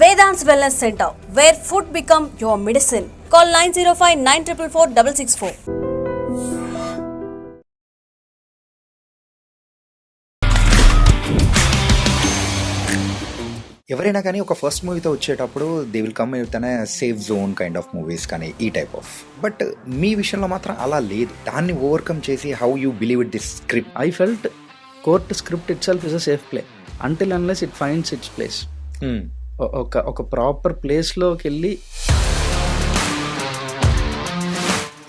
Vedant's Wellness Center, where food become your medicine. Call 905-944-664. ఎవరైనా కానీ ఒక ఫస్ట్ మూవీతో వచ్చేటప్పుడు దే విల్ కమ్ విత్ అనే safe zone kind of movies కానీ ఈ టైప్ ఆఫ్, బట్ మీ విషయంలో మాత్రం అలా లేదు. దాన్ని ఓవర్కమ్ చేసి how you believe it this script. I felt court script itself is a safe play until unless it finds its place. ఒక ప్రాపర్ ప్లేస్లోకి వెళ్ళి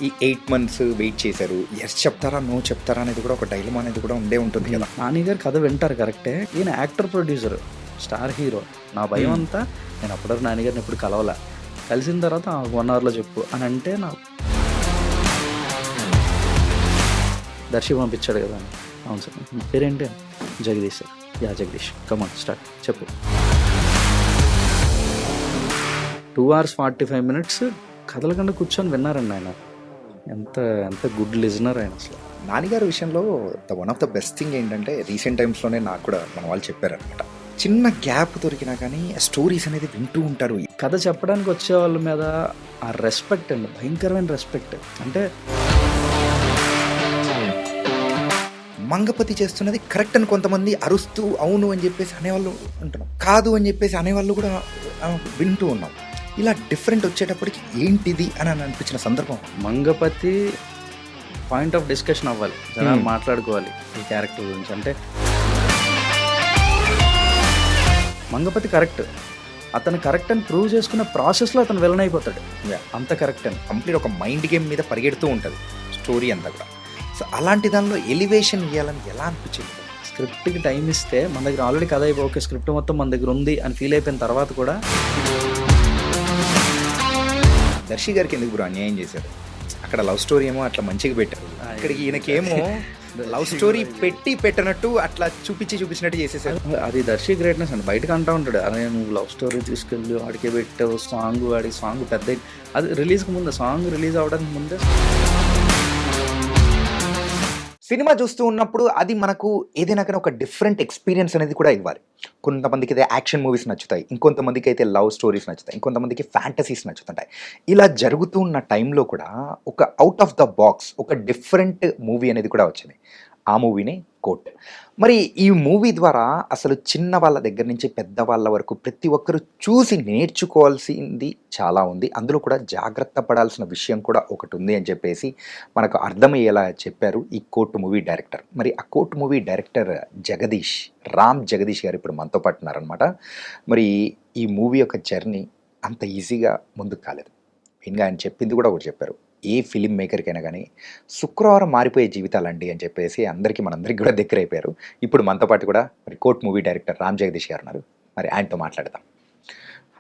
ఈ 8 months వెయిట్ చేశారు. ఎస్ చెప్తారా నో చెప్తారా అనేది కూడా ఒక డైలమా అనేది కూడా ఉండే ఉంటుంది కదా. నాని గారు కథ వింటారు కరెక్టే, ఈయన యాక్టర్ ప్రొడ్యూసర్ స్టార్ హీరో. నా భయం అంతా నేను అప్పటివరకు నాని గారిని ఎప్పుడు కలవలా, కలిసిన తర్వాత 1 hourలో చెప్పు అని అంటే నా దర్శి పంపించాడు కదా. అవును సార్, మీ పేరేంటి? Jagadish sir. Yeah Jagadish, come on start చెప్పు. 2 hours 45 minutes కథలకుండా కూర్చొని విన్నారండి ఆయన. ఎంత ఎంత గుడ్ లిజనర్ ఆయన అసలు. నానిగారి విషయంలో one of the best thing ఏంటంటే రీసెంట్ టైమ్స్లోనే నాకు కూడా మన వాళ్ళు చెప్పారనమాట, చిన్న గ్యాప్ దొరికినా కానీ స్టోరీస్ అనేది వింటూ ఉంటారు. కథ చెప్పడానికి వచ్చే వాళ్ళ మీద ఆ రెస్పెక్ట్ అండి, భయంకరమైన రెస్పెక్ట్. అంటే మంగపతి చేస్తున్నది కరెక్ట్ అని కొంతమంది అరుస్తూ అవును అని చెప్పేసి అనేవాళ్ళు ఉంటున్నాం, కాదు అని చెప్పేసి అనేవాళ్ళు కూడా వింటూ ఉన్నాం. ఇలా డిఫరెంట్ వచ్చేటప్పటికి ఏంటిది అని అనిపించిన సందర్భం. మంగపతి పాయింట్ ఆఫ్ డిస్కషన్ అవ్వాలి, జనాలు మాట్లాడుకోవాలి ఈ క్యారెక్టర్ గురించి. అంటే మంగపతి కరెక్ట్, అతను కరెక్ట్ అని ప్రూవ్ చేసుకున్న ప్రాసెస్లో అతను విలన్ అయిపోతాడు. అంత కరెక్ట్ అని కంప్లీట్ ఒక మైండ్ గేమ్ మీద పరిగెడుతూ ఉంటుంది స్టోరీ అంతా కూడా. సో అలాంటి దానిలో ఎలివేషన్ ఇవ్వాలని ఎలా అనిపించింది? స్క్రిప్ట్కి టైం ఇస్తే మన దగ్గర ఆల్రెడీ కథ అయిపోయి ఓకే స్క్రిప్ట్ మొత్తం మన దగ్గర ఉంది అని ఫీల్ అయిపోయిన తర్వాత కూడా దర్శి గారికి ఎందుకు బ్రో అన్యాయం చేశారు? అక్కడ లవ్ స్టోరీ ఏమో అట్లా మంచిగా పెట్టారు, ఇక్కడికి ఈయనకేమో లవ్ స్టోరీ పెట్టనట్టు అట్లా చూపించినట్టు చేసేసారు. అది దర్శి గ్రేట్నెస్ అండి. బయటకు అంటూ ఉంటాడు, అదే నువ్వు లవ్ స్టోరీ తీసుకెళ్ళి వాడికే పెట్టావు సాంగ్, వాడికి సాంగ్ పెద్ద. అది రిలీజ్కి ముందే, సాంగ్ రిలీజ్ అవ్వడానికి ముందే సినిమా చూస్తూ ఉన్నప్పుడు అది మనకు ఏదైనా కానీ ఒక డిఫరెంట్ ఎక్స్పీరియన్స్ అనేది కూడా ఇవ్వాలి. కొంతమందికి అయితే యాక్షన్ మూవీస్ నచ్చుతాయి, ఇంకొంతమందికి అయితే లవ్ స్టోరీస్ నచ్చుతాయి, ఇంకొంతమందికి ఫ్యాంటసీస్ నచ్చుతుంటాయి. ఇలా జరుగుతూ ఉన్న టైంలో కూడా ఒక అవుట్ ఆఫ్ ద బాక్స్ ఒక డిఫరెంట్ మూవీ అనేది కూడా వచ్చింది. ఆ మూవీనే కోర్ట్. మరి ఈ మూవీ ద్వారా అసలు చిన్న వాళ్ళ దగ్గర నుంచి పెద్దవాళ్ళ వరకు ప్రతి ఒక్కరు చూసి నేర్చుకోవాల్సింది చాలా ఉంది. అందులో కూడా జాగ్రత్త పడాల్సిన విషయం కూడా ఒకటి ఉంది అని చెప్పేసి మనకు అర్థమయ్యేలా చెప్పారు ఈ కోర్ట్ మూవీ డైరెక్టర్. మరి ఆ court movie director Ram Jagadish గారు ఇప్పుడు మనతో పాటు ఉన్నారనమాట. మరి ఈ మూవీ యొక్క జర్నీ అంత ఈజీగా ముందుకు కాలేదు. మెయిన్గా ఆయన చెప్పింది కూడా ఒకటి చెప్పారు, ఏ ఫిలిం మేకర్కైనా కానీ శుక్రవారం మారిపోయే జీవితాలండి అని చెప్పేసి మనందరికీ కూడా దగ్గర అయిపోయారు. ఇప్పుడు మనతో పాటు కూడా మరి court movie director Ram Jagadish గారు ఉన్నారు. మరి ఆయనతో మాట్లాడదాం.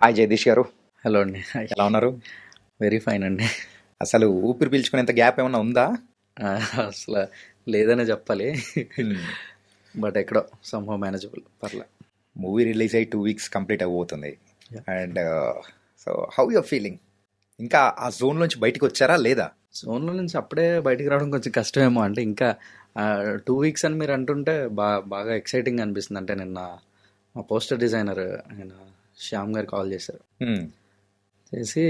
హాయ్ జగదీష్ గారు. హలో అండి, ఎలా ఉన్నారు? వెరీ ఫైన్ అండి. అసలు ఊపిరి పీల్చుకునేంత గ్యాప్ ఏమన్నా ఉందా? అసలు లేదనే చెప్పాలి, బట్ ఎక్కడో సంహౌ మేనేజబుల్, పర్లే. మూవీ రిలీజ్ అయ్యి 2 weeks కంప్లీట్ అయిపోతుంది. And so how you're feeling? ఇంకా ఆ జోన్లోంచి బయటకు వచ్చారా లేదా? జోన్లో నుంచి అప్పుడే బయటికి రావడం కొంచెం కష్టమేమో. అంటే ఇంకా 2 weeks అని మీరు అంటుంటే బాగా ఎక్సైటింగ్ అనిపిస్తుంది. అంటే నిన్న మా పోస్టర్ డిజైనర్ ఆయన శ్యామ్ గారు కాల్ చేశారు. చేసి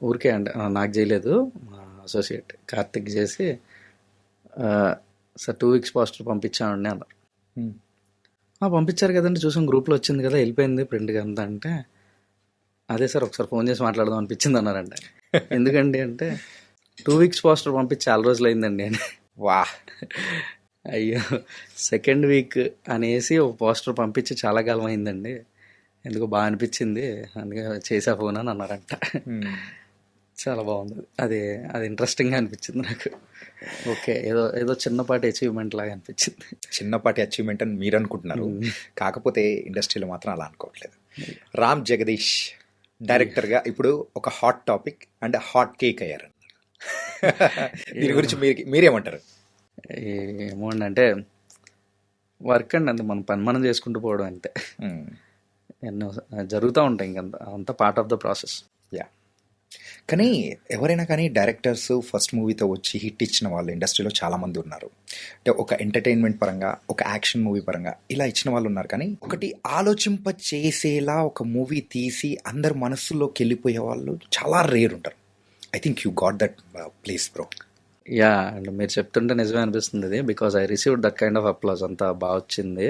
ఊరికే అంటే నాకు చేయలేదు, మా అసోసియేట్ కార్తిక్ చేసి సార్ 2 weeks పోస్టర్ పంపించామండి అన్నారు. పంపించారు కదండి, చూసాం గ్రూప్లో వచ్చింది కదా, వెళ్ళిపోయింది ప్రింట్గా అంతా. అంటే అదే సార్ ఒకసారి ఫోన్ చేసి మాట్లాడదాం అనిపించింది అన్నారండి. ఎందుకండి అంటే 2 weeks పోస్టర్ పంపించి చాలా రోజులు అయిందండి అని. వా అయ్యో, 2nd week అనేసి ఒక పోస్టర్ పంపించి చాలా కాలం అయిందండి, ఎందుకో బాగా అనిపించింది అందుకే చేసా ఫోన్ అని అన్నారంట. చాలా బాగుంది అది ఇంట్రెస్టింగ్గా అనిపించింది నాకు. ఓకే, ఏదో చిన్నపాటి అచీవ్మెంట్ లాగా అనిపించింది. చిన్నపాటి అచీవ్మెంట్ అని మీరు అనుకుంటున్నారు, కాకపోతే ఇండస్ట్రీలో మాత్రం అలా అనుకోవట్లేదు. రామ్ జగదీష్ డైరెక్టర్గా ఇప్పుడు ఒక hot topic and hot cake అయ్యారు. దీని గురించి మీరేమంటారు? ఏమో అంటే వర్క్ అండి, అంతే, మన పని మనం చేసుకుంటూ పోవడం అంతే. ఎన్నో జరుగుతూ ఉంటాయి, ఇంకంత అంతా part of the process. Yeah, కానీ ఎవరైనా కానీ డైరెక్టర్స్ ఫస్ట్ మూవీతో వచ్చి హిట్ ఇచ్చిన వాళ్ళు ఇండస్ట్రీలో చాలామంది ఉన్నారు. అంటే ఒక ఎంటర్టైన్మెంట్ పరంగా, ఒక యాక్షన్ మూవీ పరంగా ఇలా ఇచ్చిన వాళ్ళు ఉన్నారు. కానీ ఒకటి ఆలోచింప చేసేలా ఒక మూవీ తీసి అందరు మనస్సులోకి వెళ్ళిపోయే వాళ్ళు చాలా రేర్ ఉంటారు. I think you got that place bro. Yeah, and మీరు చెప్తుంటే నిజమే అనిపిస్తుంది ఇది, because I received that kind of applause. అంతా బాగా వచ్చింది.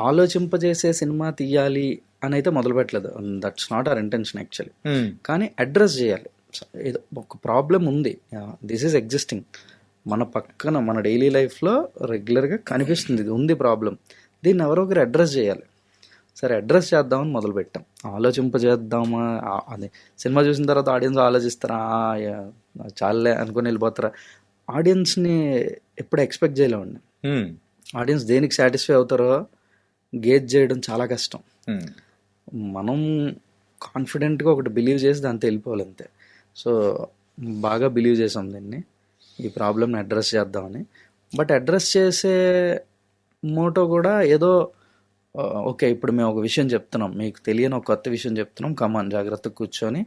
ఆలోచింపజేసే సినిమా తీయాలి అని అయితే మొదలు పెట్టలేదు. That's not our intention actually. కానీ అడ్రస్ చేయాలి. ఏదో ఒక ప్రాబ్లం ఉంది, దిస్ ఈజ్ ఎగ్జిస్టింగ్ మన పక్కన, మన డైలీ లైఫ్లో రెగ్యులర్గా కనిపిస్తుంది, ఇది ఉంది ప్రాబ్లం, దీన్ని ఎవరో ఒకరు అడ్రస్ చేయాలి. సరే అడ్రస్ చేద్దామని మొదలు పెట్టాం. ఆలోచింపజేద్దామా, అది సినిమా చూసిన తర్వాత ఆడియన్స్ ఆలోచిస్తారా, చాలే అనుకుని వెళ్ళిపోతారా, ఆడియన్స్ని ఎప్పుడు ఎక్స్పెక్ట్ చేయలేమండి. ఆడియన్స్ దేనికి సాటిస్ఫై అవుతారో గేజ్ చేయడం చాలా కష్టం. మనం కాన్ఫిడెంట్గా ఒకటి బిలీవ్ చేసి దాంతో వెళ్ళిపోవాలి అంతే. సో బాగా బిలీవ్ చేసాం దీన్ని, ఈ ప్రాబ్లమ్ని అడ్రస్ చేద్దామని. బట్ అడ్రస్ చేసే మోటో కూడా ఏదో ఓకే ఇప్పుడు మేము ఒక విషయం చెప్తున్నాం, మీకు తెలియని ఒక కొత్త విషయం చెప్తున్నాం, కమాన్ జాగ్రత్తగా కూర్చొని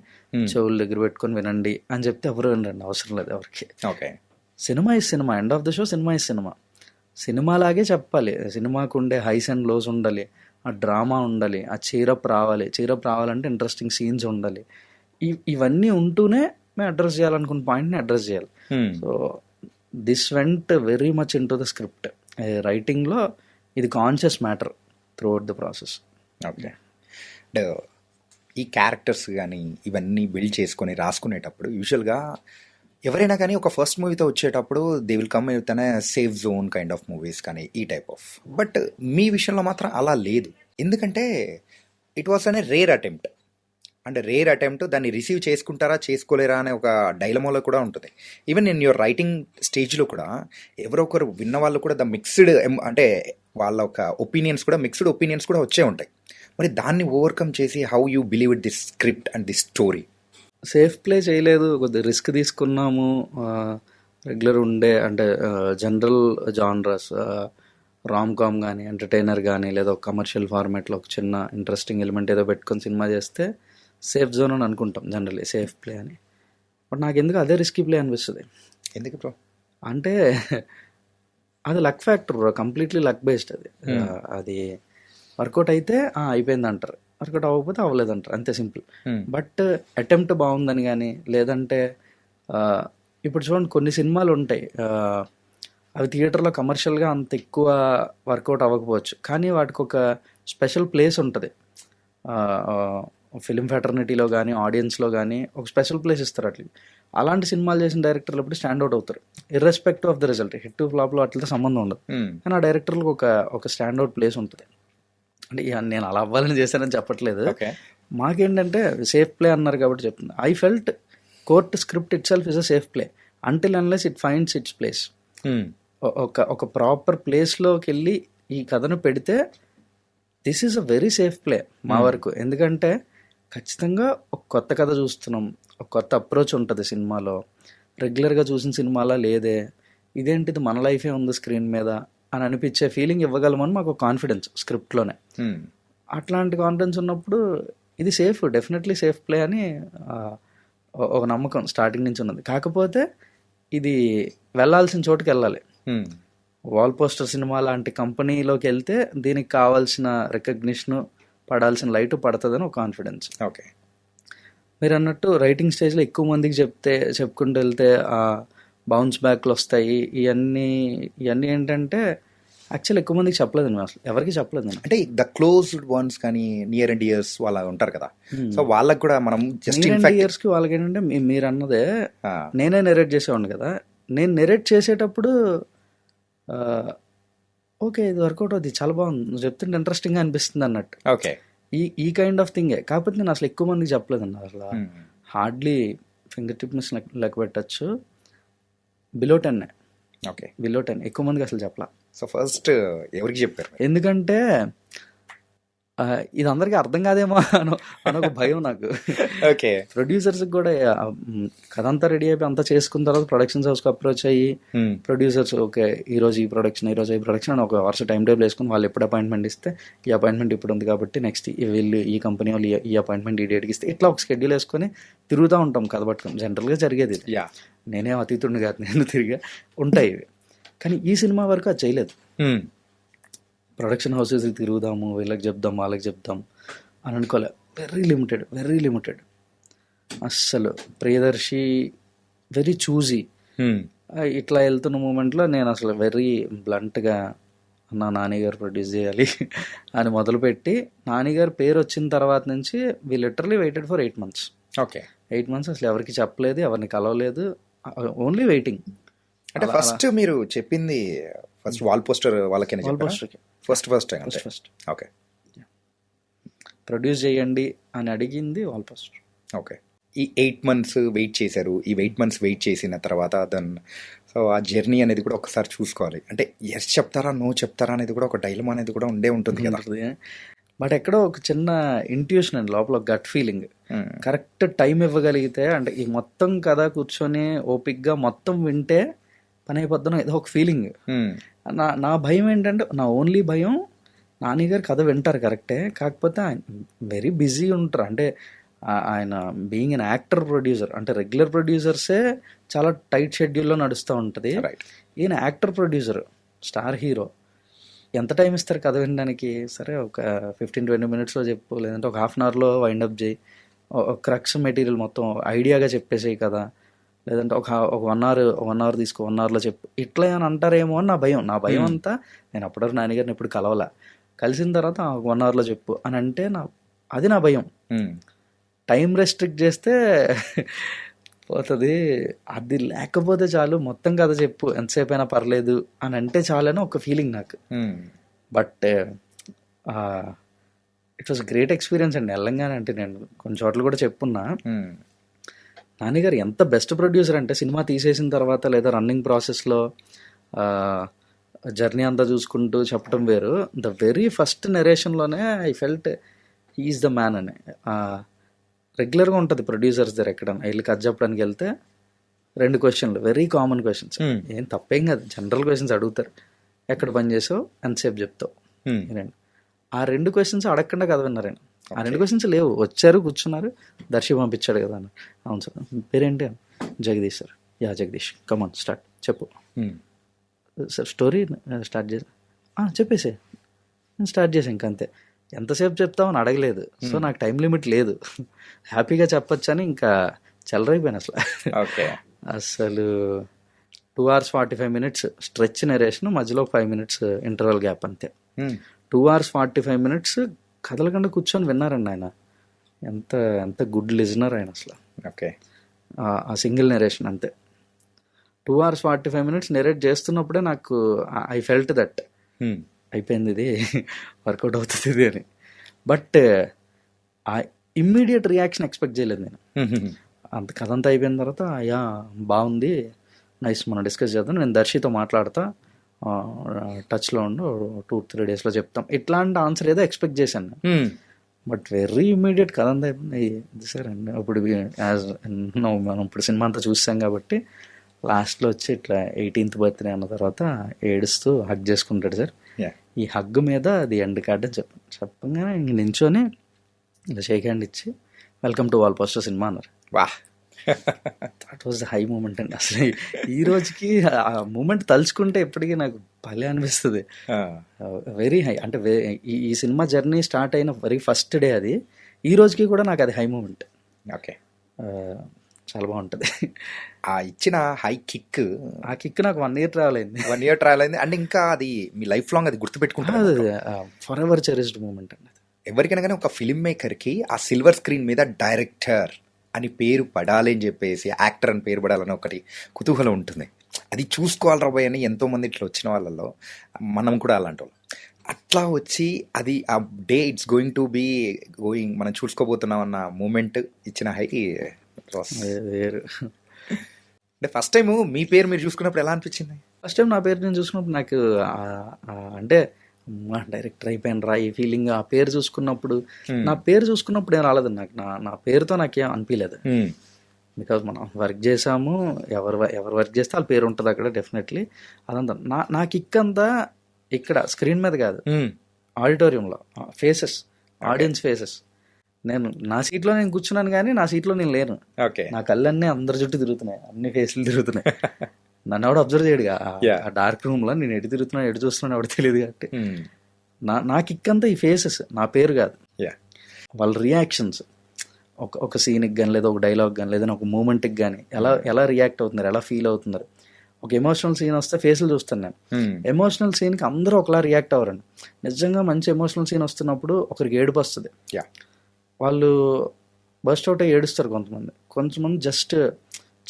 చెవుల దగ్గర పెట్టుకొని వినండి అని చెప్తే ఎవరు వినండి, అవసరం లేదు ఎవరికి. Okay, cinema is cinema, end of the show cinema is cinema. సినిమాలాగే చెప్పాలి. సినిమాకు ఉండే హైస్ అండ్ లోస్ ఉండాలి, ఆ డ్రామా ఉండాలి, ఆ చీరప్ రావాలి. చీరప్ రావాలంటే ఇంట్రెస్టింగ్ సీన్స్ ఉండాలి. ఇవన్నీ ఉంటూనే మేము అడ్రస్ చేయాలనుకున్న పాయింట్ని అడ్రస్ చేయాలి. So this went very much into the script. రైటింగ్లో ఇది conscious matter throughout the process. Okay, ఈ క్యారెక్టర్స్ కానీ ఇవన్నీ బిల్డ్ చేసుకొని రాసుకునేటప్పుడు యూజువల్గా ఎవరైనా కానీ ఒక ఫస్ట్ మూవీతో వచ్చేటప్పుడు they will come with an safe zone kind of movies కానీ ఈ టైప్ ఆఫ్. బట్ మీ విషయంలో మాత్రం అలా లేదు. ఎందుకంటే ఇట్ వాస్ అనే రేర్ అటెంప్ట్. అంటే రేర్ అటెంప్ట్, దాన్ని రిసీవ్ చేసుకుంటారా చేసుకోలేరా అనే ఒక డైలమాలో కూడా ఉంటుంది. ఈవెన్ ఇన్ యువర్ రైటింగ్ స్టేజ్లో కూడా ఎవరో ఒకరు విన్న వాళ్ళు కూడా ద మిక్స్డ్, అంటే వాళ్ళ ఒక ఒపీనియన్స్ కూడా మిక్స్డ్ ఒపీనియన్స్ కూడా వచ్చే ఉంటాయి. మరి దాన్ని ఓవర్కమ్ చేసి how you believe it this script and this story? Safe play చేయలేదు, కొద్దిగా రిస్క్ తీసుకున్నాము. రెగ్యులర్ ఉండే అంటే జనరల్ జానరస్, రామ్ కామ్ కానీ ఎంటర్టైనర్ కానీ లేదా ఒక కమర్షియల్ ఫార్మాట్లో ఒక చిన్న ఇంట్రెస్టింగ్ ఎలిమెంట్ ఏదో పెట్టుకొని సినిమా చేస్తే సేఫ్ జోన్ అని అనుకుంటాం జనరల్లీ, సేఫ్ ప్లే అని. బట్ నాకు ఎందుకు అదే రిస్కీ ప్లే అనిపిస్తుంది. ఎందుకు బ్రో? అంటే అది luck factor bro, completely luck based అది. అది వర్కౌట్ అయితే అయిపోయింది అంటారు, వర్కౌట్ అవ్వకపోతే అవ్వలేదంటారు, అంతే సింపుల్. బట్ అటెంప్ట్ బాగుందని కానీ లేదంటే ఇప్పుడు చూడండి కొన్ని సినిమాలు ఉంటాయి, అవి థియేటర్లో కమర్షియల్గా అంత ఎక్కువ వర్కౌట్ అవ్వకపోవచ్చు, కానీ వాటికి ఒక స్పెషల్ ప్లేస్ ఉంటుంది. ఫిలిం ఫ్యాటర్నిటీలో కానీ ఆడియన్స్లో కానీ ఒక స్పెషల్ ప్లేస్ ఇస్తారు. అలాంటి సినిమాలు చేసిన డైరెక్టర్లు ఎప్పుడు స్టాండ్అవుట్ అవుతారు, irrespective of the result. Hit ఫ్లాప్లో అట్లతో సంబంధం ఉండదు, కానీ ఆ డైరెక్టర్లకు ఒక స్టాండ్అవుట్ ప్లేస్ ఉంటుంది. అంటే నేను అలా అవ్వాలని చేశానని చెప్పట్లేదు, మాకేంటంటే సేఫ్ ప్లే అన్నారు కాబట్టి చెప్తుంది. I felt court script it self is a safe play until unless it finds its place. ఒక ప్రాపర్ ప్లేస్లోకి వెళ్ళి ఈ కథను పెడితే this is a very safe play మా వరకు. ఎందుకంటే ఖచ్చితంగా ఒక కొత్త కథ చూస్తున్నాం, ఒక కొత్త అప్రోచ్ ఉంటుంది సినిమాలో. రెగ్యులర్గా చూసిన సినిమాలా లేదే, ఇదేంటిది మన లైఫే ఉంది స్క్రీన్ మీద అని అనిపించే ఫీలింగ్ ఇవ్వగలమని మాకు కాన్ఫిడెన్స్ స్క్రిప్ట్లోనే. అట్లాంటి కాన్ఫిడెన్స్ ఉన్నప్పుడు ఇది సేఫ్, డెఫినెట్లీ సేఫ్ ప్లే అని ఒక నమ్మకం స్టార్టింగ్ నుంచి ఉన్నది. కాకపోతే ఇది వెళ్ళాల్సిన చోటుకి వెళ్ళాలి. వాల్ పోస్టర్ సినిమా లాంటి కంపెనీలోకి వెళ్తే దీనికి కావాల్సిన రికగ్నిషన్, పడాల్సిన లైట్ పడుతుందని ఒక కాన్ఫిడెన్స్. ఓకే, మీరు అన్నట్టు రైటింగ్ స్టేజ్లో ఎక్కువ మందికి చెప్పుకుంటూ వెళ్తే బౌన్స్ బ్యాక్లు వస్తాయి. ఇవన్నీ ఏంటంటే యాక్చువల్ ఎక్కువ మందికి చెప్పలేదు నేను, అసలు ఎవరికి చెప్పలేదు నేను. అంటే ద క్లోజ్డ్ వన్స్ కానీ నియర్ అండ్ ఇయర్స్ వాళ్ళ ఉంటారు కదా, సో వాళ్ళకి కూడా మనం జస్ట్ ఇయర్స్కి వాళ్ళకి ఏంటంటే మీరు అన్నదే నేనే నెరేట్ చేసేవాడిని కదా. నేను నెరేట్ చేసేటప్పుడు ఓకే ఇది వర్కౌట్ అవుతుంది, చాలా బాగుంది, నువ్వు చెప్తుంటే ఇంట్రెస్టింగ్గా అనిపిస్తుంది అన్నట్టు. ఓకే, ఈ కైండ్ ఆఫ్ థింగే. కాకపోతే నేను అసలు ఎక్కువ మందికి చెప్పలేదన్న, అసలు హార్డ్లీ ఫింగర్ టిప్స్ లెక్క పెట్టచ్చు, బిలో 10. ఓకే, బిలో 10, ఎక్కువ మందికి అసలు చెప్పలా. సో ఫస్ట్ ఎవరికి చెప్పారు? ఎందుకంటే ఇది అందరికీ అర్థం కాదేమో అనొక భయం నాకు. ఓకే. ప్రొడ్యూసర్స్కి కూడా కథ అంతా రెడీ అయిపోయి అంతా చేసుకున్న తర్వాత ప్రొడక్షన్స్ హౌస్కి అప్రోచ్ అయ్యి ప్రొడ్యూసర్స్ ఓకే ఈరోజు ఈ ప్రొడక్షన్ అని ఒక వరుస టైం టేబుల్ వేసుకుని వాళ్ళు ఎప్పుడు అపాయింట్మెంట్ ఇస్తే ఈ అపాయింట్మెంట్ ఇప్పుడు ఉంది కాబట్టి నెక్స్ట్ వీళ్ళు ఈ కంపెనీ వాళ్ళు ఈ అపాయింట్మెంట్ ఈ డేట్కి ఇస్తే ఇట్లా ఒక షెడ్యూల్ వేసుకొని తిరుగుతూ ఉంటాం కథ పట్టుకొని. జనరల్గా జరిగేది ఇది. నేనేం అతీతుడిని కాదు, నేను తిరిగా ఉంటాయి ఇవి. కానీ ఈ సినిమా వరకు అది చేయలేదు. ప్రొడక్షన్ హౌసెస్కి తిరుగుదాము, వీళ్ళకి చెప్దాం వాళ్ళకి చెప్దాం అని అనుకోలే. వెరీ లిమిటెడ్ అస్సలు. Priyadarshi very choosy. ఇట్లా వెళ్తున్న మూమెంట్లో నేను అసలు వెరీ బ్లంట్గా నా నానిగారు ప్రొడ్యూస్ చేయాలి అని మొదలుపెట్టి నానిగారు పేరు వచ్చిన తర్వాత నుంచి we literally waited for 8 months. Okay. 8 months అసలు ఎవరికి చెప్పలేదు, ఎవరిని కలవలేదు, ఓన్లీ వెయిటింగ్. అంటే ఫస్ట్ మీరు చెప్పింది ఫస్ట్ వాల్ పోస్టర్ వాళ్ళకి ఫస్ట్ ఓకే ప్రొడ్యూస్ చేయండి అని అడిగింది వాల్ పోస్టర్. ఓకే. ఈ 8 months వెయిట్ చేశారు. ఈ 8 months వెయిట్ చేసిన తర్వాత సో ఆ జర్నీ అనేది కూడా ఒకసారి చూసుకోవాలి. అంటే ఎస్ చెప్తారా నో చెప్తారా అనేది కూడా ఒక డైలమా అనేది కూడా ఉండే ఉంటుంది కదా. బట్ ఎక్కడో ఒక చిన్న ఇంట్యూషన్ అండి లోపల, గట్ ఫీలింగ్. కరెక్ట్ టైం ఇవ్వగలిగితే అంటే ఈ మొత్తం కథ కూర్చొని ఓపిక్గా మొత్తం వింటే పని అయిపోద్దాం ఏదో ఒక ఫీలింగ్. నా భయం ఏంటంటే నా ఓన్లీ భయం నానిగారు కథ వింటారు కరెక్టే, కాకపోతే ఆయన వెరీ బిజీ ఉంటారు. అంటే ఆయన బీయింగ్ అన్ యాక్టర్ ప్రొడ్యూసర్ అంటే రెగ్యులర్ ప్రొడ్యూసర్సే చాలా టైట్ షెడ్యూల్లో నడుస్తూ ఉంటుంది. ఈయన యాక్టర్ ప్రొడ్యూసర్, స్టార్ హీరో, ఎంత టైం ఇస్తారు కథ వినడానికి? సరే ఒక 15-20 minutesలో చెప్పు, లేదంటే ఒక 1/2 hourలో వైండప్ చేయి, ఒక క్రక్స్ మెటీరియల్ మొత్తం ఐడియాగా చెప్పేసేయి కదా, లేదంటే ఒక 1 hour తీసుకో 1 hourలో చెప్పు, ఇట్లా అని అంటారేమో అని నా భయం అంతా. నేను అప్పటివరకు నాన్నగారిని ఎప్పుడు కలవలా, కలిసిన తర్వాత 1 hourలో చెప్పు అని అంటే అది నా భయం. టైం రెస్ట్రిక్ట్ చేస్తే పోతుంది, అది లేకపోతే చాలు మొత్తం కథ చెప్పు ఎంతసేపు అయినా పర్లేదు అని అంటే చాలని ఒక ఫీలింగ్ నాకు. But it was great experience అండి వెళ్ళంగానే. అంటే నేను కొన్ని చోట్ల కూడా చెప్పున్నా, నాన్నగారు ఎంత బెస్ట్ ప్రొడ్యూసర్ అంటే సినిమా తీసేసిన తర్వాత లేదా రన్నింగ్ ప్రాసెస్లో జర్నీ అంతా చూసుకుంటూ చెప్పడం వేరు. ద వెరీ ఫస్ట్ నెరేషన్లోనే I felt he's the man అని. రెగ్యులర్గా ఉంటుంది ప్రొడ్యూసర్స్ దగ్గర ఎక్కడన్నా వెళ్ళి కథ చెప్పడానికి వెళ్తే 2 questions, వెరీ కామన్ క్వశ్చన్స్, ఏం తప్పేం కాదు, జనరల్ క్వశ్చన్స్ అడుగుతారు. ఎక్కడ పని చేసావు, ఎంతసేపు చెప్తావు, ఆ 2 questions అడగకుండా కథ విన్నారండి. ఆ 2 questions లేవు, వచ్చారు కూర్చున్నారు, దర్శి పంపించాడు కదా అన్న. అవును సార్, పేరేంటి? Jagadish sir. Yeah Jagadish, come on start చెప్పు సార్. స్టోరీ స్టార్ట్ చేసి చెప్పేసే, నేను స్టార్ట్ చేసాను. ఇంక అంతే. ఎంతసేపు చెప్తామని అడగలేదు. సో నాకు టైం లిమిట్ లేదు, హ్యాపీగా చెప్పొచ్చు అని ఇంకా చెలరైపోయాను అసలు. ఓకే. అసలు 2 hours 45 minutes స్ట్రెచ్ నెరేషన్, మధ్యలో 5 minutes ఇంటర్వల్ గ్యాప్ అంతే. 2 hours 45 minutes కదలకుండా కూర్చొని విన్నారండి ఆయన. ఎంత గుడ్ లిజనర్ ఆయన అసలు. ఓకే. ఆ సింగిల్ నెరేషన్ అంతే. 2 hours 45 minutes నెరేట్ చేస్తున్నప్పుడే నాకు ఐ ఫెల్ట్ దట్ అయిపోయింది, ఇది వర్కౌట్ అవుతుంది ఇది అని. బట్ ఆ ఇమ్మీడియట్ రియాక్షన్ ఎక్స్పెక్ట్ చేయలేదు నేను. అంత కథ అంతా అయిపోయిన తర్వాత అయ్యా బాగుంది, నైస్, మనం డిస్కస్ చేద్దాం, నేను దర్శితో మాట్లాడతా, టచ్లో ఉండు, 2-3 daysలో చెప్తాం, ఇట్లాంటి ఆన్సర్ ఏదో ఎక్స్పెక్ట్ చేశాను. బట్ వెరీ ఇమ్మీడియట్ కథ అంతా అయిపోయింది సార్ అండి. అప్పుడు మనం ఇప్పుడు సినిమా అంతా చూసాం కాబట్టి లాస్ట్లో వచ్చి ఇట్లా 18th birthday అన్న తర్వాత ఏడుస్తూ హగ్ చేసుకుంటాడు సార్. ఈ హగ్ మీద అది ఎండ్ కార్డ్ అని చెప్పగానే ఇంక నించొని ఇలా షేక్ హ్యాండ్ ఇచ్చి welcome to Wall Poster Cinema అన్నారు. Wow, that was the high moment అండి. అసలు ఈ రోజుకి ఆ మూమెంట్ తలుచుకుంటే ఎప్పటికీ నాకు భలే అనిపిస్తుంది. Very high. అంటే ఈ సినిమా జర్నీ స్టార్ట్ అయిన వెరీ ఫస్ట్ డే అది, ఈ రోజుకి కూడా నాకు అది హై మూమెంట్. ఓకే. చాలా బాగుంటుంది. ఆ ఇచ్చిన హై కిక్, ఆ కిక్ నాకు 1 year ట్రావెల్ అయింది. 1 year ట్రావెల్ అయింది. అండ్ ఇంకా అది మీ లైఫ్ లాంగ్ అది గుర్తుపెట్టుకుంటారు. ఫర్ ఎవర్ చెరిష్డ్ మూమెంట్ అండి. ఎవరికైనా కానీ ఒక ఫిల్మ్ మేకర్కి ఆ సిల్వర్ స్క్రీన్ మీద డైరెక్టర్ అని పేరు పడాలి అని చెప్పేసి, యాక్టర్ అని పేరు పడాలని ఒకటి కుతూహలం ఉంటుంది. అది చూసుకోవాలి రాబోయ్ అని ఎంతోమంది ఇట్లా వచ్చిన వాళ్ళలో మనం కూడా అలాంటి వాళ్ళం. అట్లా వచ్చి అది ఆ day it's going to be going, మనం చూసుకోబోతున్నాం అన్న మూమెంట్ ఇచ్చిన హై వేరు. అంటే ఫస్ట్ టైం మీ పేరు మీరు చూసుకున్నప్పుడు ఎలా అనిపించింది? ఫస్ట్ టైం నా పేరు నేను చూసుకున్నప్పుడు నాకు అంటే అమ్మా డైరెక్టర్ అయిపోయాను రా ఈ ఫీలింగ్. ఆ పేరు చూసుకున్నప్పుడు నా పేరు చూసుకున్నప్పుడు ఏం రాలేదు నాకు. నా పేరుతో నాకేం అనిపించలేదు. బికాజ్ మనం వర్క్ చేసాము, ఎవరు వర్క్ చేస్తే వాళ్ళ పేరు ఉంటుంది అక్కడ డెఫినెట్లీ. అదంతా నా కిక్ అంతా ఇక్కడ స్క్రీన్ మీద కాదు, ఆడిటోరియంలో ఫేసెస్, ఆడియన్స్ ఫేసెస్. నేను నా సీట్లో నేను కూర్చున్నాను కానీ నా సీట్లో నేను లేను. నా కళ్ళన్నీ అందరి చుట్టూ తిరుగుతున్నాయి, అన్ని ఫేస్లు తిరుగుతున్నాయి. నన్ను ఎవడు అబ్జర్వ్ చేయడుగా ఆ డార్క్ రూమ్లో. నేను ఎటు తిరుగుతున్నాను ఎటు చూస్తున్నాను ఎవడు తెలియదు కాబట్టి నా కిక్ అంతా ఈ ఫేసెస్, నా పేరు కాదు. వాళ్ళ రియాక్షన్స్, ఒక సీన్కి కానీ లేదా ఒక డైలాగ్ కానీ లేదా ఒక మూమెంట్కి కానీ ఎలా రియాక్ట్ అవుతున్నారు, ఎలా ఫీల్ అవుతున్నారు. ఒక ఎమోషనల్ సీన్ వస్తే ఫేస్లు చూస్తాను నేను. ఎమోషనల్ సీన్కి అందరూ ఒకలా రియాక్ట్ అవ్వరండి. నిజంగా మంచి ఎమోషనల్ సీన్ వస్తున్నప్పుడు ఒకరికి ఏడుపు వస్తుంది, వాళ్ళు బస్ట్ అవుట్ అయ్యి ఏడుస్తారు. కొంతమంది జస్ట్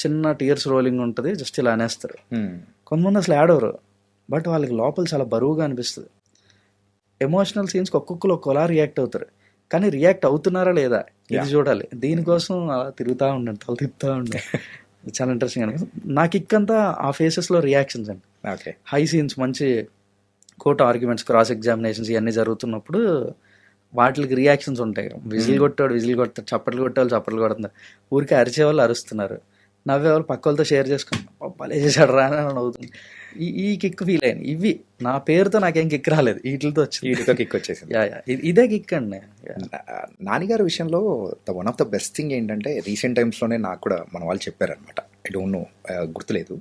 చిన్న టీయర్స్ రోలింగ్ ఉంటుంది, జస్ట్ ఇలా అనేస్తారు. కొంతమంది అసలు ఏడవరు, బట్ వాళ్ళకి లోపల చాలా బరువుగా అనిపిస్తుంది. ఎమోషనల్ సీన్స్కి ఒక్కొక్కరు ఒక్కోలా రియాక్ట్ అవుతారు, కానీ రియాక్ట్ అవుతున్నారా లేదా ఇది చూడాలి. దీనికోసం అలా తిరుగుతూ ఉండండి, తల తిప్పుతూ ఉండండి. చాలా ఇంట్రెస్టింగ్ అనిపిస్తుంది. నా కిక్ అంతా ఆ ఫేసెస్లో రియాక్షన్స్ అండి. హై సీన్స్, మంచి కోర్ట్ ఆర్గ్యుమెంట్స్, క్రాస్ ఎగ్జామినేషన్స్ ఇవన్నీ జరుగుతున్నప్పుడు వాటికి రియాక్షన్స్ ఉంటాయి. విజిల్ కొట్టాడు, చప్పట్లు కొడుతున్నారు, ఊరికి అరిచేవాళ్ళు అరుస్తున్నారు, నవ్వేవాళ్ళు పక్క వాళ్ళతో షేర్ చేసుకుని భలే చేశాడు రా అని అవుతుంది. ఈ కిక్ ఫీల్ అయ్యాను. ఇవి నా పేరుతో నాకేం కిక్ రాలేదు, వీటితో కిక్ వచ్చేసింది. ఇదే కిక్ అండి. నానిగారి విషయంలో one of the best thing ఏంటంటే రీసెంట్ టైమ్స్లోనే నాకు కూడా మన వాళ్ళు చెప్పారనమాట, ఐ డోంట్ నో, గుర్తులేదు.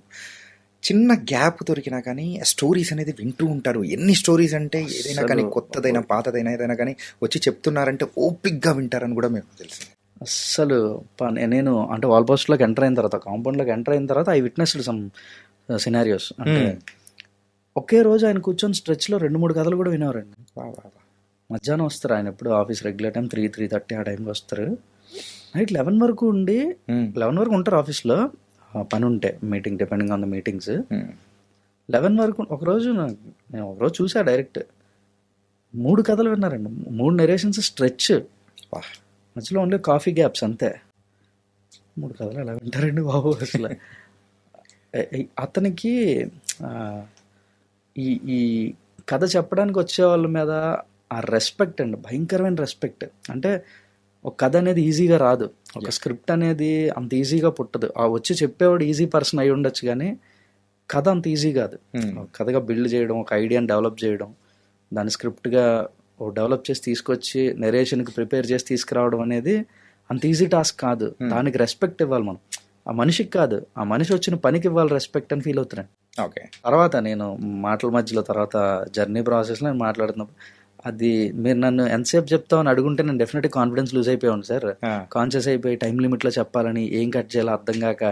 చిన్న గ్యాప్ దొరికినా కానీ స్టోరీస్ అనేది వింటూ ఉంటారు. ఎన్ని స్టోరీస్ అంటే ఏదైనా కానీ, కొత్తదైనా పాతదైనా ఏదైనా కానీ వచ్చి చెప్తున్నారంటే ఓపిక్గా వింటారని కూడా మేము తెలిసింది. అస్సలు నేను అంటే వాల్ పోస్ట్లోకి ఎంటర్ అయిన తర్వాత, కాంపౌండ్లోకి ఎంటర్ అయిన తర్వాత ఐ విట్నెస్డ్ సమ్ సినారియోస్. అంటే ఒకే రోజు ఆయన కూర్చొని స్ట్రెచ్లో 2-3 కథలు కూడా వినేవారండి. మధ్యాహ్నం వస్తారు ఆయన, ఎప్పుడు ఆఫీస్ రెగ్యులర్ టైం 3-3:30 ఆ టైంకి వస్తారు. నైట్ 11 వరకు ఉండి 11 వరకు ఉంటారు ఆఫీస్లో, పని ఉంటే meeting, depending on the meetings. 11 వరకు ఒకరోజు నేను ఒకరోజు చూసా డైరెక్ట్ 3 కథలు విన్నారండి, 3 నెరేషన్స్ స్ట్రెచ్, మధ్యలో ఓన్లీ కాఫీ గ్యాప్స్ అంతే. 3 కథలు ఎలా వింటారండి బాబు అసలు. అతనికి ఈ కథ చెప్పడానికి వచ్చే వాళ్ళ మీద ఆ రెస్పెక్ట్ అండి, భయంకరమైన రెస్పెక్ట్. అంటే ఒక కథ అనేది ఈజీగా రాదు, ఒక స్క్రిప్ట్ అనేది అంత ఈజీగా పుట్టదు. ఆ వచ్చి చెప్పేవాడు ఈజీ పర్సన్ అయి ఉండొచ్చు, కానీ కథ అంత ఈజీ కాదు. కథగా బిల్డ్ చేయడం, ఒక ఐడియాని డెవలప్ చేయడం, దాని స్క్రిప్ట్గా డెవలప్ చేసి తీసుకొచ్చి నెరేషన్కి ప్రిపేర్ చేసి తీసుకురావడం అనేది అంత ఈజీ టాస్క్ కాదు. దానికి రెస్పెక్ట్ ఇవ్వాలి మనం, ఆ మనిషికి కాదు, ఆ మనిషి వచ్చిన పనికి ఇవ్వాలి రెస్పెక్ట్ అని ఫీల్ అవుతున్నాను. తర్వాత నేను మాటల మధ్యలో తర్వాత జర్నీ ప్రాసెస్లో నేను మాట్లాడుతున్నప్పుడు అది మీరు నన్ను ఎంతసేపు చెప్తామని అడుగుంటే నేను డెఫినెట్గా కాన్ఫిడెన్స్ లూజ్ అయిపోయాను సార్. కాన్షియస్ అయిపోయి టైం లిమిట్లో చెప్పాలని, ఏం కట్ చేయాలో అర్థం కాక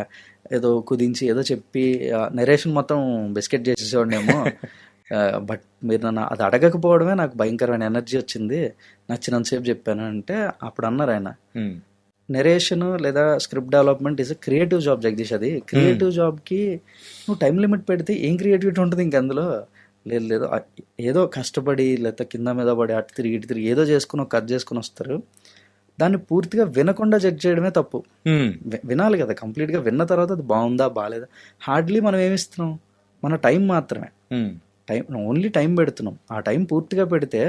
ఏదో కుదించి ఏదో చెప్పి నెరేషన్ మొత్తం బిస్కెట్ చేసేసేవాడినేమో. బట్ మీరు నన్ను అది అడగకపోవడమే నాకు భయంకరమైన ఎనర్జీ వచ్చింది, నచ్చినంతసేపు చెప్పాను అంటే. అప్పుడు అన్నారు ఆయన, నెరేషన్ లేదా script development is a creative job Jagadish. అది క్రియేటివ్ జాబ్కి నువ్వు టైం లిమిట్ పెడితే ఏం క్రియేటివిటీ ఉంటుంది ఇంక అందులో? లేదు ఏదో కష్టపడి లేకపోతే కింద మీద పడి అటు తిరిగి ఇటు తిరిగి ఏదో చేసుకుని కట్ చేసుకుని వస్తారు. దాన్ని పూర్తిగా వినకుండా జడ్జ్ చేయడమే తప్పు. వినాలి కదా, కంప్లీట్గా విన్న తర్వాత అది బాగుందా బాగాలేదా. హార్డ్లీ మనం ఏమిస్తున్నాం, మన టైం మాత్రమే, ఓన్లీ టైం పెడుతున్నాం. ఆ టైం పూర్తిగా పెడితే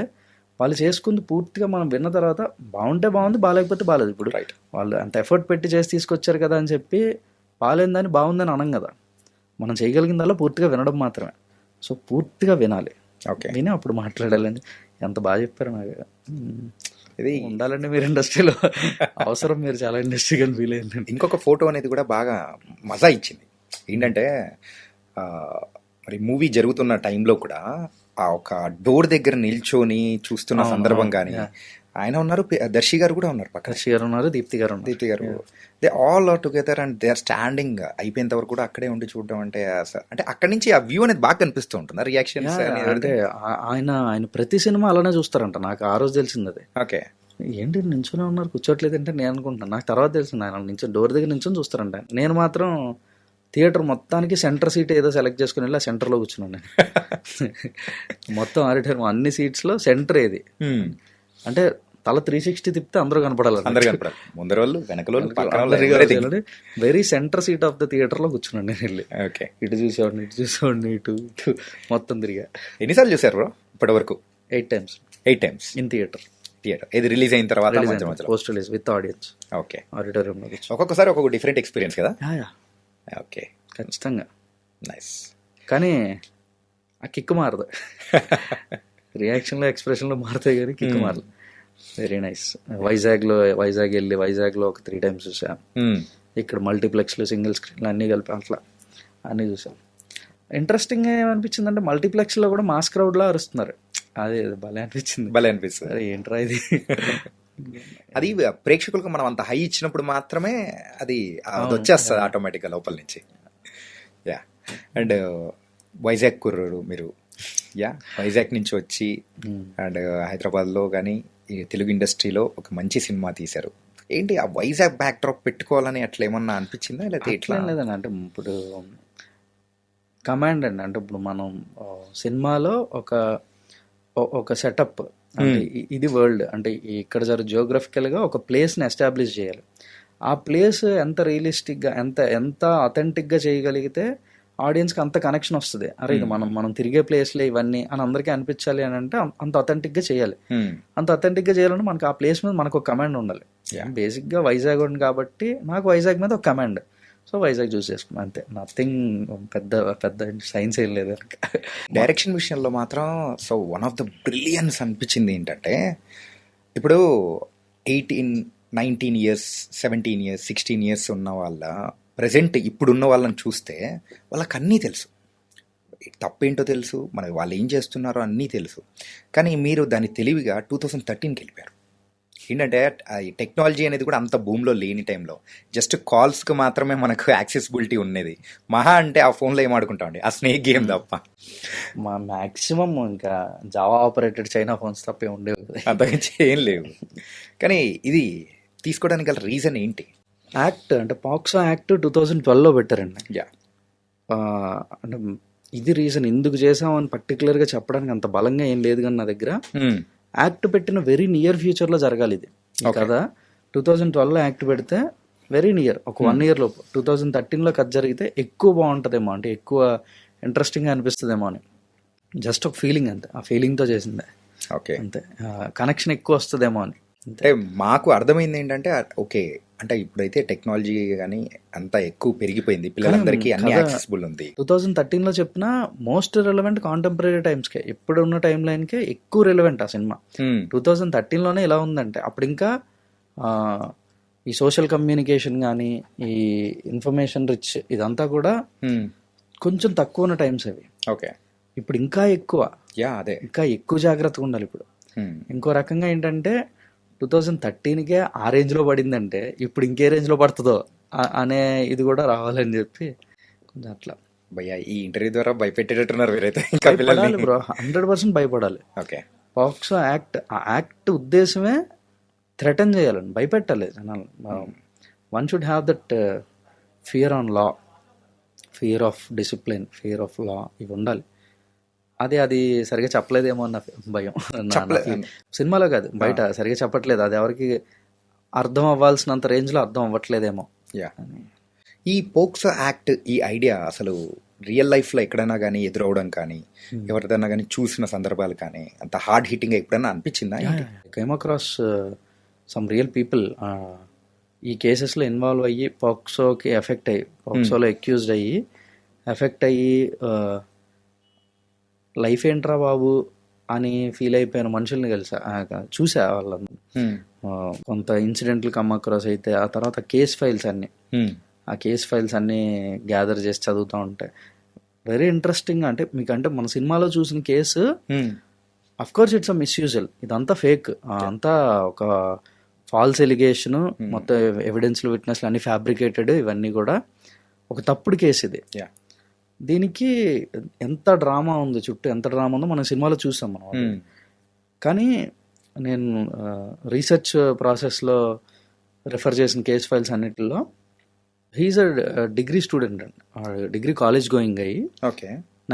వాళ్ళు చేసుకుంది పూర్తిగా మనం విన్న తర్వాత బాగుంటే బాగుంది, బాగాలేకపోతే బాగాలేదు. ఇప్పుడు వాళ్ళు అంత ఎఫర్ట్ పెట్టి చేసి తీసుకొచ్చారు కదా అని చెప్పి బాగాలేదని బాగుందని అనం కదా. మనం చేయగలిగిందల్లా పూర్తిగా వినడం మాత్రమే. సో పూర్తిగా వినాలి, విని అప్పుడు మాట్లాడాలండి. ఎంత బాగా చెప్పారు. నాకు ఇది ఉండాలండి మీరు ఇండస్ట్రీలో, అవసరం. మీరు చాలా ఇండస్ట్రీగా ఫీల్ అయ్యిందండి. ఇంకొక ఫోటో అనేది కూడా బాగా మజా ఇచ్చింది. ఏంటంటే మరి మూవీ జరుగుతున్న టైంలో కూడా ఆ ఒక డోర్ దగ్గర నిల్చొని చూస్తున్న సందర్భం కానీ, ఆయన ఉన్నారు, దర్శి గారు కూడా ఉన్నారు, పక్క దర్శి గారు ఉన్నారు, దీప్తి గారు, they all are together and they are standing. అయిపోయేంత వరకు కూడా అక్కడే ఉండి చూడడం అంటే అంటే అక్కడి నుంచి ఆ వ్యూ అనేది బాగా కనిపిస్తూ ఉంటుంది, రియాక్షన్స్. అంటే ఆయన ప్రతి సినిమా అలానే చూస్తారంట. నాకు ఆ రోజు తెలిసింది అది. ఓకే, ఏంటి నించునే ఉన్నారు కూర్చోట్లేదు అంటే నేను అనుకుంటున్నాను, నాకు తర్వాత తెలిసింది ఆయన నుంచి డోర్ దగ్గర నించొని చూస్తారంట. నేను మాత్రం థియేటర్ మొత్తానికి సెంటర్ సీట్ ఏదో సెలెక్ట్ చేసుకుని వెళ్ళి ఆ సెంటర్లో కూర్చున్నాను నేను. మొత్తం ఆడిటోరియం అన్ని సీట్స్లో సెంటర్ ఏది అంటే తల 360 తిప్పితే అందరూ కనపడాలి. అందరు కనపడాలి, ముందర వాళ్ళు వెనకల వాళ్ళు పక్కన వాళ్ళు everything. Very centre seat of the theatre లో కూర్చున్నాను నేను వెళ్ళి. ఓకే, ఇటు చూసేవాడిని ఇటు మొత్తం తిరిగా. ఎన్నిసార్లు చూసారు బ్రో ఇప్పటి వరకు? 8 times 8 times ఇన్ థియేటర్. ఇది రిలీజ్ అయిన తర్వాత post release with audience. Okay, auditorium లో ఒక్కొక్కసారి ఒక్కొక్క డిఫరెంట్ ఎక్స్పీరియన్స్ కదా. ఓకే, ఖచ్చితంగా. నైస్. కానీ ఆ కిక్ మారదు. రియాక్షన్లో ఎక్స్ప్రెషన్లో మారుతాయి కానీ కిక్ మారదు. Very nice. వైజాగ్ వెళ్ళి వైజాగ్లో ఒక 3 times చూసాను. ఇక్కడ మల్టీప్లెక్స్లు, సింగిల్ స్క్రీన్లు అన్నీ కలిపి అట్లా అన్నీ చూసాం. ఇంట్రెస్టింగ్ ఏమనిపించింది అంటే మల్టీప్లెక్స్లో కూడా మాస్ క్రౌడ్లా అరుస్తున్నారు. అదే భలే అనిపిస్తుంది. అరే ఏంట్రా ఇది. అది ప్రేక్షకులకు మనం అంత హై ఇచ్చినప్పుడు మాత్రమే అది వచ్చేస్తుంది ఆటోమేటిక్గా లోపల నుంచి. యా, అండ్ వైజాగ్ కుర్రాడు మీరు. యా, వైజాగ్ నుంచి వచ్చి అండ్ హైదరాబాద్లో కానీ ఈ తెలుగు ఇండస్ట్రీలో ఒక మంచి సినిమా తీశారు. ఏంటి ఆ వైజాగ్ బ్యాక్ డ్రాప్ పెట్టుకోవాలని అట్లా ఏమన్నా అనిపించిందా లేకపోతే ఎట్లా? లేదండి, అంటే ఇప్పుడు కమాండ్ అండి. అంటే ఇప్పుడు మనం సినిమాలో ఒక సెటప్ అంటే ఇది వరల్డ్ అంటే ఇక్కడ జియోగ్రఫికల్గా ఒక ప్లేస్ని ఎస్టాబ్లిష్ చేయాలి. ఆ ప్లేస్ ఎంత రియలిస్టిక్గా ఎంత అథెంటిక్గా చేయగలిగితే ఆడియన్స్కి అంత కనెక్షన్ వస్తుంది. అరే ఇది మనం తిరిగే ప్లేస్లే ఇవన్నీ అని అందరికీ అనిపించాలి అని అంటే అంత అథెంటిక్గా చేయాలి. అంత అథెంటిక్గా చేయాలంటే మనకు ఆ ప్లేస్ మీద మనకు ఒక కమాండ్ ఉండాలి. బేసిక్గా వైజాగ్ ఉంది కాబట్టి నాకు వైజాగ్ మీద ఒక కమాండ్. సో వైజాగ్ చూస్ చేసుకున్నాను అంతే. నథింగ్ పెద్ద సైన్స్ ఏం లేదు. డైరెక్షన్ విషయంలో మాత్రం so one of the brilliance అనిపించింది ఏంటంటే, ఇప్పుడు 18, 19 years, 17 years, 16 years ఉన్న వాళ్ళ ప్రజెంట్ ఇప్పుడున్న వాళ్ళని చూస్తే వాళ్ళకి అన్నీ తెలుసు, తప్పేంటో తెలుసు, మన వాళ్ళు ఏం చేస్తున్నారో అన్నీ తెలుసు. కానీ మీరు దాన్ని తెలివిగా 2013కి వెళ్ళిపోయారు. ఏంటంటే ఈ టెక్నాలజీ అనేది కూడా అంత భూమిలో లేని టైంలో జస్ట్ కాల్స్కి మాత్రమే మనకు యాక్సెసిబిలిటీ ఉన్నది. మహా అంటే ఆ ఫోన్లో ఏం ఆడుకుంటామండి, ఆ స్నేక్ గేమ్ తప్ప. మా మ్యాక్సిమం ఇంకా జావా ఆపరేటెడ్ చైనా ఫోన్స్ తప్పే ఉండేవి, అంతకుమించి ఏం లేవు. కానీ ఇది తీసుకోవడానికి గల రీజన్ ఏంటి? యాక్ట్ అంటే పాక్సో యాక్ట్ 2012లో పెట్టారండి. యా, అంటే ఇది రీజన్ ఎందుకు చేసామని పర్టికులర్గా చెప్పడానికి అంత బలంగా ఏం లేదు. కానీ నా దగ్గర యాక్ట్ పెట్టిన వెరీ నియర్ ఫ్యూచర్లో జరగాలి ఇది కదా. 2012లో యాక్ట్ పెడితే వెరీ నియర్ ఒక 1 year లోపు 2013లో కథ జరిగితే ఎక్కువ బాగుంటుందేమో, అంటే ఎక్కువ ఇంట్రెస్టింగ్గా అనిపిస్తుందేమో అని జస్ట్ ఒక ఫీలింగ్ అంతే. ఆ ఫీలింగ్తో చేసిందే. ఓకే, అంతే. కనెక్షన్ ఎక్కువ వస్తుందేమో అని. అంటే మాకు అర్థమైంది ఏంటంటే ఓకే అంటే ఇప్పుడైతే టెక్నాలజీ కానీ అంతా ఎక్కువ పెరిగిపోయింది, పిల్లలందరికీ అన్ని యాక్సెసిబుల్ ఉంది. 2013లో చెప్పిన మోస్ట్ రిలవెంట్ కాంటెంపరీ టైమ్స్కే, ఇప్పుడున్న టైం లైన్కే ఎక్కువ రిలవెంట్ ఆ సినిమా. 2013లోనే ఎలా ఉందంటే అప్పుడు ఇంకా ఈ సోషల్ కమ్యూనికేషన్ కానీ ఈ ఇన్ఫర్మేషన్ రిచ్ ఇదంతా కూడా కొంచెం తక్కువ ఉన్న టైమ్స్ అవి. ఓకే, ఇప్పుడు ఇంకా ఎక్కువ. అదే ఇంకా ఎక్కువ జాగ్రత్తగా ఉండాలి ఇప్పుడు. ఇంకో రకంగా ఏంటంటే 2013కే ఆ రేంజ్లో పడిందంటే ఇప్పుడు ఇంకే రేంజ్లో పడుతుందో అనే ఇది కూడా రావాలని చెప్పి కొంచెం అట్లా. భయ్యా ఈ ఇంటర్వ్యూ ద్వారా భయపెట్టేటట్టున్నారు మీరైతే. భయపడాలి బ్రో, 100% భయపడాలి. ఓకే, పాక్సో యాక్ట్ ఆ యాక్ట్ ఉద్దేశమే థ్రెటన్ చేయాలండి, భయపెట్టాలి జనాలు. One should have that fear on law, fear of discipline, fear of law, ఇవి ఉండాలి. అది సరిగా చెప్పలేదేమో అన్న భయం సినిమాలో కాదు, బయట సరిగా చెప్పట్లేదు. అది ఎవరికి అర్థం అవ్వాల్సినంత రేంజ్లో అర్థం అవ్వట్లేదేమో. ఈ పోక్సో యాక్ట్ ఈ ఐడియా అసలు రియల్ లైఫ్లో ఎక్కడైనా కానీ ఎదురవడం కానీ ఎవరిదైనా కానీ చూసిన సందర్భాలు కానీ అంత హార్డ్ హిట్టింగ్ ఎప్పుడైనా అనిపించిందా? Came across some real people ఈ కేసెస్లో ఇన్వాల్వ్ అయ్యి పాక్సోకి ఎఫెక్ట్ అయ్యి, పాక్సోలో అక్యూజ్డ్ అయ్యి ఎఫెక్ట్ అయ్యి లైఫ్ ఏంట్రా బాబు అని ఫీల్ అయిపోయిన మనుషుల్ని చూసా వాళ్ళని. కొంత ఇన్సిడెంట్లు కమ్ అక్రాస్ అయితే ఆ తర్వాత కేస్ ఫైల్స్ అన్నీ గ్యాదర్ చేసి చదువుతూ ఉంటాయి. Very interesting. అంటే మీకంటే మన సినిమాలో చూసిన కేసు అఫ్కోర్స్ ఇట్స్ అ మిస్యూజల్, ఇదంతా ఫేక్, అంతా ఒక ఫాల్స్ ఎలిగేషన్, మొత్తం ఎవిడెన్స్లు విట్నెస్లు అన్ని ఫ్యాబ్రికేటెడ్, ఇవన్నీ కూడా ఒక తప్పుడు కేసు ఇది. దీనికి ఎంత డ్రామా ఉంది, చుట్టూ ఎంత డ్రామా ఉందో మనం సినిమాలో చూసాం మనం. కానీ నేను రీసెర్చ్ ప్రాసెస్లో రెఫర్ చేసిన కేస్ ఫైల్స్ అన్నిటిలో హీఈస్ అ డిగ్రీ స్టూడెంట్ అండి, డిగ్రీ కాలేజ్ గోయింగ్ అయ్యి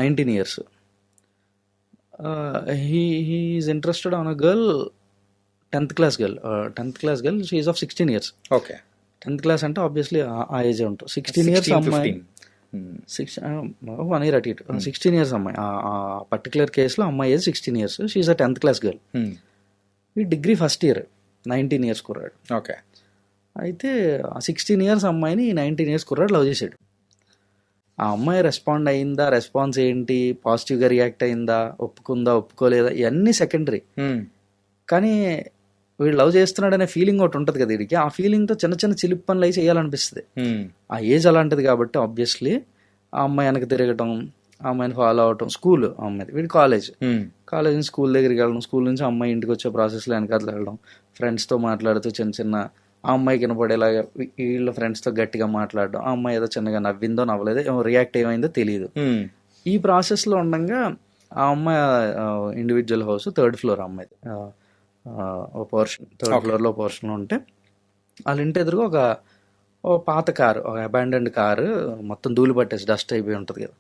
19 years. He's interested on a girl 10th class girl she is of 16 years. Okay. 10th class అంటే ఆబ్వియస్లీ ఆ ఏజ్ ఉంటుంది. 16 years అమ్మాయి, 1 year అటు ఇటు, 16 years అమ్మాయి. ఆ పర్టికులర్ కేసులో అమ్మాయి age 16 years. She is a 10th class girl. ఈ డిగ్రీ ఫస్ట్ ఇయర్ 19 years కుర్రాడు. ఓకే. అయితే ఆ 16 years అమ్మాయిని 19 years కుర్రాడు లవ్ చేశాడు. ఆ అమ్మాయి రెస్పాండ్ అయిందా, రెస్పాన్స్ ఏంటి, పాజిటివ్గా రియాక్ట్ అయిందా, ఒప్పుకుందా, ఒప్పుకోలేదా, ఇవన్నీ సెకండరీ. కానీ వీడు లవ్ చేస్తున్నాడు అనే ఫీలింగ్ ఒకటి ఉంటుంది కదా వీడికి. ఆ ఫీలింగ్తో చిన్న చిన్న చిలిపి పనులు అయి చేయాలనిపిస్తుంది. ఆ ఏజ్ అలాంటిది కాబట్టి ఆబ్వియస్లీ ఆ అమ్మాయి వెనక తిరగటం, ఆ అమ్మాయిని ఫాలో అవటం. స్కూల్ ఆ అమ్మాయిది, వీడి కాలేజ్ నుంచి స్కూల్ దగ్గరికి వెళ్ళడం, స్కూల్ నుంచి అమ్మాయి ఇంటికి వచ్చే ప్రాసెస్లో వెనకాల వెళ్ళడం, ఫ్రెండ్స్తో మాట్లాడుతూ చిన్న చిన్న ఆ అమ్మాయికి వినపడేలాగా వీళ్ళ ఫ్రెండ్స్తో గట్టిగా మాట్లాడడం, ఆ అమ్మాయి ఏదో చిన్నగా నవ్విందో నవ్వలేదో, రియాక్ట్ ఏమైందో తెలియదు. ఈ ప్రాసెస్లో ఉండగా ఆ అమ్మాయి ఇండివిజువల్ హౌస్ 3rd floor అమ్మాయిది, ఒక పోర్షన్ 3rd floorలో పోర్షన్లో ఉంటే వాళ్ళ ఇంటి ఎదురుగా ఒక పాత కారు, ఒక అబాండెండ్ కారు మొత్తం ధూళి పట్టేసి డస్ట్ అయిపోయి ఉంటుంది కదా,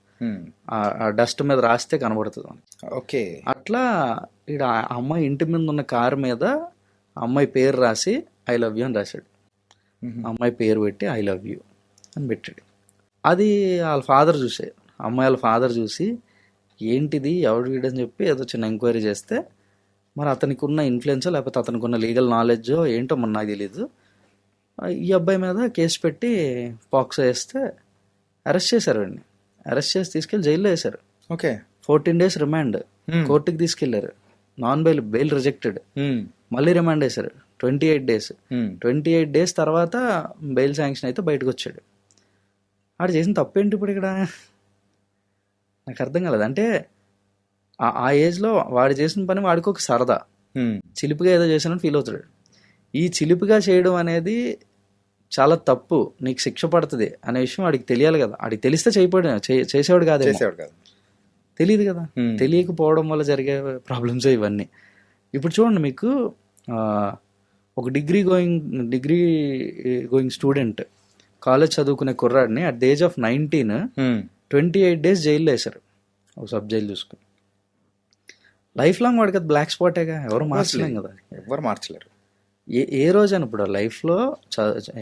ఆ డస్ట్ మీద రాస్తే కనబడుతుంది. ఓకే. అట్లా ఇక్కడ ఆ అమ్మాయి ఇంటి మీద ఉన్న కారు మీద అమ్మాయి పేరు రాసి ఐ లవ్ యూ అని రాశాడు. అమ్మాయి పేరు పెట్టి ఐ లవ్ యూ అని పెట్టాడు. అది వాళ్ళ ఫాదర్ చూసాడు. అమ్మాయి వాళ్ళ ఫాదర్ చూసి ఏంటిది, ఎవడు వీడని చెప్పి ఏదో చిన్న ఎంక్వైరీ చేస్తే మరి అతనికి ఉన్న ఇన్ఫ్లుయెన్సో లేకపోతే అతనికి ఉన్న లీగల్ నాలెడ్జో ఏంటో మన నాకు తెలీదు, ఈ అబ్బాయి మీద కేసు పెట్టి పాక్సో వేస్తే అరెస్ట్ చేశారు. వాడిని అరెస్ట్ చేసి తీసుకెళ్ళి జైల్లో వేశారు. ఓకే. 14 days రిమాండ్, కోర్టుకి తీసుకెళ్లారు. Non bail rejected. మళ్ళీ రిమాండ్ వేశారు 28 days. 28 days తర్వాత బెయిల్ శాంక్షన్ అయితే బయటకు వచ్చాడు. ఆడు చేసిన తప్పేంటి ఇప్పుడు ఇక్కడ నాకు అర్థం కాలేదు. అంటే ఆ ఏజ్లో వాడు చేసిన పని వాడికి ఒక సరదా, చిలిపిగా ఏదో చేసినట్టు ఫీల్ అవుతాడు. ఈ చిలిపిగా చేయడం అనేది చాలా తప్పు, నీకు శిక్ష పడుతుంది అనే విషయం వాడికి తెలియాలి కదా. వాడికి తెలిస్తే చేసేవాడు కాదు, తెలియదు కదా. తెలియకపోవడం వల్ల జరిగే ప్రాబ్లమ్స్ ఇవన్నీ. ఇప్పుడు చూడండి, మీకు ఒక డిగ్రీ గోయింగ్ స్టూడెంట్, కాలేజ్ చదువుకునే కుర్రాడిని at the age of 19 28 days జైల్లో వేశారు, ఒక సబ్ జైలు చూసుకుని. లైఫ్ లాంగ్ వాడికి అది బ్లాక్ స్పాటేగా, ఎవరు మార్చలేం కదా, ఎవరు మార్చలేరు. ఏ రోజైనా ఇప్పుడు లైఫ్లో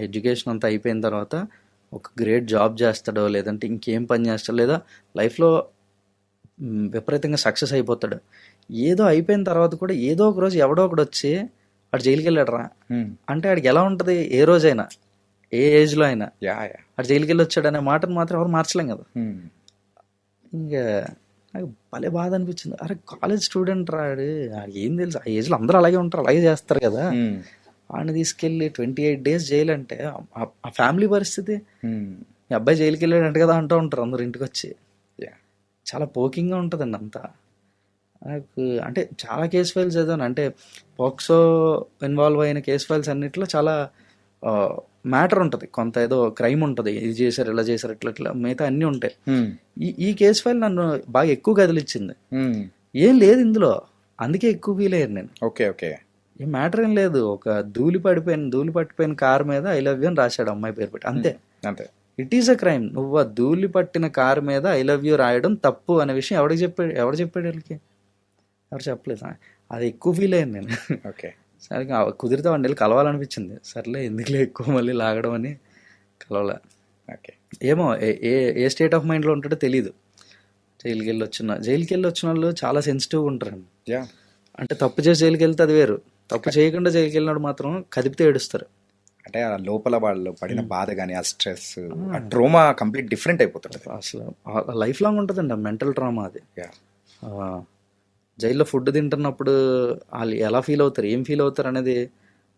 ఎడ్యుకేషన్ అంతా అయిపోయిన తర్వాత ఒక గ్రేట్ జాబ్ చేస్తాడో, లేదంటే ఇంకేం పని చేస్తాడో, లేదా లైఫ్లో విపరీతంగా సక్సెస్ అయిపోతాడు. ఏదో అయిపోయిన తర్వాత కూడా ఏదో ఒక రోజు ఎవడో ఒకడు వచ్చి వాడు జైలుకి వెళ్ళాడు రా అంటే వాడికి ఎలా ఉంటుంది, ఏ రోజైనా ఏ ఏజ్లో అయినా వాడు జైలుకి వెళ్ళి వచ్చాడు అనే మాటను మాత్రం ఎవరు మార్చలేం కదా. ఇంకా నాకు భలే బాధ అనిపించింది. అరే కాలేజ్ స్టూడెంట్ రాడు, ఏం తెలుసు, ఆ ఏజ్లో అందరూ అలాగే ఉంటారు, అలాగే చేస్తారు కదా. వాడిని తీసుకెళ్ళి 28 days జైలు అంటే ఆ ఫ్యామిలీ పరిస్థితి. ఈ అబ్బాయి జైలుకి వెళ్ళాడంట కదా అంటూ ఉంటారు అందరు ఇంటికి వచ్చి. చాలా పోకింగ్గా ఉంటుందండి అంతా. నాకు అంటే చాలా కేసు ఫైల్స్ చదివాను, అంటే పోక్సో ఇన్వాల్వ్ అయిన కేసు ఫైల్స్ అన్నిట్లో చాలా మ్యాటర్ ఉంటుంది, కొంత ఏదో క్రైమ్ ఉంటుంది, ఇది చేశారు ఇలా చేశారు ఇట్లా మిగతా అన్నీ ఉంటాయి. ఈ కేసు ఫైల్ నన్ను బాగా ఎక్కువ కదిలిచ్చింది. ఏం లేదు ఇందులో, అందుకే ఎక్కువ ఫీల్ అయ్యాను నేను. Okay okay. ఏం మ్యాటర్ ఏం లేదు, ఒక ధూళి పట్టిపోయిన కార్ మీద ఐ లవ్ యూ అని రాశాడు అమ్మాయి పేరు పెట్టి, అంతే. It is a crime. నువ్వు ఆ ధూళి పట్టిన కారు మీద ఐ లవ్ యూ రాయడం తప్పు అనే విషయం ఎవరు చెప్పాడు వీళ్ళకి? ఎవరు చెప్పలేదు. అది ఎక్కువ ఫీల్ అయ్యాను నేను. ఓకే. సరే కుదిరితే వండి కలవాలనిపించింది, సర్లే ఎందుకులే ఎక్కువ మళ్ళీ లాగడం అని కలవలే. ఓకే. ఏమో ఏ స్టేట్ ఆఫ్ మైండ్లో ఉంటాడో తెలీదు. జైలుకి వెళ్ళి వచ్చిన వాళ్ళు చాలా సెన్సిటివ్గా ఉంటారండి. అంటే తప్పు చేసి జైలుకి వెళ్తే అది వేరు, తప్పు చేయకుండా జైలుకి వెళ్ళినాడు మాత్రం కదిపితే ఏడుస్తారు. అంటే ఆ లోపల వాళ్ళు పడిన బాధ కానీ ఆ స్ట్రెస్, ఆ ట్రోమా కంప్లీట్ డిఫరెంట్ అయిపోతుంది. అసలు లైఫ్ లాంగ్ ఉంటుందండి ఆ మెంటల్ ట్రామా అది. జైల్లో ఫుడ్ తింటున్నప్పుడు వాళ్ళు ఎలా ఫీల్ అవుతారు, ఏం ఫీల్ అవుతారు అనేది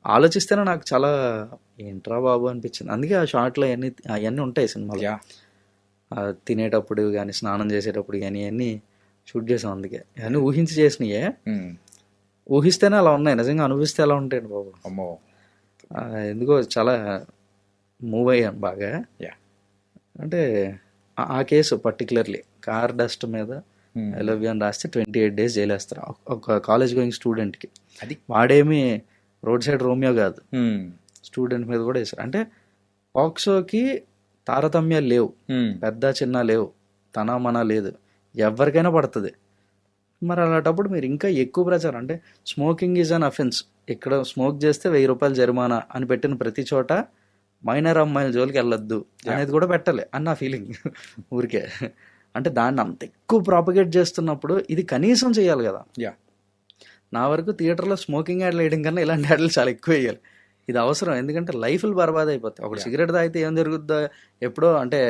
ఆలోచిస్తేనే నాకు చాలా ఏంట్రా బాబు అనిపించింది. అందుకే ఆ షార్ట్లో అవన్నీ ఉంటాయి సినిమాలో. తినేటప్పుడు కానీ స్నానం చేసేటప్పుడు కానీ అన్నీ షూట్ చేసాం. అందుకే అన్నీ ఊహించి చేసినాయే, ఊహిస్తేనే అలా ఉన్నాయి, నిజంగా అనుభవిస్తే ఎలా ఉంటాయండి బాబు. అమ్మో, ఎందుకో చాలా మూవ్ అయ్యాను బాగా. అంటే ఆ కేసు పర్టికులర్లీ కార్ డస్ట్ మీద ఐ లవ్ యూ అని రాస్తే 28 days జైలు వేస్తారు ఒక కాలేజ్ గోయింగ్ స్టూడెంట్కి. అది వాడేమి రోడ్ సైడ్ రోమియో కాదు, స్టూడెంట్ మీద కూడా వేస్తారు. అంటే పాక్సోకి తారతమ్యాలు లేవు, పెద్ద చిన్న లేవు, తన మన లేదు, ఎవరికైనా పడుతుంది. మరి అలాంటప్పుడు మీరు ఇంకా ఎక్కువ ప్రచారం, అంటే స్మోకింగ్ ఈజ్ అన్ అఫెన్స్, ఇక్కడ స్మోక్ చేస్తే 1000 రూపాయలు జరిమానా అని పెట్టిన ప్రతి చోట మైనర్ అమ్మాయిల జోలికి వెళ్ళొద్దు అనేది కూడా పెట్టాలి అని నా ఫీలింగ్. ఊరికే అంటే దాన్ని అంత ఎక్కువ ప్రాపగేట్ చేస్తున్నప్పుడు ఇది కనీసం చేయాలి కదా. యా, నా వరకు థియేటర్లో స్మోకింగ్ యాడ్లు వేయడం కన్నా ఇలాంటి యాడ్లు చాలా ఎక్కువ వేయాలి. ఇది అవసరం, ఎందుకంటే లైఫ్లు బర్బాద్ అయిపోతాయి. ఒక సిగరెట్ తాగితే ఏం జరుగుద్దో ఎప్పుడో అంటే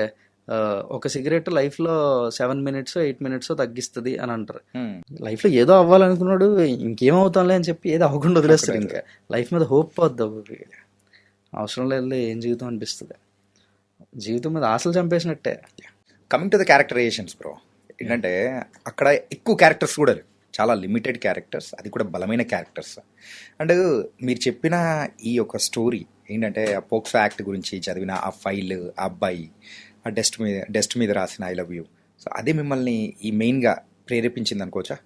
ఒక సిగరెట్ లైఫ్లో 7 minutes 8 minutes తగ్గిస్తుంది అని అంటారు. లైఫ్లో ఏదో అవ్వాలనుకున్నాడు ఇంకేమవుతాంలే అని చెప్పి ఏదో అవ్వకుండా వదిలేస్తారు. ఇంకా లైఫ్ మీద హోప్ పోద్ది, అవసరం లేదు ఏం జీవితం అనిపిస్తుంది. జీవితం మీద ఆశలు చంపేసినట్టే. Coming to the characterisations bro, ఏంటంటే అక్కడ ఎక్కువ క్యారెక్టర్స్ కూడా లేవు, చాలా లిమిటెడ్ క్యారెక్టర్స్, అది కూడా బలమైన క్యారెక్టర్స్. అండ్ మీరు చెప్పిన ఈ యొక్క స్టోరీ ఏంటంటే ఆ పోక్సో యాక్ట్ గురించి చదివిన ఆ ఫైల్, ఆ అబ్బాయి ఆ డస్ట్ మీద రాసిన ఐ లవ్ యూ, సో అదే మిమ్మల్ని ఈ మెయిన్గా ప్రేరేపించింది అనుకోవచ్చా?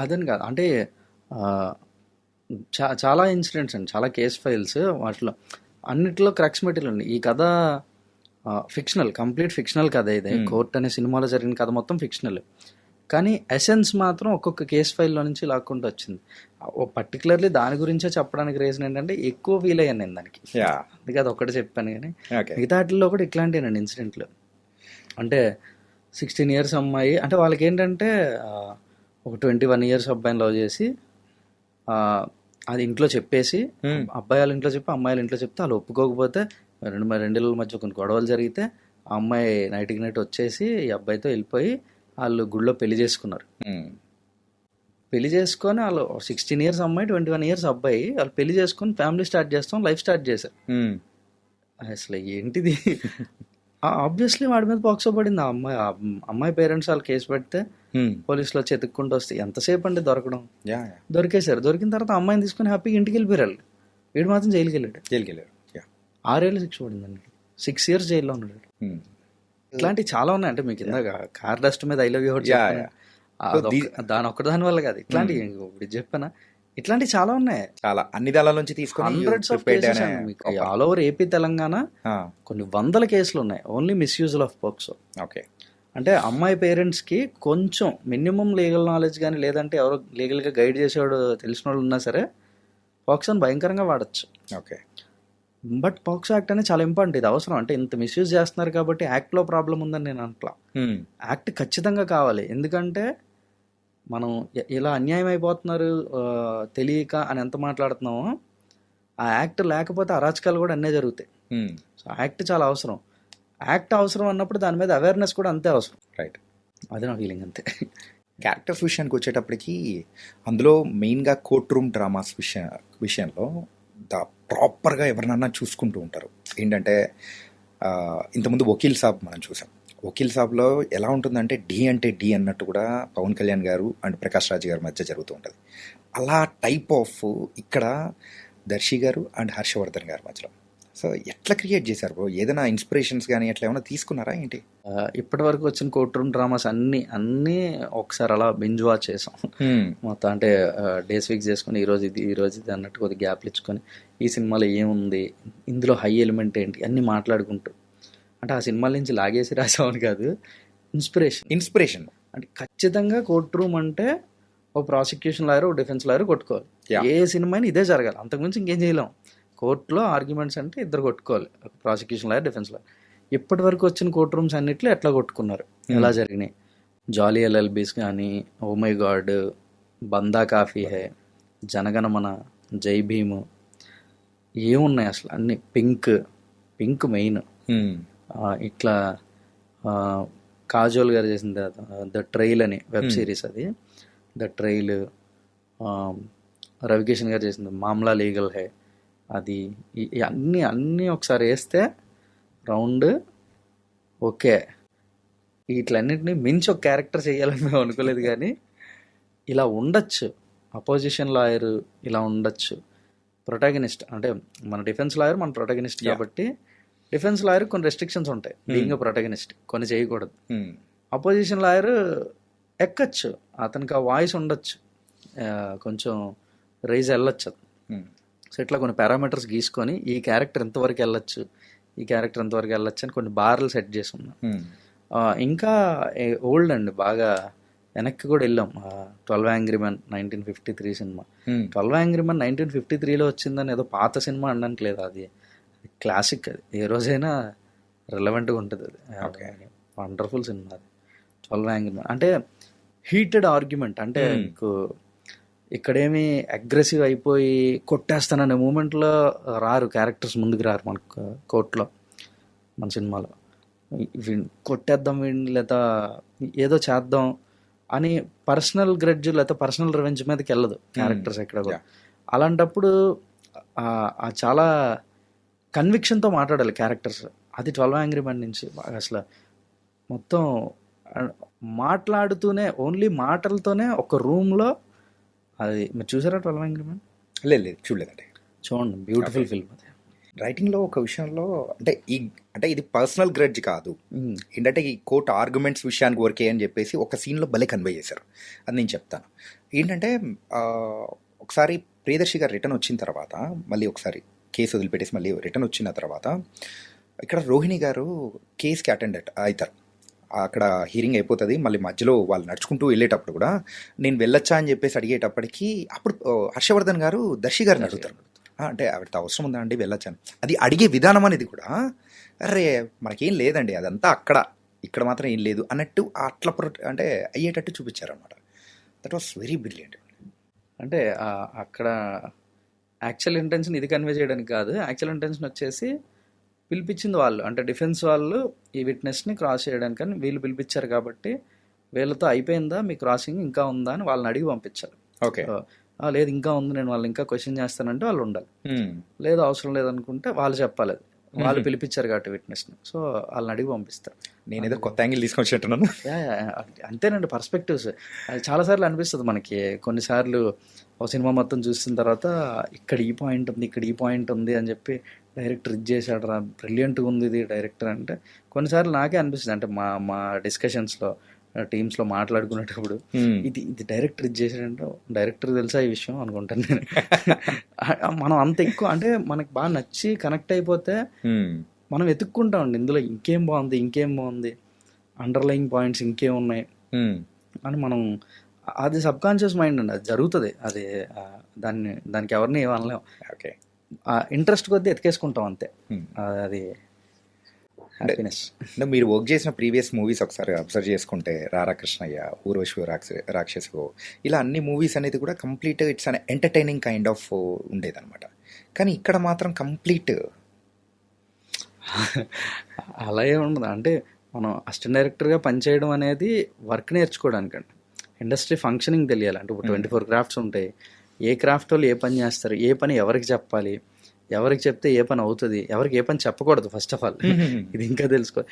అదని కాదు, అంటే చాలా ఇన్సిడెంట్స్ అండి, చాలా కేస్ ఫైల్స్, వాటిలో అన్నిటిలో క్రక్స్ మెటీరియల్ ఉంది. ఈ కథ ఫిక్షనల్, కంప్లీట్ ఫిక్షనల్ కథ. ఇది కోర్ట్ అనే సినిమాలో జరిగిన కథ మొత్తం ఫిక్షనల్, కానీ ఎసెన్స్ మాత్రం ఒక్కొక్క కేస్ ఫైల్లో నుంచి లాక్కుంటూ వచ్చింది. పర్టికులర్లీ దాని గురించే చెప్పడానికి రీజన్ ఏంటంటే ఎక్కువ ఫీల్ అయ్యాను నేను దానికి, అందుకే అది ఒక్కటి చెప్పాను. కానీ మిగతా వాటిల్లో కూడా ఇట్లాంటివేనండి ఇన్సిడెంట్లు. అంటే 16 years అమ్మాయి, అంటే వాళ్ళకి ఏంటంటే ఒక 21 years అబ్బాయిని లవ్ చేసి అది ఇంట్లో చెప్పేసి, అబ్బాయి వాళ్ళ ఇంట్లో చెప్పి అమ్మాయిల ఇంట్లో చెప్తే వాళ్ళు ఒప్పుకోకపోతే రెండిళ్ళ మధ్య కొన్ని గొడవలు జరిగితే ఆ అమ్మాయి నైట్కి నైట్ వచ్చేసి ఈ అబ్బాయితో వెళ్ళిపోయి వాళ్ళు గుళ్ళో పెళ్లి చేసుకున్నారు. పెళ్లి చేసుకొని వాళ్ళు 16 years అమ్మాయి 21 years అబ్బాయి, వాళ్ళు పెళ్లి చేసుకొని ఫ్యామిలీ స్టార్ట్ చేస్తాం, లైఫ్ స్టార్ట్ చేశారు. అసలు ఏంటిది? ఆబ్వియస్లీ వాడి మీద పోక్సో పడింది. ఆ అమ్మాయి పేరెంట్స్ వాళ్ళు కేసు పెడితే పోలీసులు వచ్చి ఎత్తుక్కుంటూ వస్తే ఎంతసేపు అండి దొరకడం. దొరికేశారు. దొరికిన తర్వాత అమ్మాయిని తీసుకుని హ్యాపీగా ఇంటికి వెళ్ళిపోయారు. వీడు మాత్రం జైలుకి వెళ్ళాడు. 6 ఏళ్ళు శిక్ష పడిందండి, 6 years జైల్లో ఉన్నాడు. ఇట్లాంటివి చాలా ఉన్నాయి. అంటే మీకు ఇందాక కార్ డస్ట్ మీద ఐ లవ్ యూ దాని ఒక్కదాని వల్ల కాదు, ఇట్లాంటి ఇప్పుడు చెప్పానా, ఇట్లాంటివి చాలా ఉన్నాయి. చాలా అన్ని దళాల నుంచి తీసుకొని hundreds of cases all over AP Telangana కొన్ని 100 కేసులు ఉన్నాయి ఓన్లీ మిస్యూజల్ ఆఫ్ పోక్సో. ఓకే, అంటే అమ్మాయి పేరెంట్స్కి కొంచెం మినిమం లీగల్ నాలెడ్జ్ కానీ లేదంటే ఎవరో లీగల్గా గైడ్ చేసేవాడు తెలిసిన వాళ్ళు ఉన్నా సరే పోక్సోని భయంకరంగా వాడచ్చు. ఓకే, బట్ పోక్సో యాక్ట్ అనేది చాలా ఇంపార్టెంట్. ఇది అవసరం, అంటే ఇంత మిస్యూజ్ చేస్తున్నారు కాబట్టి యాక్ట్లో ప్రాబ్లం ఉందని నేను అంటలా. యాక్ట్ ఖచ్చితంగా కావాలి, ఎందుకంటే మనం ఇలా అన్యాయం అయిపోతున్నారు తెలియక అని ఎంత మాట్లాడుతున్నామో, ఆ యాక్ట్ లేకపోతే అరాచకాలు కూడా అన్నీ జరుగుతాయి. సో యాక్ట్ చాలా అవసరం. యాక్ట్ అవసరం అన్నప్పుడు దాని మీద అవేర్నెస్ కూడా అంతే అవసరం. రైట్, అది నా ఫీలింగ్ అంతే. క్యారెక్టర్స్ విషయానికి వచ్చేటప్పటికి అందులో మెయిన్గా కోర్ట్ రూమ్ డ్రామాస్ విషయంలో ప్రాపర్గా ఎవరినన్నా చూసుకుంటూ ఉంటారు. ఏంటంటే ఇంతకుముందు వకీల్ సాబ్ మనం చూసాం. వకీల్ సాబ్లో ఎలా ఉంటుందంటే డి అంటే డి అన్నట్టు కూడా పవన్ కళ్యాణ్ గారు అండ్ ప్రకాష్ రాజ్ గారి మధ్య జరుగుతూ ఉంటుంది. అలా టైప్ ఆఫ్ ఇక్కడ దర్శి గారు అండ్ హర్షవర్ధన్ గారి మధ్యలో. సో ఎట్లా క్రియేట్ చేశారు బ్రో? ఏదైనా ఇన్స్పిరేషన్స్ కానీ అట్లా ఏమైనా తీసుకున్నారా ఏంటి? ఇప్పటి వరకు వచ్చిన కోర్ట్ రూమ్ డ్రామాస్ అన్నీ ఒకసారి అలా బింజ్ వాచ్ చేసాం మొత్తం. అంటే డేస్ ఫిక్స్ చేసుకుని ఈరోజు ఇది అన్నట్టు కొద్దిగా గ్యాప్లు ఇచ్చుకొని ఈ సినిమాలో ఏముంది, ఇందులో హై ఎలిమెంట్ ఏంటి అన్నీ మాట్లాడుకుంటూ, అంటే ఆ సినిమాల నుంచి లాగేసి రాసామని కాదు, ఇన్స్పిరేషన్. అంటే ఖచ్చితంగా కోర్ట్ రూమ్ అంటే ఓ ప్రాసిక్యూషన్ లాయర్ ఓ డిఫెన్స్ లాయర్ కొట్టుకోవాలి. ఏ సినిమా అయినా ఇదే జరగాలి, అంతకుమించి ఇంకేం చేయలేం. కోర్టులో ఆర్గ్యుమెంట్స్ అంటే ఇద్దరు కొట్టుకోవాలి, ప్రాసిక్యూషన్ లాయర్ డిఫెన్స్ లాయర్. ఇప్పటి వరకు వచ్చిన కోర్ట్ రూమ్స్ అన్నిట్లో ఎట్లా కొట్టుకున్నారు, ఎలా జరిగినాయి. జాలీ ఎల్ఎల్బీస్ కానీ, oh my God, Banda coffee hey, Jana Gana Mana, జై భీము, ఏమున్నాయి అసలు అన్ని. Pink main. ఇట్లా కాజోల్ గారు చేసింది ద ట్రైల్ అని వెబ్ సిరీస్, అది ద ట్రైల్. రవికిషన్ గారు చేసింది మామ్లా లీగల్ హే, అది. అన్నీ ఒకసారి వేస్తే రౌండ్ ఓకే. వీటిలన్నింటినీ మించి ఒక క్యారెక్టర్ చేయాలని మేము అనుకోలేదు, కానీ ఇలా ఉండొచ్చు. అపోజిషన్ లాయర్ ఇలా ఉండొచ్చు, ప్రొటాగనిస్ట్ అంటే మన డిఫెన్స్ లాయర్ మన ప్రొటాగనిస్ట్ కాబట్టి డిఫెన్స్ లాయర్ కొన్ని రెస్ట్రిక్షన్స్ ఉంటాయి. బీయింగ్ ప్రొటాగనిస్ట్ కొన్ని చేయకూడదు. అపోజిషన్ లాయర్ ఎక్కచ్చు, అతనికి ఆ వాయిస్ ఉండొచ్చు, కొంచెం రైజ్ వెళ్ళొచ్చు. సో ఇట్లా కొన్ని పారామీటర్స్ గీసుకొని ఈ క్యారెక్టర్ ఎంతవరకు వెళ్ళొచ్చు, ఈ క్యారెక్టర్ ఎంతవరకు వెళ్ళొచ్చు అని కొన్ని బార్లు సెట్ చేసి ఉన్నాం. ఇంకా ఓల్డ్ అండి, బాగా వెనక్కి కూడా వెళ్ళాం. 12 angry man 1953 cinema. 12 angry man 1953లో వచ్చిందని ఏదో పాత సినిమా అనడానికి లేదు, అది క్లాసిక్. అది ఏ రోజైనా రిలవెంట్గా ఉంటుంది. అది వండర్ఫుల్ సినిమా అది 12 యాంగ్రీ మ్యాన్. అంటే హీటెడ్ ఆర్గ్యుమెంట్, అంటే మీకు ఇక్కడేమి అగ్రెసివ్ అయిపోయి కొట్టేస్తాననే మూమెంట్లో రారు క్యారెక్టర్స్, ముందుకు రారు మనకు కోర్టులో. మన సినిమాలో కొట్టేద్దాం వీడిని లేదా ఏదో చేద్దాం అని పర్సనల్ గ్రెడ్జ్ లేదా పర్సనల్ రివెంజ్ మీదకి వెళ్ళదు క్యారెక్టర్స్ ఎక్కడ కూడా. అలాంటప్పుడు చాలా కన్విక్షన్తో మాట్లాడాలి క్యారెక్టర్స్. అది 12 యాంగ్రీ మ్యాన్ నుంచి అసలు మొత్తం మాట్లాడుతూనే, ఓన్లీ మాటలతోనే ఒక రూమ్లో. అది మీరు చూసారా 12 యాంగ్రీ మ్యాన్? లేదు చూడలేదండి. చూడండి, బ్యూటిఫుల్ ఫిల్మ్ అది. రైటింగ్లో ఒక విషయంలో అంటే ఇది పర్సనల్ గ్రడ్జ్ కాదు, ఏంటంటే ఈ కోర్ట్ ఆర్గ్యుమెంట్స్ విషయానికి వరకే అని చెప్పేసి ఒక సీన్లో భలే కన్వే చేశారు. అది నేను చెప్తాను. ఏంటంటే ఒకసారి ప్రియదర్శి గారు రిటర్న్ వచ్చిన తర్వాత, మళ్ళీ ఒకసారి కేసు వదిలిపెట్టేసి మళ్ళీ రిటర్న్ వచ్చిన తర్వాత, ఇక్కడ రోహిణి గారు కేసుకి అటెండ్ అవుతారు. అక్కడ హీరింగ్ అయిపోతుంది. మళ్ళీ మధ్యలో వాళ్ళు నడుచుకుంటూ వెళ్ళేటప్పుడు కూడా నేను వెళ్ళొచ్చా అని చెప్పేసి అడిగేటప్పటికి అప్పుడు హర్షవర్ధన్ గారు దర్శి గారిని అడుగుతారు, అంటే ఆవిడతో అవసరం ఉందా అండి వెళ్ళొచ్చాను. అది అడిగే విధానం అనేది కూడా, అరే మనకేం లేదండి అదంతా అక్కడ, ఇక్కడ మాత్రం ఏం లేదు అన్నట్టు అట్లా అంటే అయ్యేటట్టు చూపించారనమాట. That was very brilliant. అంటే అక్కడ యాక్చువల్ ఇంటెన్షన్ ఇది కన్వే చేయడానికి కాదు, యాక్చువల్ ఇంటెన్షన్ వచ్చేసి పిలిపించింది వాళ్ళు, అంటే డిఫెన్స్ వాళ్ళు ఈ విట్నెస్ని క్రాస్ చేయడానికని వీళ్ళు పిలిపించారు కాబట్టి వీళ్ళతో అయిపోయిందా మీ క్రాసింగ్ ఇంకా ఉందా అని వాళ్ళని అడిగి పంపించారు. ఓకే, లేదు ఇంకా ఉంది, నేను వాళ్ళు ఇంకా క్వశ్చన్ చేస్తానంటే వాళ్ళు ఉండాలి. లేదు అవసరం లేదనుకుంటే వాళ్ళు చెప్పాలి, వాళ్ళు పిలిపించారు కాబట్టి విట్నెస్ని, సో వాళ్ళని అడిగి పంపిస్తారు. నేనేదో కొత్త యాంగిల్ తీసుకొచ్చేట్టున్నాను. అంతేనండి, పర్స్పెక్టివ్స్. అది చాలాసార్లు అనిపిస్తుంది మనకి. కొన్నిసార్లు ఒక సినిమా మొత్తం చూసిన తర్వాత ఇక్కడ ఈ పాయింట్ ఉంది, ఇక్కడ ఈ పాయింట్ ఉంది అని చెప్పి డైరెక్టర్ ఇది చేశాడు రా, బ్రిలియంట్గా ఉంది ఇది డైరెక్టర్ అంటే. కొన్నిసార్లు నాకే అనిపిస్తుంది, అంటే మా డిస్కషన్స్లో టీమ్స్లో మాట్లాడుకునేటప్పుడు ఇది డైరెక్టర్ ఇది చేశాడంటే డైరెక్టర్ తెలుసా ఈ విషయం అనుకుంటాను నేను. మనం అంత ఎక్కువ అంటే మనకి బాగా నచ్చి కనెక్ట్ అయిపోతే మనం వెతుక్కుంటామండి ఇందులో ఇంకేం బాగుంది, అండర్లయింగ్ పాయింట్స్ ఇంకేం ఉన్నాయి అని మనం. అది సబ్కాన్షియస్ మైండ్ అండి, అది జరుగుతుంది. అది దానికి ఎవరిని ఏమనలేం. ఓకే, ఇంట్రెస్ట్ కొద్దీ ఎతికేసుకుంటాం అంతే. అది హ్యాపీనెస్. అంటే మీరు వర్క్ చేసిన ప్రీవియస్ మూవీస్ ఒకసారి అబ్జర్వ్ చేసుకుంటే, రారా కృష్ణయ్య, ఊర్వశి రాక్షసు, ఇలా అన్ని మూవీస్ అనేది కూడా complete it's an entertaining kind of ఉండేదన్నమాట. కానీ ఇక్కడ మాత్రం కంప్లీట్ అలా ఏ ఉండదు. అంటే మనం అసిస్టెంట్ డైరెక్టర్గా పనిచేయడం అనేది వర్క్ నేర్చుకోవడానికండి, ఇండస్ట్రీ ఫంక్షనింగ్ తెలియాలి. అంటే ఇప్పుడు 24 క్రాఫ్ట్స్ ఉంటాయి, ఏ క్రాఫ్ట్ వాళ్ళు ఏ పని చేస్తారు, ఏ పని ఎవరికి చెప్పాలి, ఎవరికి చెప్తే ఏ పని అవుతుంది, ఎవరికి ఏ పని చెప్పకూడదు, ఫస్ట్ ఆఫ్ ఆల్ ఇది ఇంకా తెలుసుకో.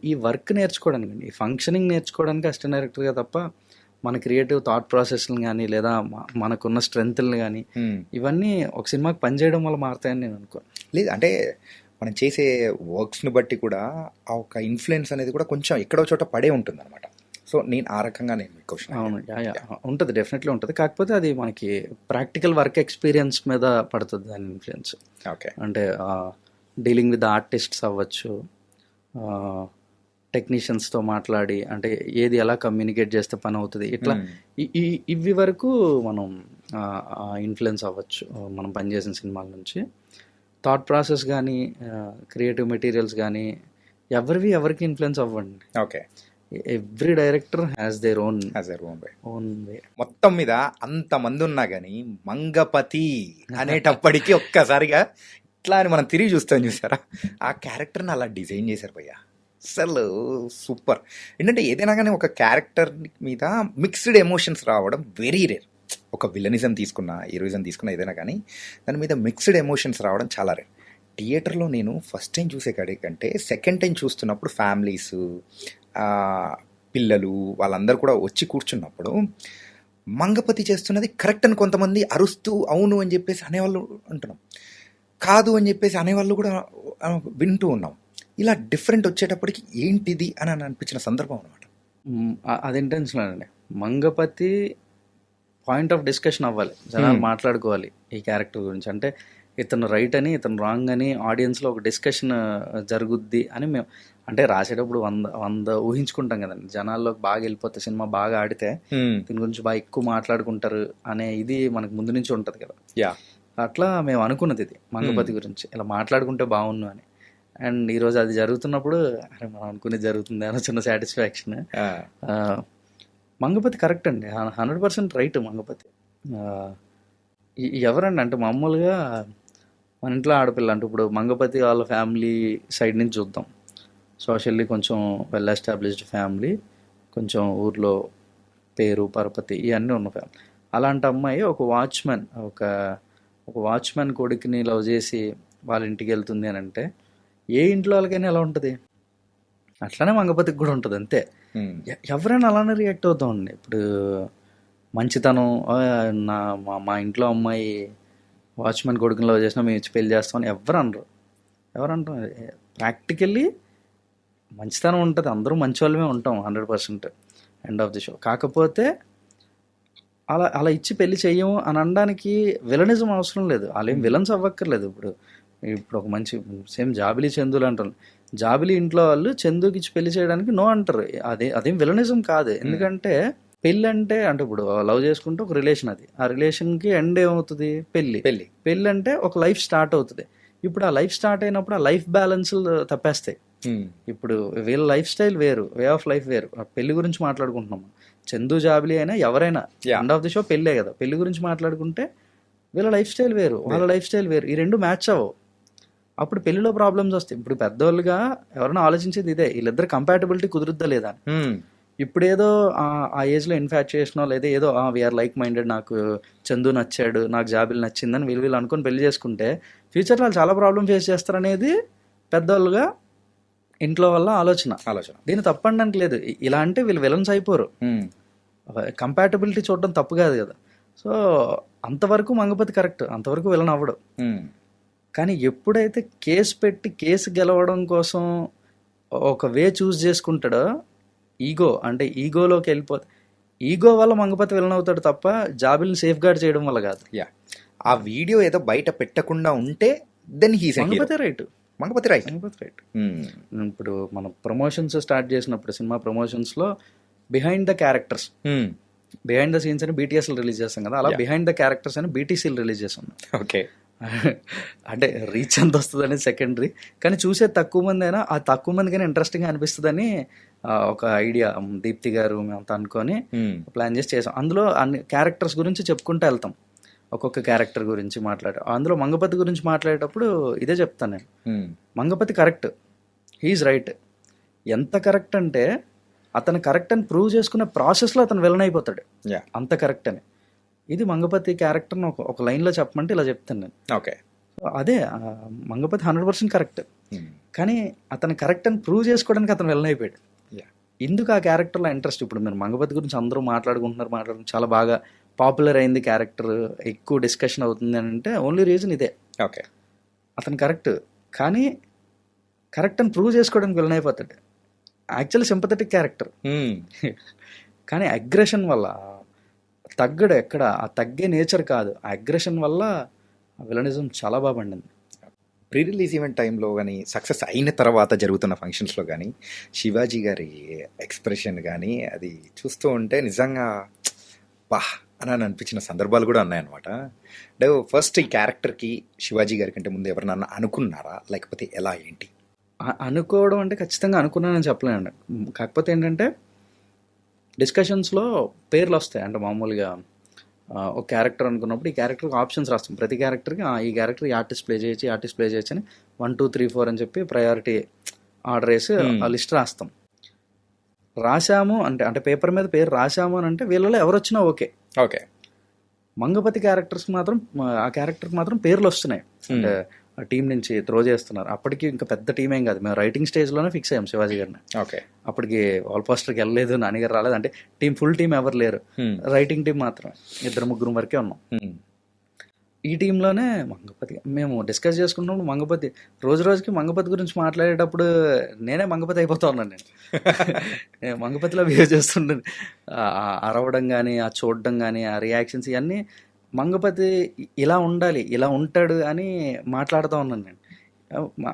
ఈ వర్క్ నేర్చుకోవడానికి, ఈ ఫంక్షనింగ్ నేర్చుకోవడానికి అసిస్టెంట్ డైరెక్టర్గా తప్ప మన క్రియేటివ్ థాట్ ప్రాసెస్ని కానీ లేదా మనకున్న స్ట్రెంగ్త్ని కానీ ఇవన్నీ ఒక సినిమాకి పనిచేయడం వల్ల మారుతాయని నేను అనుకోను. లేదు, అంటే మనం చేసే వర్క్స్ని బట్టి కూడా ఆ ఒక ఇన్ఫ్లుయెన్స్ అనేది కూడా కొంచెం ఎక్కడో చోట పడే ఉంటుంది అనమాట. సో నేను ఆ రకంగా నేను క్వశ్చన్. అవును, ఉంటుంది, డెఫినెట్లీ ఉంటుంది. కాకపోతే అది మనకి ప్రాక్టికల్ వర్క్ ఎక్స్పీరియన్స్ మీద పడుతుంది దాని ఇన్ఫ్లుయెన్స్. ఓకే, అంటే డీలింగ్ విత్ ఆర్టిస్ట్స్ అవ్వచ్చు, టెక్నీషియన్స్తో మాట్లాడి అంటే ఏది ఎలా కమ్యూనికేట్ చేస్తే పని అవుతుంది, ఇట్లా ఇవి వరకు మనం ఇన్ఫ్లుయెన్స్ అవ్వచ్చు మనం పనిచేసిన సినిమాల నుంచి. థాట్ ప్రాసెస్ కానీ క్రియేటివ్ మెటీరియల్స్ కానీ ఎవరికి ఇన్ఫ్లుయెన్స్ అవ్వండి. Okay, every director has their own way. మొత్తం మీద అంతమంది ఉన్నా కానీ మంగపతి అనేటప్పటికీ ఒక్కసారిగా ఇట్లా అని మనం తిరిగి చూసారా, ఆ క్యారెక్టర్ని అలా డిజైన్ చేశారు భయ్య, అసలు సూపర్. ఏంటంటే ఏదైనా కానీ ఒక క్యారెక్టర్ మీద మిక్స్డ్ ఎమోషన్స్ రావడం వెరీ రేర్. ఒక విలనిజం తీసుకున్నా, హీరోయిజం తీసుకున్నా, ఏదైనా కానీ దాని మీద మిక్స్డ్ ఎమోషన్స్ రావడం చాలా రేర్. థియేటర్లో నేను ఫస్ట్ టైం చూసే కంటే సెకండ్ టైం చూస్తున్నప్పుడు ఫ్యామిలీస్, పిల్లలు వాళ్ళందరూ కూడా వచ్చి కూర్చున్నప్పుడు మంగపతి చేస్తున్నది కరెక్ట్ అని కొంతమంది అరుస్తూ అవును అని చెప్పేసి అనేవాళ్ళు అంటున్నాం, కాదు అని చెప్పేసి అనేవాళ్ళు కూడా వింటూ ఉన్నాం. ఇలా డిఫరెంట్ వచ్చేటప్పటికి ఏంటిది అని అనిపించిన సందర్భం అనమాట. అది ఇంటెన్షనల్ అండి. మంగపతి పాయింట్ ఆఫ్ డిస్కషన్ అవ్వాలి, జనాలు మాట్లాడుకోవాలి ఈ క్యారెక్టర్ గురించి. అంటే ఇతను రైట్ అని ఇతను రాంగ్ అని ఆడియన్స్లో ఒక డిస్కషన్ జరుగుద్ది అని మేము అంటే రాసేటప్పుడు 100 ఊహించుకుంటాం కదండి, జనాల్లోకి బాగా వెళ్ళిపోతే సినిమా బాగా ఆడితే దీని గురించి బాగా ఎక్కువ మాట్లాడుకుంటారు అనే ఇది మనకు ముందు నుంచి ఉంటుంది కదా. యా, అట్లా మేము అనుకున్నది ఇది మంగపతి గురించి, ఇలా మాట్లాడుకుంటే బాగుండు అని. అండ్ ఈరోజు అది జరుగుతున్నప్పుడు అరే మనం అనుకునేది జరుగుతుంది అన్న చిన్న సాటిస్ఫాక్షన్. మంగపతి కరెక్ట్ అండి, 100% రైట్. మంగపతి ఎవరండి అంటే మామూలుగా మన ఇంట్లో ఆడపిల్ల అంటే ఇప్పుడు మంగపతి వాళ్ళ ఫ్యామిలీ సైడ్ నుంచి చూద్దాం, సోషల్లీ కొంచెం వెల్ ఎస్టాబ్లిష్డ్ ఫ్యామిలీ, కొంచెం ఊర్లో పేరు పరపతి ఇవన్నీ ఉన్న ఫ్యామిలీ. అలాంటి అమ్మాయి ఒక వాచ్మెన్ కొడుకుని లవ్ చేసి వాళ్ళ ఇంటికి వెళ్తుంది అని అంటే ఏ ఇంట్లో వాళ్ళకైనా ఎలా ఉంటుంది, అట్లానే మంగపతికి కూడా ఉంటుంది అంతే. ఎవరైనా అలానే రియాక్ట్ అవుతామండి. ఇప్పుడు మంచితనం మా ఇంట్లో అమ్మాయి వాచ్మెన్ కొడుకుని లవ్ చేసినా మేము ఇచ్చి పెళ్లి చేస్తామని ఎవరు అంటారు. ప్రాక్టికల్లీ మంచితనం ఉంటుంది, అందరూ మంచి వాళ్ళమే ఉంటాం 100% ఎండ్ ఆఫ్ ది షో. కాకపోతే అలా ఇచ్చి పెళ్లి చెయ్యము అని అనడానికి విలనిజం అవసరం లేదు, వాళ్ళు ఏం విలన్స్ అవ్వక్కర్లేదు. ఇప్పుడు ఒక మంచి సేమ్ జాబిలి చందులు అంటారు, జాబిలి ఇంట్లో వాళ్ళు చందుకి ఇచ్చి పెళ్లి చేయడానికి నో అంటారు, అదేం విలనిజం కాదు. ఎందుకంటే పెళ్ళి అంటే ఇప్పుడు లవ్ చేసుకుంటే ఒక రిలేషన్, అది ఆ రిలేషన్కి ఎండ్ ఏమవుతుంది, పెళ్ళి అంటే ఒక లైఫ్ స్టార్ట్ అవుతుంది. ఇప్పుడు ఆ లైఫ్ స్టార్ట్ అయినప్పుడు ఆ లైఫ్ బ్యాలెన్స్లు తప్పేస్తాయి. ఇప్పుడు వీళ్ళ లైఫ్ స్టైల్ వేరు, వే ఆఫ్ లైఫ్ వేరు. పెళ్లి గురించి మాట్లాడుకుంటున్నాము, చందు జాబిలి అయినా ఎవరైనా ఎండ్ ఆఫ్ ది షో పెళ్ళే కదా. పెళ్లి గురించి మాట్లాడుకుంటే వీళ్ళ లైఫ్ స్టైల్ వేరు, వాళ్ళ లైఫ్ స్టైల్ వేరు, ఈ రెండు మ్యాచ్ అవ్వవు. అప్పుడు పెళ్లిలో ప్రాబ్లమ్స్ వస్తాయి. ఇప్పుడు పెద్దవాళ్ళుగా ఎవరైనా ఆలోచించేది ఇదే, వీళ్ళిద్దరు కంపాటబిలిటీ కుదురుద్దా లేదా. ఇప్పుడేదో ఆ ఏజ్లో ఇన్ఫాచ్యుయేషనో లేదా ఏదో వీఆర్ లైక్ మైండెడ్, నాకు చందు నచ్చాడు, నాకు జాబిలి నచ్చిందని వీళ్ళు అనుకుని పెళ్లి చేసుకుంటే ఫ్యూచర్లో వాళ్ళు చాలా ప్రాబ్లం ఫేస్ చేస్తారనేది పెద్దవాళ్ళుగా ఇంట్లో వల్ల ఆలోచన. దీన్ని తప్పనడానికి లేదు, ఇలా అంటే వీళ్ళు విలన్స్ అయిపోరు. కంపాటబిలిటీ చూడడం తప్పు కాదు కదా. సో అంతవరకు మంగపతి కరెక్ట్, అంతవరకు విలన్ అవ్వడు. కానీ ఎప్పుడైతే కేసు పెట్టి కేసు గెలవడం కోసం ఒక వే చూస్ చేసుకుంటాడో, ఈగోలోకి వెళ్ళిపోతే, ఈగో వల్ల మంగపతి విలన్ అవుతాడు తప్ప జాబిల్ని సేఫ్ గార్డ్ చేయడం వల్ల కాదు. ఆ వీడియో ఏదో బయట పెట్టకుండా ఉంటే దెన్ హీస్ మంగపతి రైట్. ఇప్పుడు మనం ప్రమోషన్స్ స్టార్ట్ చేసినప్పుడు సినిమా ప్రమోషన్స్లో behind the characters, behind the scenes అని BTSలు రిలీజ్ చేస్తాం కదా, అలా బిహైండ్ ద క్యారెక్టర్స్ అని BTCలు రిలీజ్ చేస్తాం. ఓకే, అంటే రీచ్ ఎంత వస్తుంది అనేది సెకండరీ, కానీ చూసే తక్కువ మంది అయినా ఆ తక్కువ మందికైనా ఇంట్రెస్టింగ్గా అనిపిస్తుందని ఒక ఐడియా దీప్తి గారు మేమంతా అనుకొని ప్లాన్ చేసాం. అందులో అన్ని క్యారెక్టర్స్ గురించి చెప్పుకుంటూ వెళ్తాం, ఒక్కొక్క క్యారెక్టర్ గురించి అందులో మంగపతి గురించి మాట్లాడేటప్పుడు ఇదే చెప్తాను నేను. Mangapathi correct, he's right. ఎంత కరెక్ట్ అంటే అతను కరెక్ట్ అని ప్రూవ్ చేసుకునే ప్రాసెస్లో అతను విలన్ అయిపోతాడు, అంత కరెక్ట్ అని. ఇది మంగపతి క్యారెక్టర్ని ఒక లైన్లో చెప్పమంటే ఇలా చెప్తాను నేను. ఓకే, అదే మంగపతి 100% కరెక్ట్, కానీ అతను కరెక్ట్ అని ప్రూవ్ చేసుకోవడానికి అతను విలన్ అయిపోయాడు. ఎందుకు ఆ క్యారెక్టర్లో ఇంట్రెస్ట్? ఇప్పుడు మీరు మంగపతి గురించి అందరూ మాట్లాడుకుంటున్నారు, చాలా బాగా పాపులర్ అయింది, క్యారెక్టర్ ఎక్కువ డిస్కషన్ అవుతుంది అని అంటే ఓన్లీ రీజన్ ఇదే. ఓకే, అతను కరెక్ట్, కానీ కరెక్ట్ అని ప్రూవ్ చేసుకోవడానికి విలన్ అయిపోతాడు. యాక్చువల్లీ సింపథెటిక్ క్యారెక్టర్, కానీ అగ్రెషన్ వల్ల తగ్గడు ఎక్కడ, ఆ తగ్గే నేచర్ కాదు, ఆ అగ్రెషన్ వల్ల విలనిజం చాలా బాగా పండింది. ప్రీ రిలీజ్ ఈవెంట్ టైంలో కానీ సక్సెస్ అయిన తర్వాత జరుగుతున్న ఫంక్షన్స్లో కానీ శివాజీ గారి ఎక్స్ప్రెషన్ కానీ అది చూస్తూ ఉంటే నిజంగా బా అని అనిపించిన సందర్భాలు కూడా ఉన్నాయన్నమాట. అంటే ఫస్ట్ ఈ క్యారెక్టర్కి శివాజీ గారి కంటే ముందు ఎవరినన్నా అనుకున్నారా, లేకపోతే ఎలా ఏంటి? అనుకోవడం అంటే ఖచ్చితంగా అనుకున్నానని చెప్పలేనండి. కాకపోతే ఏంటంటే డిస్కషన్స్లో పేర్లు వస్తాయి. అంటే మామూలుగా ఒక క్యారెక్టర్ అనుకున్నప్పుడు ఈ క్యారెక్టర్కి ఆప్షన్స్ రాస్తాం, ప్రతి క్యారెక్టర్కి ఈ క్యారెక్టర్ ఈ ఆర్టిస్ట్ ప్లే చేయొచ్చు అని 1, 2, 3, 4 అని చెప్పి ప్రయారిటీ ఆర్డర్ వేసి ఆ లిస్ట్ రాసాము అంటే పేపర్ మీద పేరు రాసాము అని అంటే వీళ్ళలో ఎవరు వచ్చినా ఓకే. మంగపతి క్యారెక్టర్స్కి మాత్రం ఆ క్యారెక్టర్కి మాత్రం పేర్లు వస్తున్నాయి, అంటే ఆ టీం నుంచి త్రో చేస్తున్నారు. అప్పటికి ఇంకా పెద్ద టీం ఏం కాదు, మేము రైటింగ్ స్టేజ్లోనే ఫిక్స్ అయ్యాం శివాజీ గారిని. ఓకే, అప్పటికి వాల్ పోస్టర్కి వెళ్ళలేదు, నాన్నగారు రాలేదు, అంటే ఫుల్ టీం ఎవరు లేరు, రైటింగ్ టీం మాత్రం 2-3 వరకే ఉన్నాం. ఈ టీంలోనే మంగపతి మేము డిస్కస్ చేసుకుంటున్నప్పుడు మంగపతి రోజుకి మంగపతి గురించి మాట్లాడేటప్పుడు నేనే మంగపతి అయిపోతా ఉన్నాను. నేను మంగపతిలో బిహేవ్ చేస్తుంటాను, అరవడం కానీ, ఆ చూడడం కానీ, ఆ రియాక్షన్స్ ఇవన్నీ మంగపతి ఇలా ఉండాలి, ఇలా ఉంటాడు అని మాట్లాడుతూ ఉన్నాను నేను.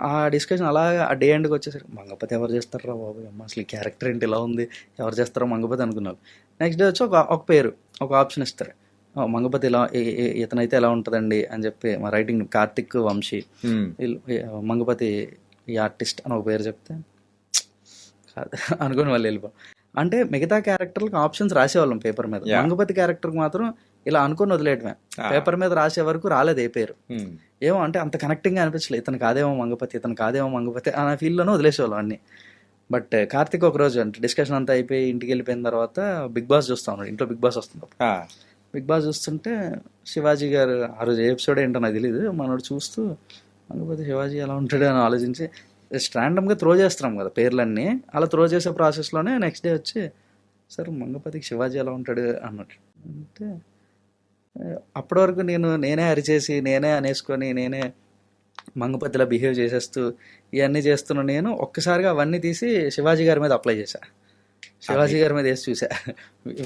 ఆ డిస్కషన్ అలా ఆ డే ఎండ్కి వచ్చేసరికి మంగపతి ఎవరు చేస్తారా బాబు, అమ్మ అసలు ఈ క్యారెక్టర్ ఏంటి ఇలా ఉంది, ఎవరు చేస్తారో మంగపతి అనుకున్నారు. నెక్స్ట్ డే వచ్చి ఒక పేరు, ఒక ఆప్షన్ ఇస్తారు, మంగపతి ఇలా ఇతనైతే ఎలా ఉంటుందండి అని చెప్పి మా రైటింగ్ కార్తిక్ వంశీ మంగపతి ఈ ఆర్టిస్ట్ అని ఒక పేరు చెప్తే కాదు అనుకుని వాళ్ళు వెళ్ళిపో. అంటే మిగతా క్యారెక్టర్లకు ఆప్షన్స్ రాసేవాళ్ళం పేపర్ మీద, మంగపతి క్యారెక్టర్కి మాత్రం ఇలా అనుకుని వదిలేయటమే. పేపర్ మీద రాసే వరకు రాలేదు ఏ పేరు, ఏమో అంటే అంత కనెక్టింగ్గా అనిపించలేదు, ఇతను కాదేమో మంగపతి, ఇతను కాదేమో మంగపతి అనే ఫీల్డ్లోనే వదిలేసేవాళ్ళం అన్ని. బట్ కార్తిక్ ఒక రోజు అంటే డిస్కషన్ అంతా అయిపోయి ఇంటికి వెళ్ళిపోయిన తర్వాత బిగ్ బాస్ చూస్తా ఉన్నాడు, ఇంట్లో బిగ్ బాస్ వస్తుంది. బిగ్ బాస్ చూస్తుంటే శివాజీ గారు ఆ రోజు ఏ ఎపిసోడ్ ఏంటో నాకు తెలియదు, మనోడు చూస్తూ మంగపతి శివాజీ ఎలా ఉంటాడు అని ఆలోచించి ర్యాండమ్గా త్రో చేస్తున్నాం కదా పేర్లన్నీ, అలా త్రో చేసే ప్రాసెస్లోనే నెక్స్ట్ డే వచ్చి సార్ మంగపతికి శివాజీ ఎలా ఉంటాడు అన్నట్టు అంటే, అప్పటి వరకు నేనే అరిచేసి నేనే అనేసుకొని నేనే మంగపతిలా బిహేవ్ చేసేస్తూ ఇవన్నీ చేస్తున్నా. నేను ఒక్కసారిగా అవన్నీ తీసి శివాజీ గారి మీద అప్లై చేశా, శివాజీ గారి మీద వేసి చూసా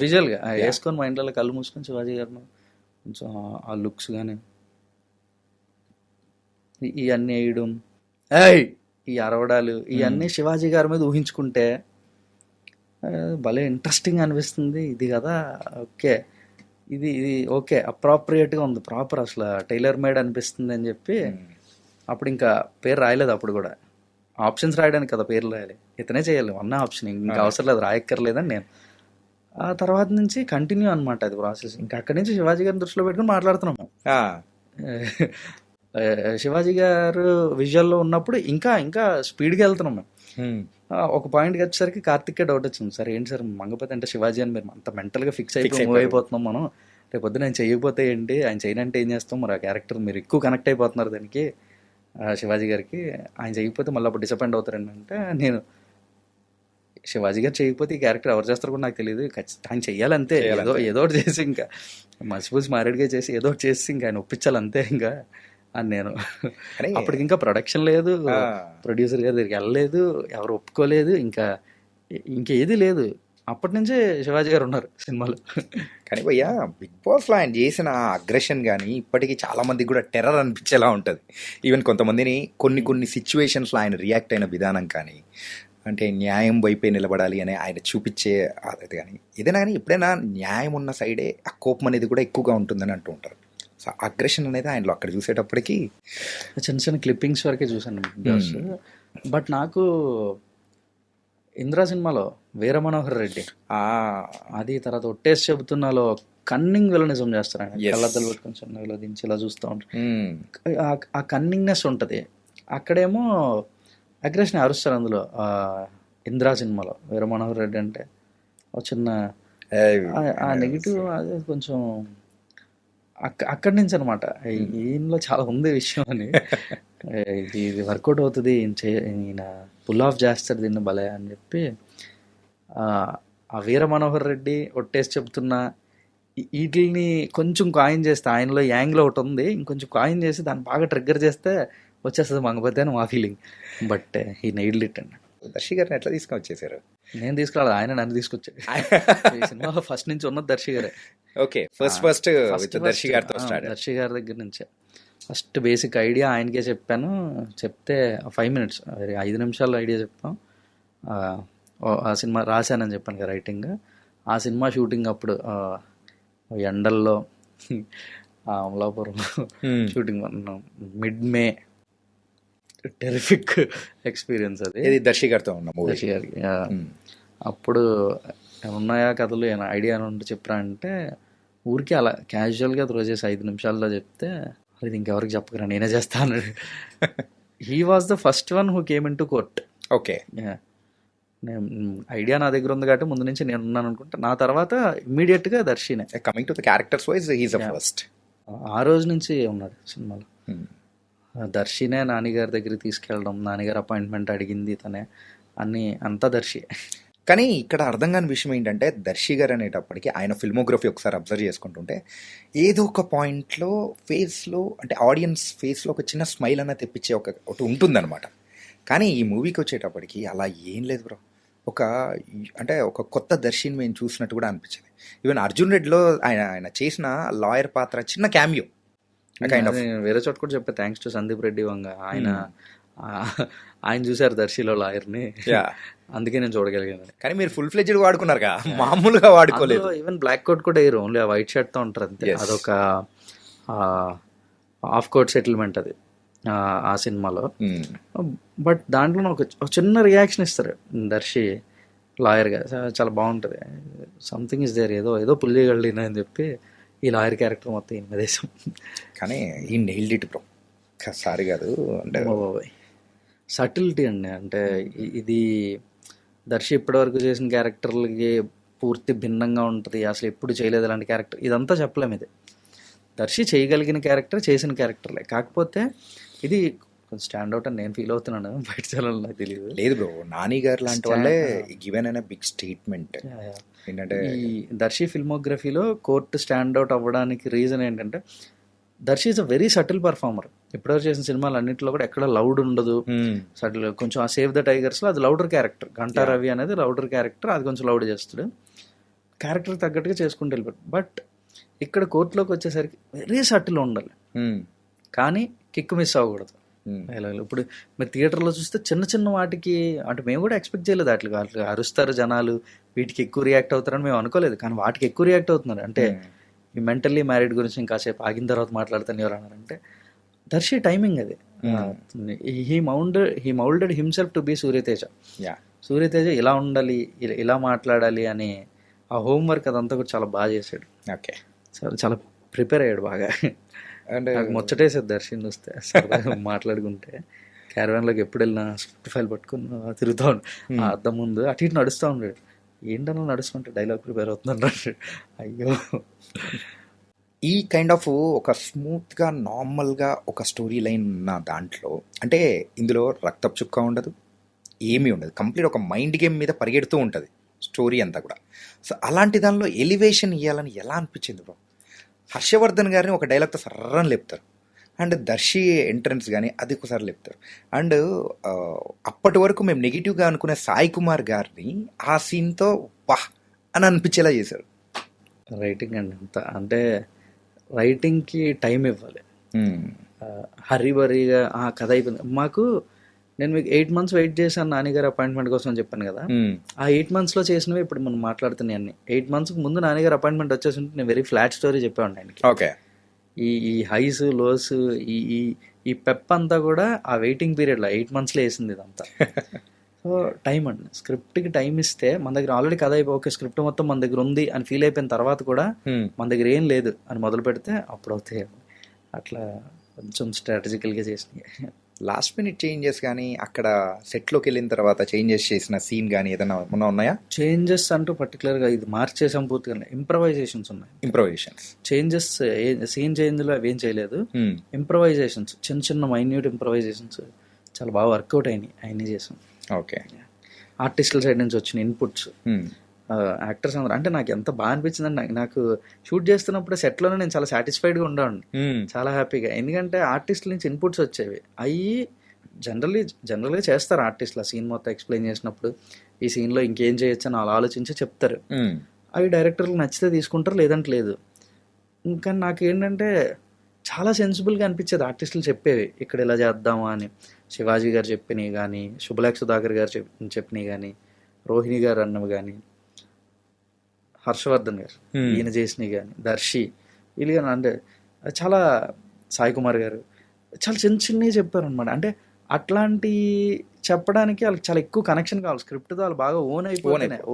విజువల్గా వేసుకొని మా ఇంట్లో కళ్ళు మూసుకొని శివాజీ గారి మీద కొంచెం ఆ లుక్స్ కానీ ఇవన్నీ వేయడం, ఈ అరవడాలు ఇవన్నీ శివాజీ గారి మీద ఊహించుకుంటే భలే ఇంట్రెస్టింగ్ అనిపిస్తుంది. ఇది కదా ఓకే, ఇది ఓకే అప్రాప్రియేట్గా ఉంది, ప్రాపర్ అసలు టైలర్ మేడ్ అనిపిస్తుంది అని చెప్పి అప్పుడు ఇంకా పేరు రాయలేదు. అప్పుడు కూడా ఆప్షన్స్ రాయడానికి కదా పేర్లు రాయాలి, ఇతనే చేయాలి అన్న ఆప్షన్, ఇంకా అవసరం లేదు రాయక్కర్లేదని నేను. ఆ తర్వాత నుంచి కంటిన్యూ అనమాట అది ప్రాసెస్. ఇంకా అక్కడి నుంచి శివాజీ గారిని దృష్టిలో పెట్టుకుని మాట్లాడుతున్నాము. శివాజీ గారు విజువల్లో ఉన్నప్పుడు ఇంకా ఇంకా స్పీడ్గా వెళ్తున్నాం మేము. ఒక పాయింట్కి వచ్చేసరికి కార్తిక్కే డౌట్ వచ్చింది, సార్ ఏంటి సార్ మంగపతి అంటే శివాజీ అని మీరు అంత మెంటల్గా ఫిక్స్ అయిపోతున్నాం మనం, రేపు పొద్దున ఆయన చేయకపోతే ఏంటి, ఆయన చేయనంటే ఏం చేస్తాం, మరి ఆ క్యారెక్టర్ మీరు ఎక్కువ కనెక్ట్ అయిపోతున్నారు దానికి శివాజీ గారికి, ఆయన చేయకపోతే మళ్ళీ అప్పుడు డిసప్పాయింట్ అవుతారండి అంటే, నేను శివాజీ గారు చేయకపోతే ఈ క్యారెక్టర్ ఎవరు చేస్తారు కూడా నాకు తెలియదు, ఆయన చెయ్యాలంతే, ఏదో ఒకటి చేసి ఇంకా మసిపూసి మారేడుగా చేసి ఏదో ఒకటి చేసి ఇంకా ఆయన ఒప్పించాలంతే ఇంకా అని నేను. అప్పటికి ఇంకా ప్రొడక్షన్ లేదు, ప్రొడ్యూసర్ గారి దగ్గరికి వెళ్ళలేదు, ఎవరు ఒప్పుకోలేదు, ఇంకేది లేదు. అప్పటి నుంచే శివాజీ గారు ఉన్నారు సినిమాలో. కానీ భయ్యా బిగ్ బాస్లో ఆయన చేసిన అగ్రెషన్ కానీ ఇప్పటికీ చాలా మందికి కూడా టెర్రర్ అనిపించేలా ఉంటుంది. ఈవెన్ కొంతమందిని కొన్ని సిచ్యువేషన్స్లో ఆయన రియాక్ట్ అయిన విధానం కానీ, అంటే న్యాయం వైపే నిలబడాలి అని ఆయన చూపించే అది కానీ ఏదైనా కానీ ఎప్పుడైనా న్యాయం ఉన్న సైడే ఆ కోపం అనేది కూడా ఎక్కువగా ఉంటుందని అంటూ ఉంటారు. సో అగ్రెషన్ అనేది ఆయనలో అక్కడ చూసేటప్పటికి చిన్న చిన్న క్లిప్పింగ్స్ వరకే చూసాను బిగ్ బాస్. బట్ నాకు ఇంద్రా సినిమాలో వీర మనోహర్ రెడ్డి అది, తర్వాత ఒట్టేసి చెబుతున్నాలో కన్నింగ్ విలనిజం చేస్తారు ఆయన, కళ్ళద్దలు పెట్టుకొని చిన్నగా దించి ఇలా చూస్తూ ఉంటారు, ఆ కన్నింగ్నెస్ ఉంటుంది. అక్కడేమో అగ్రెషన్ అరుస్తారు అందులో ఇంద్రా సినిమాలో. వీర మనోహర్ రెడ్డి అంటే ఒక చిన్న ఆ నెగిటివ్ అది కొంచెం అక్కడి నుంచి అనమాట, ఈయనలో చాలా ఉంది విషయం అని, ఇది వర్కౌట్ అవుతుంది, ఈయన పుల్ ఆఫ్ చేస్తాడు దీన్ని భలే అని చెప్పి ఆ వీర మనోహర్ రెడ్డి ఒట్టేసి చెప్తున్నా వీటిని కొంచెం కాయిన్ చేస్తే, ఆయనలో యాంగ్లో ఒకటి ఉంది, ఇంకొంచెం కాయిన్ చేసి దాన్ని బాగా ట్రిగ్గర్ చేస్తే వచ్చేస్తుంది మంగపతి అని మా ఫీలింగ్. బట్ ఈ నైడ్ లిట్ అండి. దర్శి గారిని ఎట్లా తీసుకొచ్చేసారు? నేను తీసుకురాలి, ఆయన నన్ను తీసుకొచ్చాడు. ఈ సినిమా ఫస్ట్ నుంచి ఉన్నది దర్శి గారే. ఓకే, ఫస్ట్ దర్శి గారితో దర్శి గారి దగ్గర నుంచే ఫస్ట్ బేసిక్ ఐడియా ఆయనకే చెప్పాను. చెప్తే 5 minutes 5 నిమిషాల్లో ఐడియా చెప్పాం. ఆ సినిమా రాశానని చెప్పాను కదా రైటింగ్. ఆ సినిమా షూటింగ్ అప్పుడు ఎండల్లో అమలాపురం షూటింగ్ మిడ్-మే. టెరిఫిక్ ఎక్స్పీరియన్స్ అది. దర్శి గారితో ఉన్న మూవీ. దర్శి గారికి అప్పుడు ఉన్నాయా కథలు ఏమైనా ఐడియా ఉంటే చెప్పరా అంటే ఊరికే అలా క్యాజువల్గా త్రో చేసి 5 నిమిషాల్లో చెప్తే, అది ఇంకెవరికి చెప్పకరా నేనే చేస్తాను. He was the first one who came in to court. Okay, idea నా దగ్గర ఉంది కాబట్టి ముందు నుంచి నేను ఉన్నాను అనుకుంటా. నా తర్వాత ఇమ్మీడియట్గా దర్శినే. Coming to the characters wise he is the first. ఆ రోజు నుంచి ఉన్నాడు సినిమాలో. దర్శినే నాన్నగారి దగ్గరికి తీసుకెళ్ళడం, నాన్నగారు అపాయింట్మెంట్ అడిగింది తనే, అన్నీ అంతా దర్శి. కానీ ఇక్కడ అర్థం కాని విషయం ఏంటంటే దర్శి గారు అనేటప్పటికీ ఆయన ఫిల్మోగ్రఫీ ఒకసారి అబ్జర్వ్ చేసుకుంటుంటే ఏదో ఒక పాయింట్లో ఫేస్లో, అంటే ఆడియన్స్ ఫేస్లో ఒక చిన్న స్మైల్ అన్న తెప్పించే ఒకటి ఉంటుందన్నమాట. కానీ ఈ మూవీకి వచ్చేటప్పటికి అలా ఏం లేదు బ్రో. ఒక కొత్త దర్శిని మేము చూసినట్టు కూడా అనిపించింది. ఈవెన్ అర్జున్ రెడ్డిలో ఆయన చేసిన లాయర్ పాత్ర చిన్న క్యామియో. వేరే చోట కూడా చెప్పా, థ్యాంక్స్ టు సందీప్ రెడ్డి వంగ. ఆయన ఆయన చూశారు దర్శిలో లాయర్ని, అందుకే నేను చూడగలిగాను. కానీ మీరు ఫుల్ ఫ్లెడ్జ్డ్ వాడుకున్నారుగా, మామూలుగా వాడుకోలేదు. ఈవెన్ బ్లాక్ కోట్ కూడా వేయరు, ఓన్లీ ఆ వైట్ షర్ట్ తో ఉంటారు అంతే. అదొక ఆఫ్ కోట్ సెటిల్మెంట్ అది ఆ సినిమాలో. బట్ దాంట్లో ఒక చిన్న రియాక్షన్ ఇస్తారు దర్శి లాయర్గా, చాలా బాగుంటుంది. సంథింగ్ ఇస్ దేర్, ఏదో ఏదో పుల్ చేయగలిగిన అని చెప్పి ఈ లాయర్ క్యారెక్టర్ మొత్తం ఈ దేశం. కానీ ఈ నెయిల్డ్ ఇట్ బ్రో, సారీ కాదు అంటే సటిల్టీ అండి. అంటే ఇది దర్శి ఇప్పటివరకు చేసిన క్యారెక్టర్లకి పూర్తి భిన్నంగా ఉంటుంది, అసలు ఎప్పుడు చేయలేదు అలాంటి క్యారెక్టర్, ఇదంతా చెప్పలేము. ఇది దర్శి చేయగలిగిన క్యారెక్టర్, చేసిన క్యారెక్టర్లే, కాకపోతే ఇది కొంచెం స్టాండ్ అవుట్ అని నేను ఫీల్ అవుతున్నాను. బయట చాలా నాకు తెలియదు. లేదు బ్రో, నాని గారు లాంటి వాళ్ళే గివెన్ అయిన బిగ్ స్టేట్మెంట్ ఏంటంటే, ఈ దర్శి ఫిల్మోగ్రఫీలో కోర్టు స్టాండ్ అవుట్ అవ్వడానికి రీజన్ ఏంటంటే Darshi is a very subtle performer. ఇప్పటివరకు చేసిన సినిమాలు అన్నింటిలో కూడా ఎక్కడ లౌడ్ ఉండదు, సటిల్. కొంచెం ఆ సేవ్ ద టైగర్స్లో అది లౌడర్ క్యారెక్టర్, గంటా రవి అనేది లౌడర్ క్యారెక్టర్, అది కొంచెం లౌడ్ చేస్తాడు, క్యారెక్టర్ తగ్గట్టుగా చేసుకుంటూ వెళ్ళిపోయాడు. బట్ ఇక్కడ కోర్టులోకి వచ్చేసరికి వెరీ సటిల్ ఉండాలి, కానీ కిక్ మిస్ అవ్వకూడదు. ఇప్పుడు మీరు థియేటర్లో చూస్తే చిన్న చిన్న వాటికి, అంటే మేము కూడా ఎక్స్పెక్ట్ చేయలేదు అట్లా అరుస్తారు జనాలు, వీటికి ఎక్కువ రియాక్ట్ అవుతారని మేము అనుకోలేదు, కానీ వాటికి ఎక్కువ రియాక్ట్ అవుతున్నారు. అంటే ఈ మెంటల్లీ మ్యారీడ్ గురించి ఇంకాసేపు ఆగిన తర్వాత మాట్లాడుతాను ఎవరు అన్నారంటే, దర్శి టైమింగ్ అది. He moulded himself to be Suryateja. Suryateja ఇలా ఉండాలి, ఇలా మాట్లాడాలి అని ఆ హోంవర్క్ అదంతా కూడా చాలా బాగా చేశాడు. ఓకే, చాలా ప్రిపేర్ అయ్యాడు బాగా. అంటే నాకు ముచ్చటేసేది దర్శన్ చూస్తే, మాట్లాడుకుంటే క్యారవాన్లోకి ఎప్పుడు వెళ్ళినా స్క్రిప్ట్ ఫైల్ పట్టుకుని తిరుగుతూ ఉండు, ఆ అద్దం ముందు అటు ఇటు నడుస్తూ ఉన్నాడు. ఏంటన్నా నడుస్తుంటే డైలాగ్ ప్రిపేర్ అవుతున్నాడు. అయ్యో, ఈ కైండ్ ఆఫ్ ఒక స్మూత్గా నార్మల్గా ఒక స్టోరీ లైన్ ఉన్న దాంట్లో, అంటే ఇందులో రక్తపు చుక్క ఉండదు, ఏమీ ఉండదు, కంప్లీట్ ఒక మైండ్ గేమ్ మీద పరిగెడుతూ ఉంటుంది స్టోరీ అంతా కూడా. సో అలాంటి దానిలో ఎలివేషన్ ఇవ్వాలని ఎలా అనిపించింది బ్రో? హర్షవర్ధన్ గారిని ఒక డైలాగ్తో సర్రని లేపుతారు, అండ్ దర్శి ఎంట్రన్స్ కానీ అది ఒకసారి లేపుతారు, అండ్ అప్పటి వరకు మేము నెగిటివ్గా అనుకునే సాయి కుమార్ గారిని ఆ సీన్తో వాహ్ అని అనిపించేలా చేశారు. రైటింగ్ అండి అంత, అంటే రైటింగ్కి టైం ఇవ్వాలి. హరిబరిగా ఆ కథ అయిపోయింది మాకు. నేను మీకు 8 months వెయిట్ చేశాను నాన్నగారు అపాయింట్మెంట్ కోసం అని చెప్పాను కదా, ఆ 8 monthsలో చేసినవి ఇప్పుడు మనం మాట్లాడుతున్నాయి అన్ని. 8 months ముందు నాన్నగారు అపాయింట్మెంట్ వచ్చేసి ఉంటే నేను వెరీ ఫ్లాట్ స్టోరీ చెప్పేవాడిని ఆయనకి. ఓకే, ఈ హైస్ లోస్ ఈ పెప్ అంతా కూడా ఆ వెయిటింగ్ పీరియడ్లో 8 monthsలో వేసింది ఇదంతా. సో టైం అండి, స్క్రిప్ట్కి టైం ఇస్తే మన దగ్గర ఆల్రెడీ కథ అయిపోయి ఓకే స్క్రిప్ట్ మొత్తం మన దగ్గర ఉంది అని ఫీల్ అయిపోయిన తర్వాత కూడా మన దగ్గర ఏం లేదు అని మొదలు పెడితే అప్పుడు అవుతాయి. అట్లా కొంచెం స్ట్రాటజికల్గా చేసినాయి. లాస్ట్ మినిట్ చేంజెస్ కానీ అక్కడ సెట్లోకి వెళ్ళిన తర్వాత చేంజెస్ చేసిన సీన్ కానీ ఏదైనా ఉన్నాయా? చేంజెస్ అంటూ పర్టికులర్గా ఇది మార్చేసాం పూర్తిగా, ఇంప్రవైజేషన్స్ ఉన్నాయి. ఇంప్రవైజేషన్స్, చేంజెస్ సీన్ చేంజ్లో అవి ఏం చేయలేదు. ఇంప్రవైజేషన్స్, చిన్న చిన్న మైన్యూట్ ఇంప్రవైజేషన్స్ చాలా బాగా వర్కౌట్ అయినాయి, అవన్నీ చేసాం. ఓకే, ఆర్టిస్టుల సైడ్ నుంచి వచ్చిన ఇన్పుట్స్, యాక్టర్స్ అందరూ, అంటే నాకు ఎంత బాగా అనిపించిందండి. నాకు షూట్ చేస్తున్నప్పుడు సెట్లోనే నేను చాలా సాటిస్ఫైడ్గా ఉండేవాడిని, చాలా హ్యాపీగా. ఎందుకంటే ఆర్టిస్టుల నుంచి ఇన్పుట్స్ వచ్చేవి, అవి జనరల్గా చేస్తారు ఆర్టిస్టులు. ఆ సీన్ మొత్తం ఎక్స్ప్లెయిన్ చేసినప్పుడు ఈ సీన్లో ఇంకేం చేయొచ్చు అని అలా ఆలోచించి చెప్తారు. అవి డైరెక్టర్లకు నచ్చితే తీసుకుంటారు, లేదంటే లేదు. ఇంకా నాకు ఏంటంటే చాలా సెన్సిబుల్గా అనిపించేది ఆర్టిస్టులు చెప్పేవి, ఇక్కడ ఇలా చేద్దామా అని. శివాజీ గారు చెప్పినవి కానీ, శుభలేఖ సుధాకర్ గారు చెప్పినవి కానీ, రోహిణి గారు అన్నవి కానీ, హర్షవర్ధన్ గారు ఈయన చేసినవి కానీ, దర్శి వీళ్ళు కానీ, అంటే చాలా సాయి కుమార్ గారు చాలా చిన్న చిన్నవి చెప్పారు అనమాట. అంటే అట్లాంటి చెప్పడానికి వాళ్ళకి చాలా ఎక్కువ కనెక్షన్ కావాలి స్క్రిప్ట్తో. వాళ్ళు బాగా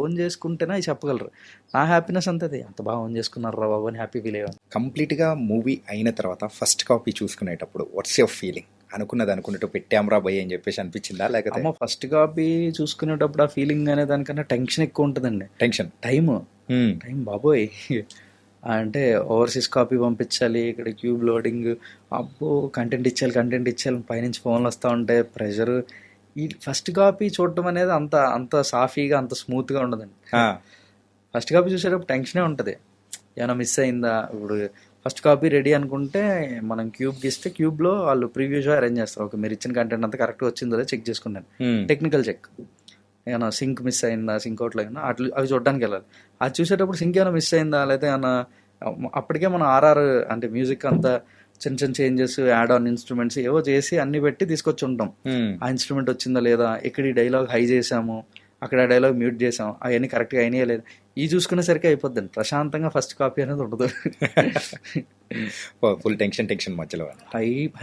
ఓన్ చేసుకుంటేనే అవి చెప్పగలరు. నా హ్యాపీనెస్ అంతే, అది అంత బాగా ఓన్ చేసుకున్నారు రా బాబు అని హ్యాపీ ఫీల్ అయ్యాను. కంప్లీట్గా మూవీ అయిన తర్వాత ఫస్ట్ కాపీ చూసుకునేటప్పుడు వాట్స్ యువర్ ఫీలింగ్? అనుకున్నట్టు పెట్టామరా భయ్ అని చెప్పేసి అనిపించిందా? లేకపోతే ఫస్ట్ కాపీ చూసుకునేటప్పుడు ఆ ఫీలింగ్ అనే దానికన్నా టెన్షన్ ఎక్కువ ఉంటుందండి. టైం బాబోయ్, అంటే ఓవర్సీస్ కాపీ పంపించాలి, ఇక్కడ క్యూబ్ లోడింగ్, అబ్బో కంటెంట్ ఇచ్చేయాలి, పైనుంచి ఫోన్లు వస్తూ ఉంటాయి, ప్రెషర్. ఈ ఫస్ట్ కాపీ చూడటం అనేది అంత సాఫీగా అంత స్మూత్గా ఉండదండి. ఫస్ట్ కాపీ చూసేటప్పుడు టెన్షనే ఉంటుంది, ఏమైనా మిస్ అయిందా. ఇప్పుడు ఫస్ట్ కాపీ రెడీ అనుకుంటే మనం క్యూబ్కి ఇస్తే క్యూబ్లో వాళ్ళు ప్రివ్యూ షో అరేంజ్ చేస్తారు. ఓకే మీరు ఇచ్చిన కంటెంట్ అంతా కరెక్ట్గా వచ్చిందో చెక్ చేసుకున్నాను, టెక్నికల్ చెక్. ఏమైనా సింక్ మిస్ అయిందా, సింక్ అవుట్లో అయినా అవి చూడడానికి వెళ్ళాలి. అది చూసేటప్పుడు సింక్ ఏమైనా మిస్ అయిందా, లేకపోతే ఏమైనా అప్పటికే మనం ఆర్ఆర్ అంటే మ్యూజిక్ అంతా చిన్న చిన్న చేంజెస్, యాడ్ ఆన్ ఇన్స్ట్రుమెంట్స్ ఏవో చేసి అన్ని పెట్టి తీసుకొచ్చి ఉంటాం. ఆ ఇన్స్ట్రుమెంట్ వచ్చిందా లేదా, ఇక్కడ ఈ డైలాగ్ హై చేసాము, అక్కడ డైలాగ్ మ్యూట్ చేసాం, అవన్నీ కరెక్ట్గా అయినాయా లేదు, ఈ చూసుకునేసరికి అయిపోద్దండి. ప్రశాంతంగా ఫస్ట్ కాపీ అనేది ఉండదు. ఫుల్ టెన్షన్ మధ్యలో.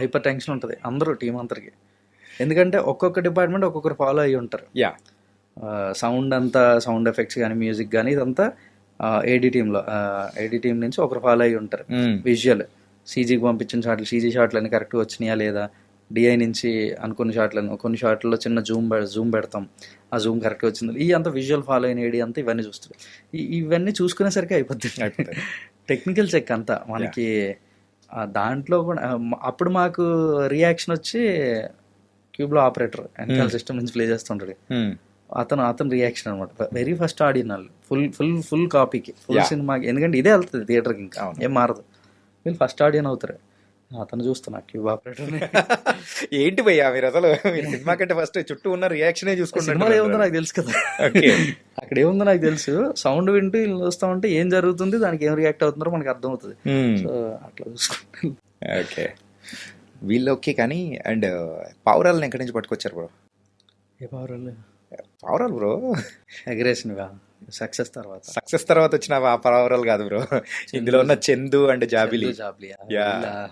హైపర్ టెన్షన్ ఉంటుంది అందరూ టీం అందరికి. ఎందుకంటే ఒక్కొక్క డిపార్ట్మెంట్ ఒక్కొక్కరు ఫాలో అయ్యి ఉంటారు. సౌండ్ అంతా, సౌండ్ ఎఫెక్ట్స్ కానీ మ్యూజిక్ కానీ ఇదంతా ఏడీ టీం నుంచి ఒకరు ఫాలో అయ్యి ఉంటారు. విజువల్ సీజీకి పంపించిన షాట్లు, సీజీ షాట్లు అన్ని కరెక్ట్గా వచ్చినాయా లేదా, డిఐ నుంచి అనుకున్న షాట్లను, కొన్ని షాట్లలో చిన్న జూమ్ పెడతాం, ఆ జూమ్ కరెక్ట్గా వచ్చింది, ఈ అంతా విజువల్ ఫాలో అయిన ఏడీ అంతా ఇవన్నీ చూస్తారు. ఇవన్నీ చూసుకునేసరికి అయిపోతుంది టెక్నికల్ చెక్ అంతా మనకి. దాంట్లో కూడా అప్పుడు మాకు రియాక్షన్ వచ్చి క్యూబ్లో ఆపరేటర్ వెనకాల సిస్టమ్ నుంచి ప్లే చేస్తుంటాడు, అతను రియాక్షన్ అనమాట. వెరీ ఫస్ట్ ఆడియన్ ఫుల్ కాపీకి, ఫుల్ సినిమాకి, ఎందుకంటే ఇదే వెళ్తుంది థియేటర్కి, ఇంకా ఏం మారదు. వీళ్ళు ఫస్ట్ ఆడియన్ అవుతారు. అతను చూస్తున్నా క్యూబ్ ఆపరేటర్. ఏంటి భయ్యా మీరు అసలు సినిమా కంటే ఫస్ట్ చుట్టూ ఉన్న రియాక్షనే చూసుకుంటున్నారు. ఏముందో నాకు తెలుసు కదా, అక్కడ ఏముందో నాకు తెలుసు. సౌండ్ వింటూ వీళ్ళు చూస్తా ఉంటే ఏం జరుగుతుంది, దానికి ఏం రియాక్ట్ అవుతున్నారో మనకు అర్థం అవుతుంది. సో అట్లా చూసుకుంటాను. ఓకే, వీళ్ళు ఓకే. కానీ అండ్ పావురాలను ఎక్కడి నుంచి పట్టుకొచ్చారు బ్రో? ఏ పావురాలు బ్రో? అగ్రెషన్ సక్సెస్ తర్వాత వచ్చిన ఆ పావురాలు కాదు బ్రో, ఇందులో ఉన్న చందు అండ్ జాబిలి.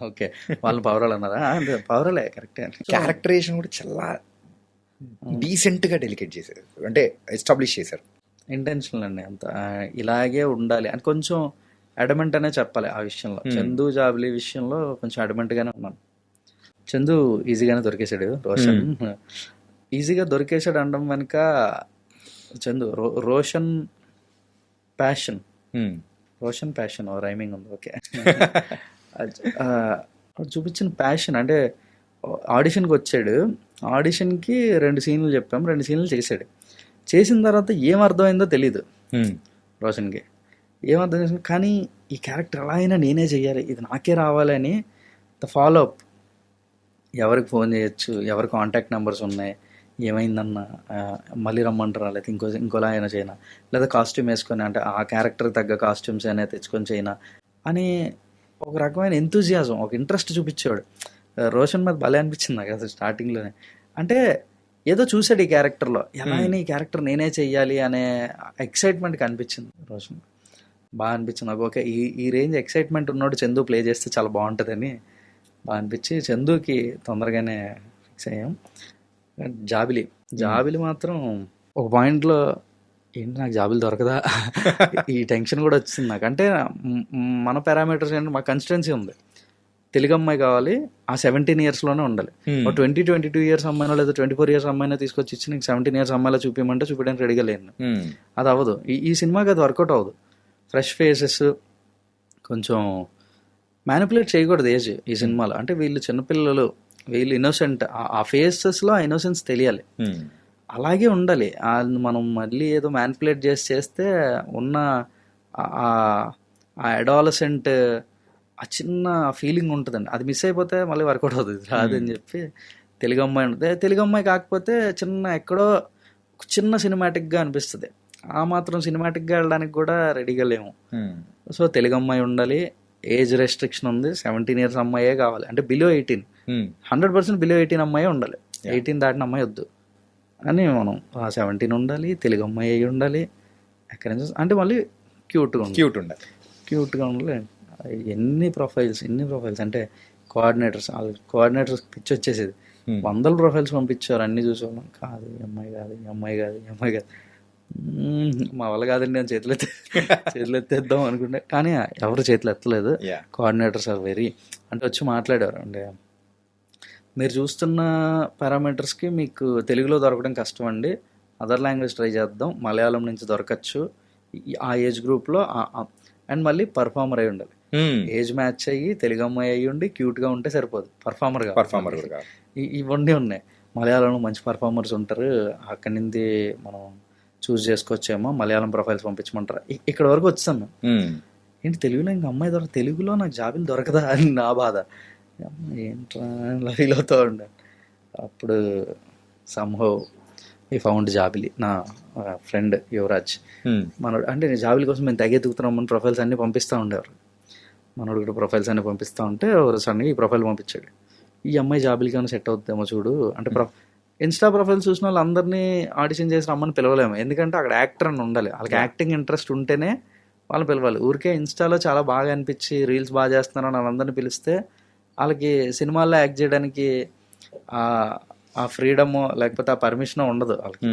ఓకే, వాళ్ళు పావురాలు అన్నారా? పావురాలే కరెక్టే. క్యారెక్టరైజేషన్ కూడా చాలా డీసెంట్ గా డెలికేట్ చేశారు, అంటే ఎస్టాబ్లిష్ చేశారు. ఇంటెన్షనల్ అండి అంత, ఇలాగే ఉండాలి అని కొంచెం అడమెంట్ అనే చెప్పాలి ఆ విషయంలో. చందు జాబిలి విషయంలో కొంచెం అడమెంట్ గానే ఉన్నాను. చందు ఈజీగానే దొరికేశాడు, రోషన్ ఈజీగా దొరికేశాడు అనడం వెనుక చందు రోషన్ ప్యాషన్ రైమింగ్ ఉంది. ఓకే, చూపించిన ప్యాషన్ అంటే ఆడిషన్కి వచ్చాడు, ఆడిషన్కి 2 సీన్లు చెప్పాం, 2 సీన్లు చేశాడు. చేసిన తర్వాత ఏం అర్థమైందో తెలీదు రోషన్కి, ఏమర్థం చేసింది, కానీ ఈ క్యారెక్టర్ ఎలా అయినా నేనే చెయ్యాలి, ఇది నాకే రావాలి అని ద ఫాలో అప్. ఎవరికి ఫోన్ చేయొచ్చు, ఎవరి కాంటాక్ట్ నెంబర్స్ ఉన్నాయి, ఏమైందన్నా మళ్ళీ రమ్మంటారా, లేకపోతే ఇంకోలా అయినా చేయనా, లేదా కాస్ట్యూమ్ వేసుకొని అంటే ఆ క్యారెక్టర్ తగ్గ కాస్ట్యూమ్స్ అయినా తెచ్చుకొని చేయనా అని ఒక రకమైన ఎంతూజియాజం, ఒక ఇంట్రెస్ట్ చూపించాడు. రోషన్ మీద భలే అనిపించింది నాకు అసలు స్టార్టింగ్లోనే. అంటే ఏదో చూసాడు ఈ క్యారెక్టర్లో, ఎలా అయినా ఈ క్యారెక్టర్ నేనే చెయ్యాలి అనే ఎక్సైట్మెంట్ కనిపించింది రోషన్. బాగా అనిపించింది నాకు. ఓకే, ఈ రేంజ్ ఎక్సైట్మెంట్ ఉన్నోడు చందు ప్లే చేస్తే చాలా బాగుంటుందని బాగా అనిపించి చందుకి తొందరగానే ఫిక్స్ అయ్యాం. జాబిలి మాత్రం ఒక పాయింట్లో ఏంటి నాకు జాబిలి దొరకదా ఈ టెన్షన్ కూడా వచ్చింది నాకు. అంటే మన పారామీటర్స్ ఏంటంటే మా కన్సిస్టెన్సీ ఉంది, తెలుగు అమ్మాయి కావాలి, ఆ 17 yearsలోనే ఉండాలి. 22 years అమ్మాయినో లేదా 24 years అమ్మాయినో తీసుకొచ్చి ఇచ్చి నీకు 17 years అమ్మాయిలో చూపించమంటే చూపించడానికి రెడీగా లేను. అది అవ్వదు, ఈ సినిమాకి అది వర్కౌట్ అవ్వదు. ఫ్రెష్ ఫేసెస్, కొంచెం మ్యానిపులేట్ చేయకూడదు ఏజ్ ఈ సినిమాలో. అంటే వీళ్ళు చిన్నపిల్లలు, వీళ్ళు ఇన్నోసెంట్, ఆ ఫేసెస్లో ఆ ఇన్నోసెన్స్ తెలియాలి, అలాగే ఉండాలి. మనం మళ్ళీ ఏదో మ్యానిపులేట్ చేస్తే ఉన్న ఆ అడాలసెంట్ ఆ చిన్న ఫీలింగ్ ఉంటుందండి, అది మిస్ అయిపోతే మళ్ళీ వర్కౌట్ అవుతుంది, రాదని చెప్పి తెలుగు అమ్మాయి ఉంటుంది. తెలుగు అమ్మాయి కాకపోతే ఎక్కడో చిన్న సినిమాటిక్గా అనిపిస్తుంది, ఆ మాత్రం సినిమాటిక్గా వెళ్ళడానికి కూడా రెడీగా లేము. సో తెలుగు అమ్మాయి ఉండాలి, ఏజ్ రెస్ట్రిక్షన్ ఉంది, 17 years అమ్మాయే కావాలి, అంటే బిలో 18, 100% బిలో 18 అమ్మాయి ఉండాలి, 18 దాటిన అమ్మాయి వద్దు అని మనం 17 ఉండాలి, తెలుగు అమ్మాయి అయి ఉండాలి, ఎక్కడ అంటే మళ్ళీ క్యూట్గా ఉండాలి. ఎన్ని ప్రొఫైల్స్ అంటే కోఆర్డినేటర్స్ పిచ్చి వచ్చేసేది, 100 profiles పంపించారు, అన్ని చూసేవాళ్ళం. కాదు ఈ అమ్మాయి కాదు మా వల్ల కాదండి నేను చేతులు ఎత్తేద్దాం అనుకుంటే, కానీ ఎవరు చేతులు ఎత్తలేదు. కోఆర్డినేటర్స్ ఆర్ వెరీ, అంటే వచ్చి మాట్లాడారు, అంటే మీరు చూస్తున్న పారామీటర్స్కి మీకు తెలుగులో దొరకడం కష్టం అండి, అదర్ లాంగ్వేజ్ ట్రై చేద్దాం, మలయాళం నుంచి దొరకచ్చు ఆ ఏజ్ గ్రూప్లో, అండ్ మళ్ళీ పర్ఫార్మర్ అయి ఉండాలి, ఏజ్ మ్యాచ్ అయ్యి తెలుగు అమ్మాయి అయ్యి ఉండి క్యూట్గా ఉంటే సరిపోదు, పర్ఫార్మర్ ఇవన్నీ ఉన్నాయి. మలయాళంలో మంచి పర్ఫార్మర్స్ ఉంటారు, అక్కడి నుంచి మనం చూస్ చేసుకోవచ్చేమో, మలయాళం ప్రొఫైల్స్ పంపించమంటారా, ఇక్కడ వరకు వచ్చాం మేము. ఏంటి తెలుగులో ఇంకా అమ్మాయి తెలుగులో నాకు జాబిలు దొరకదా అని నా బాధ, ఏంట్రా ఫీల్ అవుతూ ఉండే. అప్పుడు సంహౌ ఈ ఫౌండ్ జాబిలి, నా ఫ్రెండ్ యువరాజ్ మనోడు, అంటే జాబిలి కోసం మేము తెగెతుకుతున్నామని ప్రొఫైల్స్ అన్నీ పంపిస్తూ ఉండేవారు. మనోడు కూడా ప్రొఫైల్స్ అన్ని పంపిస్తూ ఉంటే సడన్గా ఈ ప్రొఫైల్ పంపించాడు. ఈ అమ్మాయి జాబిలికి ఏమైనా సెట్ అవుతుందేమో చూడు అంటే ఇన్స్టా ప్రొఫైల్ చూసిన వాళ్ళందరినీ ఆడిషన్ చేసి రమ్మని పిలవలేము, ఎందుకంటే అక్కడ యాక్టర్ అని ఉండాలి, వాళ్ళకి యాక్టింగ్ ఇంట్రెస్ట్ ఉంటేనే వాళ్ళని పిలవాలి. ఊరికే ఇన్స్టాలో చాలా బాగా అనిపించి రీల్స్ బాగా చేస్తున్నారని వాళ్ళందరినీ పిలిస్తే వాళ్ళకి సినిమాల్లో యాక్ట్ చేయడానికి ఆ ఫ్రీడమ్ లేకపోతే ఆ పర్మిషన్ ఉండదు వాళ్ళకి.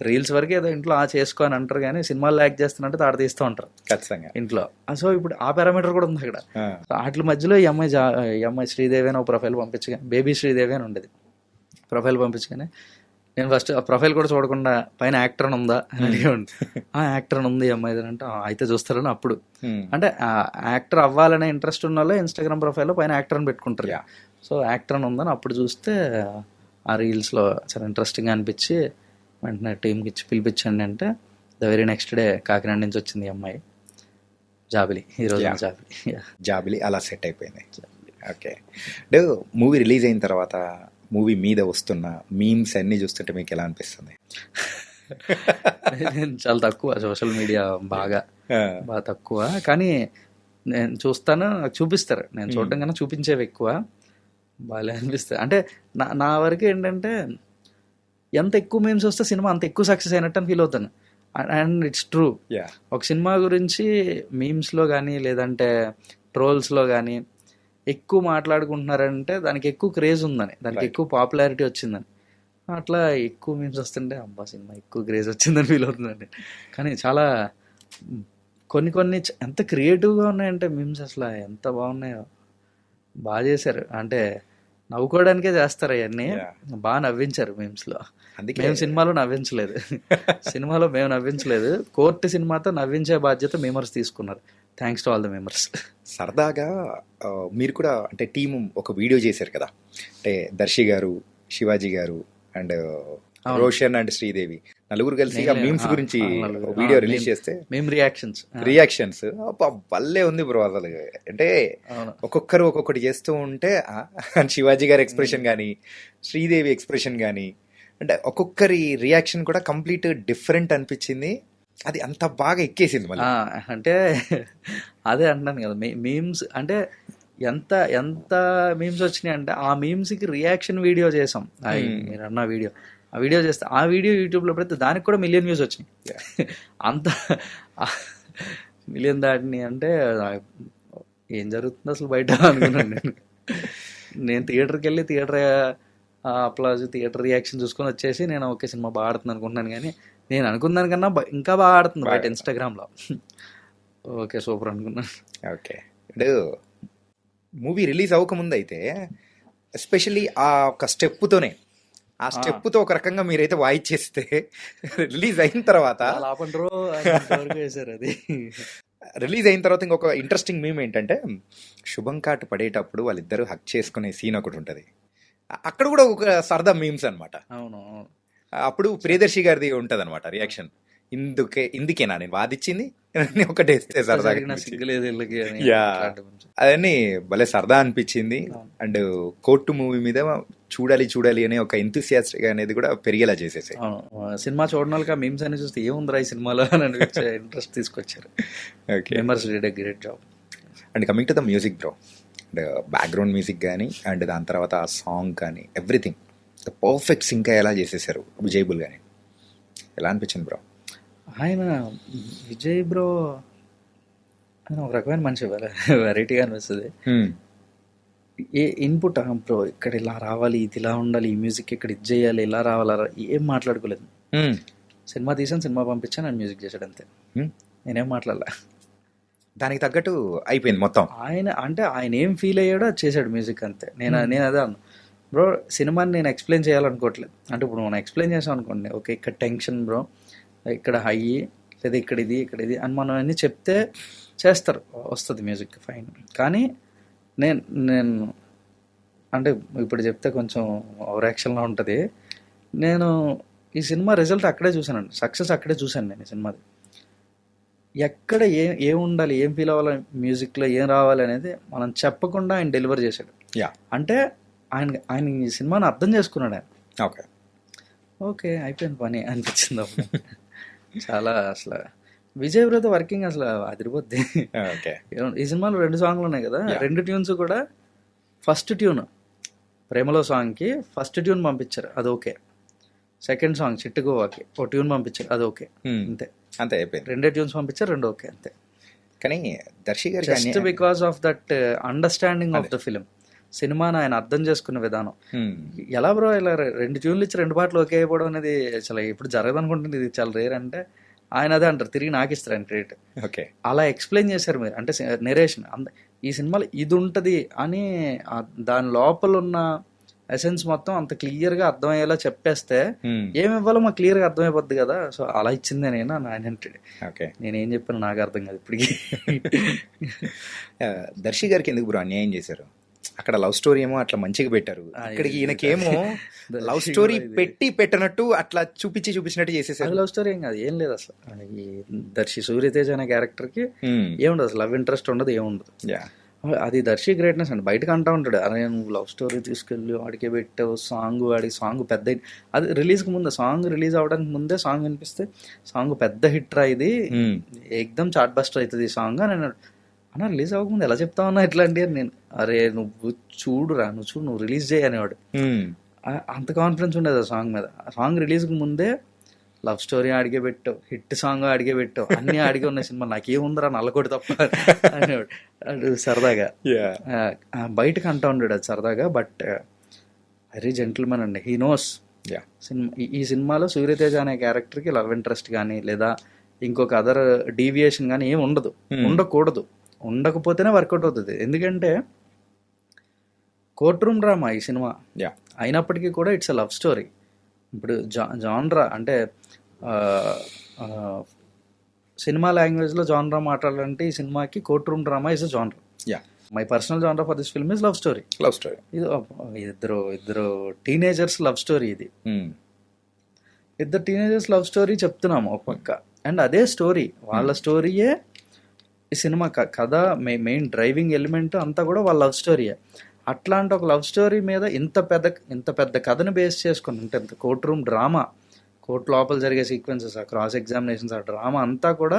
రీల్స్ వరకు ఏదో ఇంట్లో చేసుకో అని అంటారు, కానీ సినిమాల్లో యాక్ట్ చేస్తున్నట్టు తాడ తీస్తూ ఉంటారు ఖచ్చితంగా ఇంట్లో. సో ఇప్పుడు ఆ పారామీటర్ కూడా ఉంది అక్కడ. వాటి మధ్యలో ఈ అమ్మాయి శ్రీదేవి అని ఒక ప్రొఫైల్ పంపించగా, బేబీ శ్రీదేవి అని ఉండేది ప్రొఫైల్ పంపించగానే నేను ఫస్ట్ ఆ ప్రొఫైల్ కూడా చూడకుండా పైన యాక్టర్ అని ఉందా అని అడిగేవాడిని. యాక్టర్ అని ఉంది ఈ అమ్మాయి అంటే అయితే చూస్తారని. అప్పుడు అంటే యాక్టర్ అవ్వాలనే ఇంట్రెస్ట్ ఉన్న వాళ్ళు ఇన్స్టాగ్రామ్ ప్రొఫైల్లో పైన యాక్టర్ అని పెట్టుకుంటారు. సో యాక్టర్ అని ఉందని అప్పుడు చూస్తే ఆ రీల్స్లో చాలా ఇంట్రెస్టింగ్గా అనిపించి వెంటనే టీంకి ఇచ్చి పిలిపించండి అంటే the very next day Kakinada నుంచి వచ్చింది ఈ అమ్మాయి జాబిలి. ఈరోజు జాబిలి అలా సెట్ అయిపోయింది. ఓకే, అంటే మూవీ రిలీజ్ అయిన తర్వాత మూవీ మీద వస్తున్న మీమ్స్ అన్నీ చూస్తుంటే మీకు ఎలా అనిపిస్తుంది? నేను చాలా తక్కువ సోషల్ మీడియా బాగా తక్కువ, కానీ నేను చూస్తాను, నాకు చూపిస్తారు. నేను చూడడం కన్నా చూపించేవి ఎక్కువ. బాగా అనిపిస్తుంది. అంటే నా వరకు ఏంటంటే ఎంత ఎక్కువ మీమ్స్ వస్తే సినిమా అంత ఎక్కువ సక్సెస్ అయినట్టు అని ఫీల్ అవుతాను. And it's true. ఒక సినిమా గురించి మీమ్స్లో కానీ లేదంటే ట్రోల్స్లో కానీ ఎక్కువ మాట్లాడుకుంటున్నారంటే దానికి ఎక్కువ క్రేజ్ ఉందని, దానికి ఎక్కువ పాపులారిటీ వచ్చిందని. అట్లా ఎక్కువ మీమ్స్ వస్తుంటే అబ్బా సినిమా ఎక్కువ క్రేజ్ వచ్చిందని ఫీల్ అవుతుందండి. కానీ చాలా కొన్ని ఎంత క్రియేటివ్గా ఉన్నాయంటే మీమ్స్ అసలు ఎంత బాగున్నాయో, బాగా చేశారు. అంటే నవ్వుకోవడానికే చేస్తారు అవన్నీ, బాగా నవ్వించారు మీమ్స్లో. మేము సినిమాలో నవ్వించలేదు, సినిమాలో మేము నవ్వించలేదు, కోర్టు సినిమాతో నవ్వించే బాధ్యత మేమర్స్ తీసుకున్నారు. Thanks to all the members. సరదాగా మీరు కూడా అంటే టీం ఒక వీడియో చేశారు కదా, అంటే దర్శి గారు, శివాజీ గారు అండ్ రోషన్ అండ్ శ్రీదేవి నలుగురు కలిసి మీమ్స్ గురించి వీడియో రిలీజ్ చేస్తే మేము రియాక్షన్స్ భలే ఉంది బ్రో. అసలు అంటే ఒక్కొక్కరు ఒక్కొక్కటి చేస్తూ ఉంటే శివాజీ గారి ఎక్స్ప్రెషన్ కానీ శ్రీదేవి ఎక్స్ప్రెషన్ కానీ అంటే ఒక్కొక్కరి రియాక్షన్ కూడా కంప్లీట్ డిఫరెంట్ అనిపించింది. అది అంత బాగా ఎక్కేసింది మళ్ళీ. అంటే అదే అంటున్నాను కదా, మీమ్స్ అంటే ఎంత మీమ్స్ వచ్చినాయి అంటే ఆ మీమ్స్కి రియాక్షన్ వీడియో చేసాం. మీరు అన్న వీడియో చేస్తే ఆ వీడియో యూట్యూబ్లో పెడితే దానికి కూడా 1 million వ్యూస్ వచ్చినాయి. అంత 1 million దాటిని అంటే ఏం జరుగుతుంది అసలు బయట అనుకున్నాను నేను థియేటర్కి వెళ్ళి థియేటర్ అప్లాజ్ థియేటర్ రియాక్షన్ చూసుకొని వచ్చేసి నేను ఓకే సినిమా బాగా ఆడుతుంది అనుకుంటున్నాను, కానీ నేను అనుకున్న దానికన్నా ఇంకా బాగా ఆడుతుంది బయట ఇన్స్టాగ్రామ్లో. ఓకే సూపర్ అనుకున్నాను. ఓకే, ఇప్పుడు మూవీ రిలీజ్ అవ్వకముందు అయితే ఎస్పెషల్లీ ఆ ఒక స్టెప్తోనే ఆ స్టెప్తో ఒక రకంగా మీరైతే వాయిచ్చేస్తే రిలీజ్ అయిన తర్వాత రిలీజ్ అయిన తర్వాత ఇంకొక ఇంట్రెస్టింగ్ మీమ్ ఏంటంటే శుభం కాటు పడేటప్పుడు వాళ్ళిద్దరూ హక్ చేసుకునే సీన్ ఒకటి ఉంటుంది. అక్కడ కూడా ఒక సరదా మీమ్స్ అనమాట. అవును, అప్పుడు ప్రియదర్శి గారిది ఉంటుంది అనమాట రియాక్షన్, ఇందుకేనా నేను వాదిచ్చింది ఒకటే సరదాగా. అవన్నీ భలే సరదా అనిపించింది. అండ్ కోర్టు మూవీ మీద చూడాలి అనే ఒక ఎంతూసియాస్టిక్ అనేది కూడా పెరిగేలా చేసేసాయి. సినిమా చూడడానికి మీమ్స్ అని చూస్తే ఏముందిరా ఈ సినిమాలో అని అనిపించే ఇంట్రెస్ట్ తీసుకొచ్చారు. Great job. And coming to the music bro, and background music కానీ అండ్ దాని తర్వాత ఆ సాంగ్ కానీ ఎవ్రీథింగ్ పర్ఫెక్ట్ సింక్ ఎలా చేసేసారు విజయబుల్ కానీ, ఎలా అనిపించింది బ్రో? ఆయన విజయ్ బ్రో ఆయన ఒక రకమైన మనిషి, వెరైటీగా అనిపిస్తుంది. ఏ ఇన్పుట్ బ్రో ఇక్కడ ఇలా రావాలి, ఇది ఇలా ఉండాలి, ఈ మ్యూజిక్ ఇక్కడ ఇది చేయాలి, ఇలా రావాలా, ఏం మాట్లాడుకోలేదు. సినిమా తీసాను, సినిమా పంపించాను, నేను మ్యూజిక్ చేశాడు అంతే. నేనేం మాట్లాడలే, దానికి తగ్గట్టు అయిపోయింది మొత్తం. ఆయన ఏం ఫీల్ అయ్యాడో అది చేశాడు మ్యూజిక్ అంతే. నేను అదే అన్నా బ్రో, సినిమాని నేను ఎక్స్ప్లెయిన్ చేయాలనుకోవట్లేదు. అంటే ఇప్పుడు మనం ఎక్స్ప్లెయిన్ చేసాం అనుకోండి, ఓకే ఇక్కడ టెన్షన్ బ్రో, ఇక్కడ హై, లేదా ఇక్కడ ఇది అని మనం అన్నీ చెప్తే చేస్తారు, వస్తుంది మ్యూజిక్ ఫైన్. కానీ నేను అంటే ఇప్పుడు చెప్తే కొంచెం ఓవర్ యాక్షన్లో ఉంటుంది. నేను ఈ సినిమా రిజల్ట్ అక్కడే చూశానండి, సక్సెస్ అక్కడే చూశాను నేను ఈ సినిమాది. ఎక్కడ ఏం ఉండాలి, ఏం ఫీల్ అవ్వాలి, మ్యూజిక్లో ఏం రావాలి అనేది మనం చెప్పకుండా ఆయన డెలివర్ చేశాడు. అంటే ఆయన ఈ సినిమాని అర్థం చేసుకున్నాడు ఆయన. ఓకే అయిపోయింది పని అనిపించింది అప్పుడు. చాలా అసలు విజయ్ బ్రత వర్కింగ్ అసలు అదిరిపోద్ది. ఓకే. ఈ సినిమాలో 2 సాంగ్లు ఉన్నాయి కదా, Yeah. 2 ట్యూన్స్ కూడా ఫస్ట్ ట్యూన్ ప్రేమలో సాంగ్కి ఫస్ట్ ట్యూన్ పంపించారు, అది ఓకే. సెకండ్ సాంగ్ చిట్టుగోవాకి ఒక ట్యూన్ పంపించారు, అది ఓకే. అంతే, అంతే అయిపోయింది. 2 ట్యూన్స్ పంపించారు, 2 ఓకే అంతే. కానీ దర్శి గారికి just because of that understanding of the film, సినిమాని ఆయన అర్థం చేసుకున్న విధానం. ఎలా బ్రో ఇలా 2 ట్యూన్లు ఇచ్చి 2 పాటలు ఓకే అయిపోవడం అనేది అసలు ఇప్పుడు జరగదు అనుకుంటుంది, ఇది చాలా రేర్ అంటే ఆయన అదే అంటారు, తిరిగి నాకు ఇస్తారు ఆయన క్రెడిట్. ఓకే. అలా ఎక్స్ప్లెయిన్ చేశారు మీరు, అంటే నెరేషన్ ఈ సినిమాలో ఇది ఉంటుంది అని దాని లోపల ఉన్న ఎసెన్స్ మొత్తం అంత క్లియర్గా అర్థమయ్యేలా చెప్పేస్తే ఏమి ఇవ్వాలో మాకు క్లియర్గా అర్థమైపోద్ది కదా. సో అలా ఇచ్చింది నేను ఆయన అంటాడు. ఓకే. నేనేం చెప్పాను నాకు అర్థం కాదు ఇప్పటికి. దర్శి గారికి ఎందుకు బ్రో అన్యాయం చేశారు? అక్కడ లవ్ స్టోరీ ఏమో అట్లా మంచిగా పెట్టారు, ఇక్కడికి ఈయనకేమో లవ్ స్టోరీ పెట్టనట్టు అట్లా చూపించినట్టు చేసేసారు. లవ్ స్టోరీ ఏం కాదు, ఏం లేదు అసలు. ఈ దర్శి సూర్యతేజ్ అనే క్యారెక్టర్కి ఏముండదు అసలు, లవ్ ఇంట్రెస్ట్ ఉండదు, ఏముండదు. అది దర్శి గ్రేట్నెస్ అండి. బయటకు అంటా ఉంటాడు, అరే నువ్వు లవ్ స్టోరీ తీసుకెళ్ళి వాడికే పెట్టావు సాంగ్, వాడి సాంగ్ పెద్ద హిట్. అది రిలీజ్కి ముందే, సాంగ్ రిలీజ్ అవ్వడానికి ముందే సాంగ్ వినిపిస్తే సాంగ్ పెద్ద హిట్ రా, ఇది ఎక్దమ్ చాట్ బస్టర్ అవుతుంది ఈ సాంగ్ అని అన్నాడు. అన్న రిలీజ్ అవ్వకముందు ఎలా చెప్తావన్నా ఇట్లాంటి అని నేను, అరే నువ్వు చూడురా, నువ్వు రిలీజ్ చేయి అనేవాడు. అంత కాన్ఫిడెన్స్ ఉండేది ఆ సాంగ్ మీద. ఆ సాంగ్ రిలీజ్కి ముందే లవ్ స్టోరీ అడిగే పెట్టావు, హిట్ సాంగ్ అడిగే పెట్టావు, అన్నీ అడిగే ఉన్న సినిమా, నాకేముందిరా నల్లకొడి తప్ప అనేవాడు. అది సరదాగా బయటకు అంటా ఉండేది అది సరదాగా, బట్ వెరీ జెంటిల్మెన్ అండి, హీ నోస్. ఈ సినిమాలో సూర్యతేజ అనే క్యారెక్టర్కి లవ్ ఇంట్రెస్ట్ కానీ లేదా ఇంకొక అదర్ డీవియేషన్ కానీ ఏమి ఉండదు, ఉండకూడదు. ఉండకపోతేనే వర్కౌట్ అవుతుంది. ఎందుకంటే కోర్ట్ రూమ్ డ్రామా ఈ సినిమా అయినప్పటికీ కూడా ఇట్స్ అ లవ్ స్టోరీ. ఇప్పుడు జాన్రా అంటే సినిమా లాంగ్వేజ్లో జాన్రా మాట్లాడాలంటే ఈ సినిమాకి court room drama is a genre. My personal genre for this film is love story. ఇది ఇద్దరు టీనేజర్స్ లవ్ స్టోరీ. ఇది ఇద్దరు టీనేజర్స్ లవ్ స్టోరీ చెప్తున్నాము ఒక పక్క, అండ్ అదే స్టోరీ వాళ్ళ స్టోరీయే ఈ సినిమా కథ, మెయిన్ డ్రైవింగ్ ఎలిమెంట్ అంతా కూడా వాళ్ళ లవ్ స్టోరీయే. అట్లాంటి ఒక లవ్ స్టోరీ మీద ఇంత పెద్ద కథను బేస్ చేసుకుని అంటే కోర్ట్ రూమ్ డ్రామా, కోర్ట్ లోపల జరిగే సీక్వెన్సెస్, ఆ క్రాస్ ఎగ్జామినేషన్స్, ఆ డ్రామా అంతా కూడా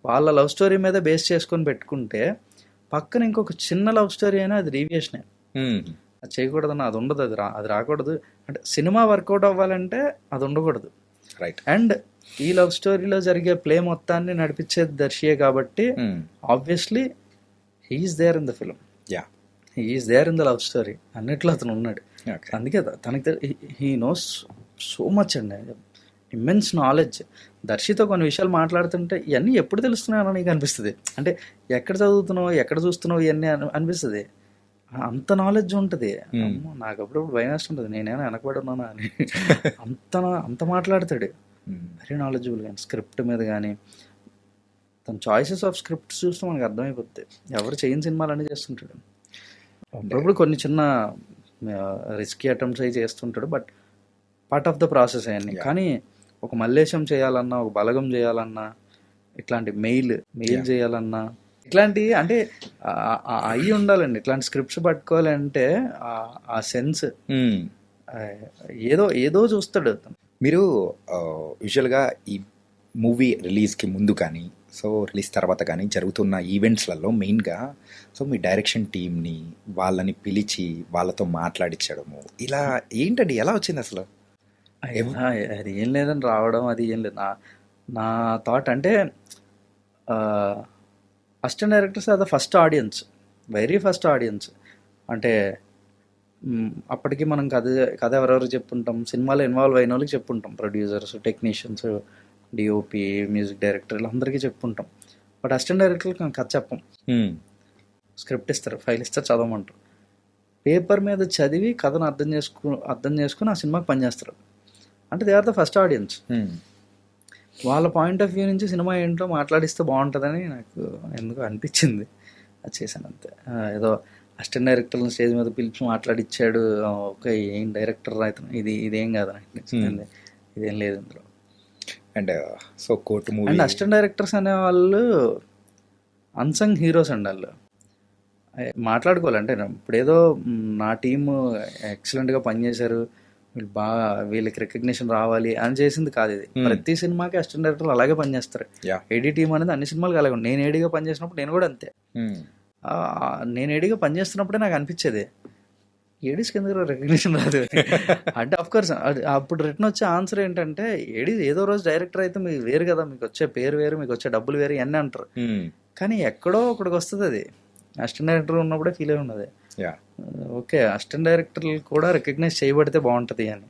వాళ్ళ లవ్ స్టోరీ మీద బేస్ చేసుకొని పెట్టుకుంటే పక్కన ఇంకొక చిన్న లవ్ స్టోరీ అయినా అది డీవియేషనే. అది చేయకూడదన్న, అది ఉండదు, అది రాకూడదు. అంటే సినిమా వర్కౌట్ అవ్వాలంటే అది ఉండకూడదు. రైట్. అండ్ ఈ లవ్ స్టోరీలో జరిగే ప్లే మొత్తాన్ని నడిపించేది దర్శియే కాబట్టి obviously he's there in the film, he's there in the love story అన్నిట్లో అతను ఉన్నాడు. అందుకే తనకి హీ నోస్ సో మచ్ అండి, ఇమ్మెన్స్ నాలెడ్జ్. దర్శితో కొన్ని విషయాలు మాట్లాడుతుంటే ఇవన్నీ ఎప్పుడు తెలుస్తున్నాయని నీకు అనిపిస్తుంది. అంటే ఎక్కడ చదువుతున్నావు, ఎక్కడ చూస్తున్నావు, ఇవన్నీ అనిపిస్తుంది. అంత నాలెడ్జ్ ఉంటుంది. నాకు అప్పుడప్పుడు భయం వేస్తుంటుంది, నేనేమైనా వెనకబడి ఉన్నానా అని. అంత మాట్లాడతాడు, వెరీ నాలెడ్జబుల్. కానీ స్క్రిప్ట్ మీద కానీ తన చాయిసెస్ ఆఫ్ స్క్రిప్ట్స్ చూస్తే మనకు అర్థమైపోతుంది. ఎవరు చేయని సినిమాలన్నీ చేస్తుంటాడు. అప్పుడప్పుడు కొన్ని చిన్న రిస్కీ అటెంప్ట్స్ అవి చేస్తుంటాడు, but part of the process అవన్నీ. కానీ ఒక మల్లేశం చేయాలన్నా, ఒక బలగం చేయాలన్నా, ఇట్లాంటి మెయిల్ చేయాలన్నా, ఇట్లాంటి అంటే అవి ఉండాలండి. ఇట్లాంటి స్క్రిప్ట్స్ పట్టుకోవాలంటే ఆ సెన్స్ ఏదో చూస్తాడు. మీరు యూజువల్గా ఈ మూవీ రిలీజ్కి ముందు కానీ సో రిలీజ్ తర్వాత కానీ జరుగుతున్న ఈవెంట్స్లలో మెయిన్గా సో మీ డైరెక్షన్ టీమ్ని వాళ్ళని పిలిచి వాళ్ళతో మాట్లాడించడము, ఇలా ఏంటండి, ఎలా వచ్చింది అసలు? అది ఏం లేదని రావడం, అది ఏం లేదు. నా థాట్ అంటే assistant directors are the first audience, very first audience. అంటే అప్పటికి మనం కథ ఎవరెవరు చెప్పుంటాం, సినిమాలో ఇన్వాల్వ్ అయిన వాళ్ళకి చెప్పుంటాం, ప్రొడ్యూసర్స్, టెక్నీషియన్స్, డిఓపి, మ్యూజిక్ డైరెక్టర్లు అందరికీ చెప్పుంటాం. బట్ అసిస్టెంట్ డైరెక్టర్కి కథ చెప్పం. స్క్రిప్ట్ ఇస్తారు, ఫైల్ ఇస్తారు, చదవమంటారు. పేపర్ మీద చదివి కథను అర్థం చేసుకుని ఆ సినిమాకి పనిచేస్తారు. అంటే they are the first audience. వాళ్ళ పాయింట్ ఆఫ్ వ్యూ నుంచి సినిమా ఏంటో మాట్లాడిస్తే బాగుంటుందని నాకు ఎందుకు అనిపించింది, అది చేశాను అంతే. ఏదో అసిస్టెంట్ డైరెక్టర్ని స్టేజ్ మీద పిలిచి మాట్లాడిచ్చాడు, ఓకే ఏం డైరెక్టర్ అవుతున్నాను, ఇదేం కాదు అనిపించింది, ఇదేం లేదు ఇందులో. And so court movie and assistant directors అనే వాళ్ళు అన్సంగ్ హీరోస్ అండి. వాళ్ళు మాట్లాడుకోవాలంటే ఇప్పుడు ఏదో నా టీము ఎక్సలెంట్గా పనిచేశారు, వీళ్ళకి రికగ్నిషన్ రావాలి అని చేసింది కాదు ఇది. ప్రతి సినిమాకి అసిస్టెంట్ డైరెక్టర్ అలాగే పనిచేస్తారు. Yeah. ఏడీ టీం అనేది అన్ని సినిమాలకు అలాగే ఉంది. నేను ఏడీగా పనిచేసినప్పుడు నేను కూడా అంతే. నేను ఏడీగా పనిచేస్తున్నప్పుడే నాకు అనిపించేది ఏడీస్కి ఎందుకు రికగ్నిషన్ రాదు అంటే. అఫ్ కోర్స్ అప్పుడు రిటర్న్ వచ్చే ఆన్సర్ ఏంటంటే, ఏడీ ఏదో రోజు డైరెక్టర్ అయితే మీకు వేరు కదా, మీకు వచ్చే పేరు వేరు, మీకు వచ్చే డబ్బులు వేరు ఇవన్నీ అంటారు. కానీ ఎక్కడో ఒకడికి వస్తుంది అది. అసిస్టెంట్ డైరెక్టర్ ఉన్నప్పుడే ఫీల్ అయి ఉన్నది, ఓకే అసిస్టెంట్ డైరెక్టర్లు కూడా రికగ్నైజ్ చేయబడితే బాగుంటుంది అని.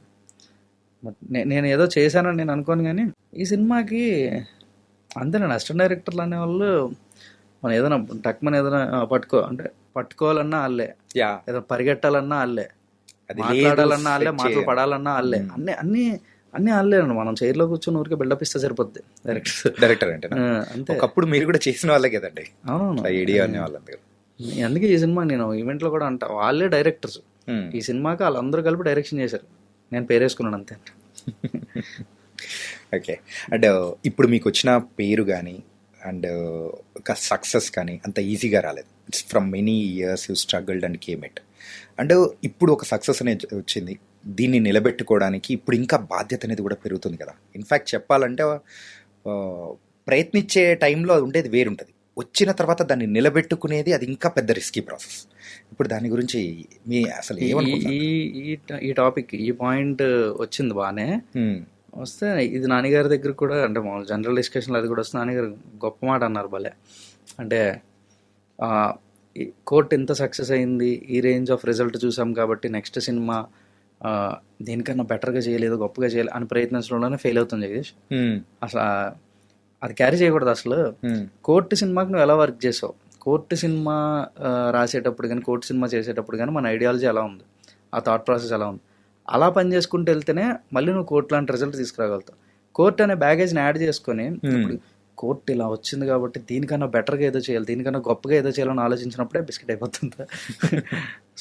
నేను ఏదో చేశానని నేను అనుకోను, కానీ ఈ సినిమాకి అంతేనండి. అసిస్టెంట్ డైరెక్టర్లు అనేవాళ్ళు మనం ఏదైనా టక్మని ఏదైనా పట్టుకోవాలన్నా వాళ్ళే, ఏదో పరిగెట్టాలన్నా వాళ్ళే, మాట్లాడాలన్నా వాళ్ళే, మాటలు పడాలన్నా వాళ్ళే, అన్ని వాళ్ళే అండి. మనం చైర్లో కూర్చొని ఊరికే బిల్డప్ ఇస్తే సరిపోద్ది. డైరెక్టర్ అంటే అంతే. ఒకప్పుడు మీరు కూడా చేసిన వాళ్ళే కదండి. అవునవును, ఐడియా అనే వాళ్ళందరూ. అందుకే ఈ సినిమా నేను ఈవెంట్లో కూడా అంటా, వాళ్ళే డైరెక్టర్స్ ఈ సినిమాకి, వాళ్ళందరూ కలిపి డైరెక్షన్ చేశారు, నేను పేరేసుకున్నాను అంతే. ఓకే. అండ్ ఇప్పుడు మీకు వచ్చిన పేరు కానీ అండ్ ఒక సక్సెస్ కానీ అంత ఈజీగా రాలేదు. It's from many years you struggled and came it. And ఇప్పుడు ఒక సక్సెస్ అనేది వచ్చింది, దీన్ని నిలబెట్టుకోవడానికి ఇప్పుడు ఇంకా బాధ్యత అనేది కూడా పెరుగుతుంది కదా. ఇన్ఫ్యాక్ట్ చెప్పాలంటే ప్రయత్నించే టైంలో అది ఉండేది వేరుంటుంది, వచ్చిన తర్వాత దాన్ని నిలబెట్టుకునేది అది ఇంకా పెద్ద రిస్కీ ప్రాసెస్. ఇప్పుడు దాని గురించి మీ అసలు ఈ టాపిక్ ఈ పాయింట్ వచ్చింది బాగానే వస్తే, ఇది నాన్నగారి దగ్గర కూడా అంటే మామూలు జనరల్ డిస్కషన్లో అది కూడా వస్తే నాన్నగారు గొప్ప మాట అన్నారు భలే. అంటే కోర్ట్ ఎంత సక్సెస్ అయింది, ఈ రేంజ్ ఆఫ్ రిజల్ట్ చూసాం కాబట్టి నెక్స్ట్ సినిమా దీనికన్నా బెటర్గా చేయలేదు, గొప్పగా చేయలేదు అని ప్రయత్నించడంలోనే ఫెయిల్ అవుతుంది జగదీష్. అసలు అది క్యారీ చేయకూడదు. అసలు కోర్టు సినిమాకి నువ్వు ఎలా వర్క్ చేసావు, కోర్టు సినిమా రాసేటప్పుడు కానీ కోర్టు సినిమా చేసేటప్పుడు కానీ మన ఐడియాలజీ ఎలా ఉంది, ఆ థాట్ ప్రాసెస్ ఎలా ఉంది, అలా పని చేసుకుంటూ వెళ్తేనే మళ్ళీ నువ్వు కోర్టు లాంటి రిజల్ట్ తీసుకురాగలుగుతావు. కోర్టు అనే బ్యాగేజ్ని యాడ్ చేసుకొని ఇప్పుడు కోర్టు ఇలా వచ్చింది కాబట్టి దీనికన్నా బెటర్గా ఏదో చేయాలి, దీనికన్నా గొప్పగా ఏదో చేయాలని ఆలోచించినప్పుడే బిస్కెట్ అయిపోతుంది.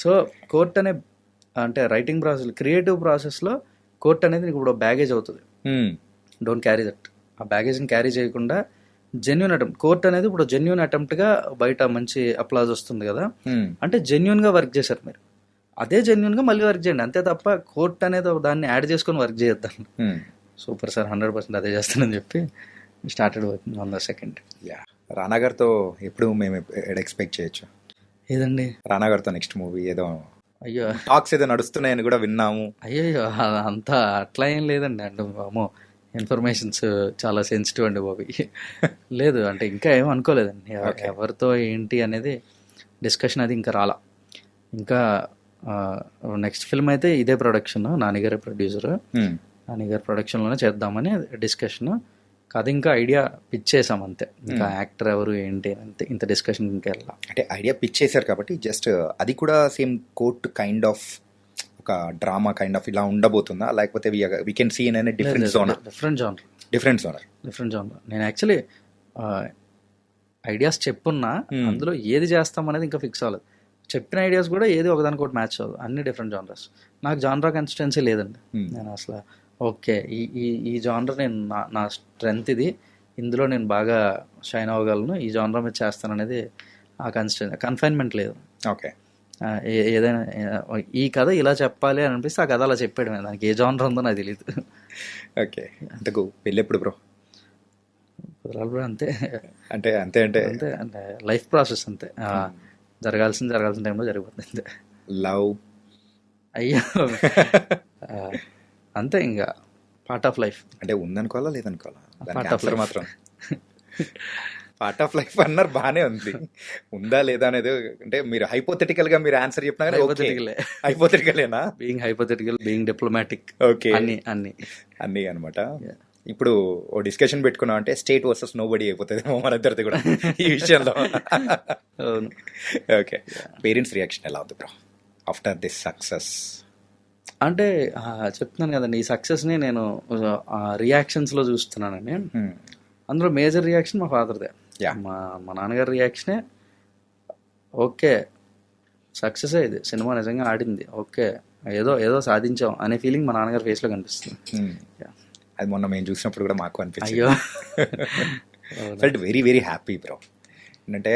సో కోర్టు అనే అంటే రైటింగ్ ప్రాసెస్, క్రియేటివ్ ప్రాసెస్లో కోర్టు అనేది నీకు ఇప్పుడు బ్యాగేజ్ అవుతుంది. Don't carry that. ఆ బ్యాగేజ్ని క్యారీ చేయకుండా జెన్యున్ అటెంప్ట్, కోర్ట్ అనేది ఇప్పుడు జెన్యున్ అటెంప్ట్గా బయట మంచి అప్లాజ్ వస్తుంది కదా, అంటే జెన్యున్గా వర్క్ చేశారు మీరు, అదే జెన్యున్గా మళ్ళీ వర్క్ చేయండి అంతే తప్ప కోర్ట్ అనేది దాన్ని యాడ్ చేసుకొని వర్క్ చేయొద్దాం. సూపర్ సార్, 100% అదే చేస్తానని చెప్పి started working on the second. రానా గారితో ఎప్పుడు మేము ఎక్స్పెక్ట్ చేయొచ్చు? ఏదండి రానా గారితో నెక్స్ట్ మూవీ ఏదో అయ్యో టాక్స్ ఏదో నడుస్తున్నాయని కూడా విన్నాము. అయ్యో అంతా అట్లా ఏం లేదండి. అంటే అమ్మో ఇన్ఫర్మేషన్స్ చాలా సెన్సిటివ్ అండి బాబు. లేదు అంటే ఇంకా ఏం అనుకోలేదండి, ఎవరితో ఏంటి అనేది డిస్కషన్ అది ఇంకా రాలా. ఇంకా నెక్స్ట్ ఫిల్మ్ అయితే ఇదే ప్రొడక్షన్, నాన్నగారి ప్రొడ్యూసర్, నాన్నగారి ప్రొడక్షన్లోనే చేద్దామని డిస్కషన్. కథ ఇంకా ఐడియా పిచ్ చేసాం అంతే, ఇంకా యాక్టర్ ఎవరు ఏంటి అంతే, ఇంత డిస్కషన్ ఇంకా వెళ్ళా. అంటే ఐడియా పిచ్ చేశారు కాబట్టి జస్ట్ అది కూడా సేమ్ కోర్ట్ కైండ్ ఆఫ్ ఒక డ్రామా కైండ్ ఆఫ్ ఇలా ఉండబోతుందా, లేకపోతే we can see in any different genre? నేను యాక్చువల్లీ ఐడియాస్ చెప్పున్నా, అందులో ఏది చేస్తాం అనేది ఇంకా ఫిక్స్ అవ్వలేదు. చెప్పిన ఐడియాస్ కూడా ఏది ఒకదానికొకటి మ్యాచ్ అవ్వదు, అన్ని డిఫరెంట్ జానర్స్. నాకు జానరా కన్సిస్టెన్సీ లేదండి. నేను అసలు ఓకే ఈ జానర్ నేను నా స్ట్రెంగ్త్ ఇది, ఇందులో నేను బాగా షైన్ అవ్వగలను, ఈ జానర్ మీద చేస్తాను అనేది ఆ కన్ఫైన్మెంట్ లేదు. ఓకే, ఏదైనా ఈ కథ ఇలా చెప్పాలి అని అనిపిస్తే ఆ కథ అలా చెప్పాడు, దానికి ఏ జానర్ ఉందో నాకు తెలియదు. ఓకే, అంతకు పెళ్ళి ఎప్పుడు బ్రో? కుదరాలి బ్రో, అంతే అంటే అంతే అంటే అంతే అంటే లైఫ్ ప్రాసెస్ అంతే, జరగాల్సిన టైంలో జరిగిపోతుంది. లవ్ అయ్యో అంతే, ఇంకా పార్ట్ ఆఫ్ లైఫ్. అంటే ఉందనుకోవాలా లేదనుకోవాలా? పార్ట్ ఆఫ్ లైఫ్ మాత్రం పార్ట్ ఆఫ్ లైఫ్ అన్నారు, బాగానే ఉంది. ఉందా లేదా అనేది అంటే మీరు హైపోథెటికల్ గా మీరు ఆన్సర్ చెప్పినా హైపోథెటికలేనా? Being hypothetical, being diplomatic, okay అన్ని అనమాట. ఇప్పుడు ఓ డిస్కషన్ పెట్టుకున్నాం అంటే స్టేట్ వర్సెస్ నో బడీ అయిపోతుంది మన ఇద్దరిది కూడా ఈ విషయంలో. ఓకే, పేరెంట్స్ రియాక్షన్ ఎలా ఉంది బ్రో ఆఫ్టర్ దిస్ సక్సెస్? అంటే చెప్తున్నాను కదండి, ఈ సక్సెస్ని నేను రియాక్షన్స్లో చూస్తున్నానండి. అందులో మేజర్ రియాక్షన్ మా ఫాదర్దే. మా నాన్నగారి రియాక్షనే ఓకే సక్సెస్ ఇది, సినిమా నిజంగా ఆడింది, ఓకే ఏదో సాధించాం అనే ఫీలింగ్ మా నాన్నగారి ఫేస్లో కనిపిస్తుంది. అది మొన్న మేము చూసినప్పుడు కూడా మాకు అనిపించింది. అయ్యో felt very very happy bro. ఏంటంటే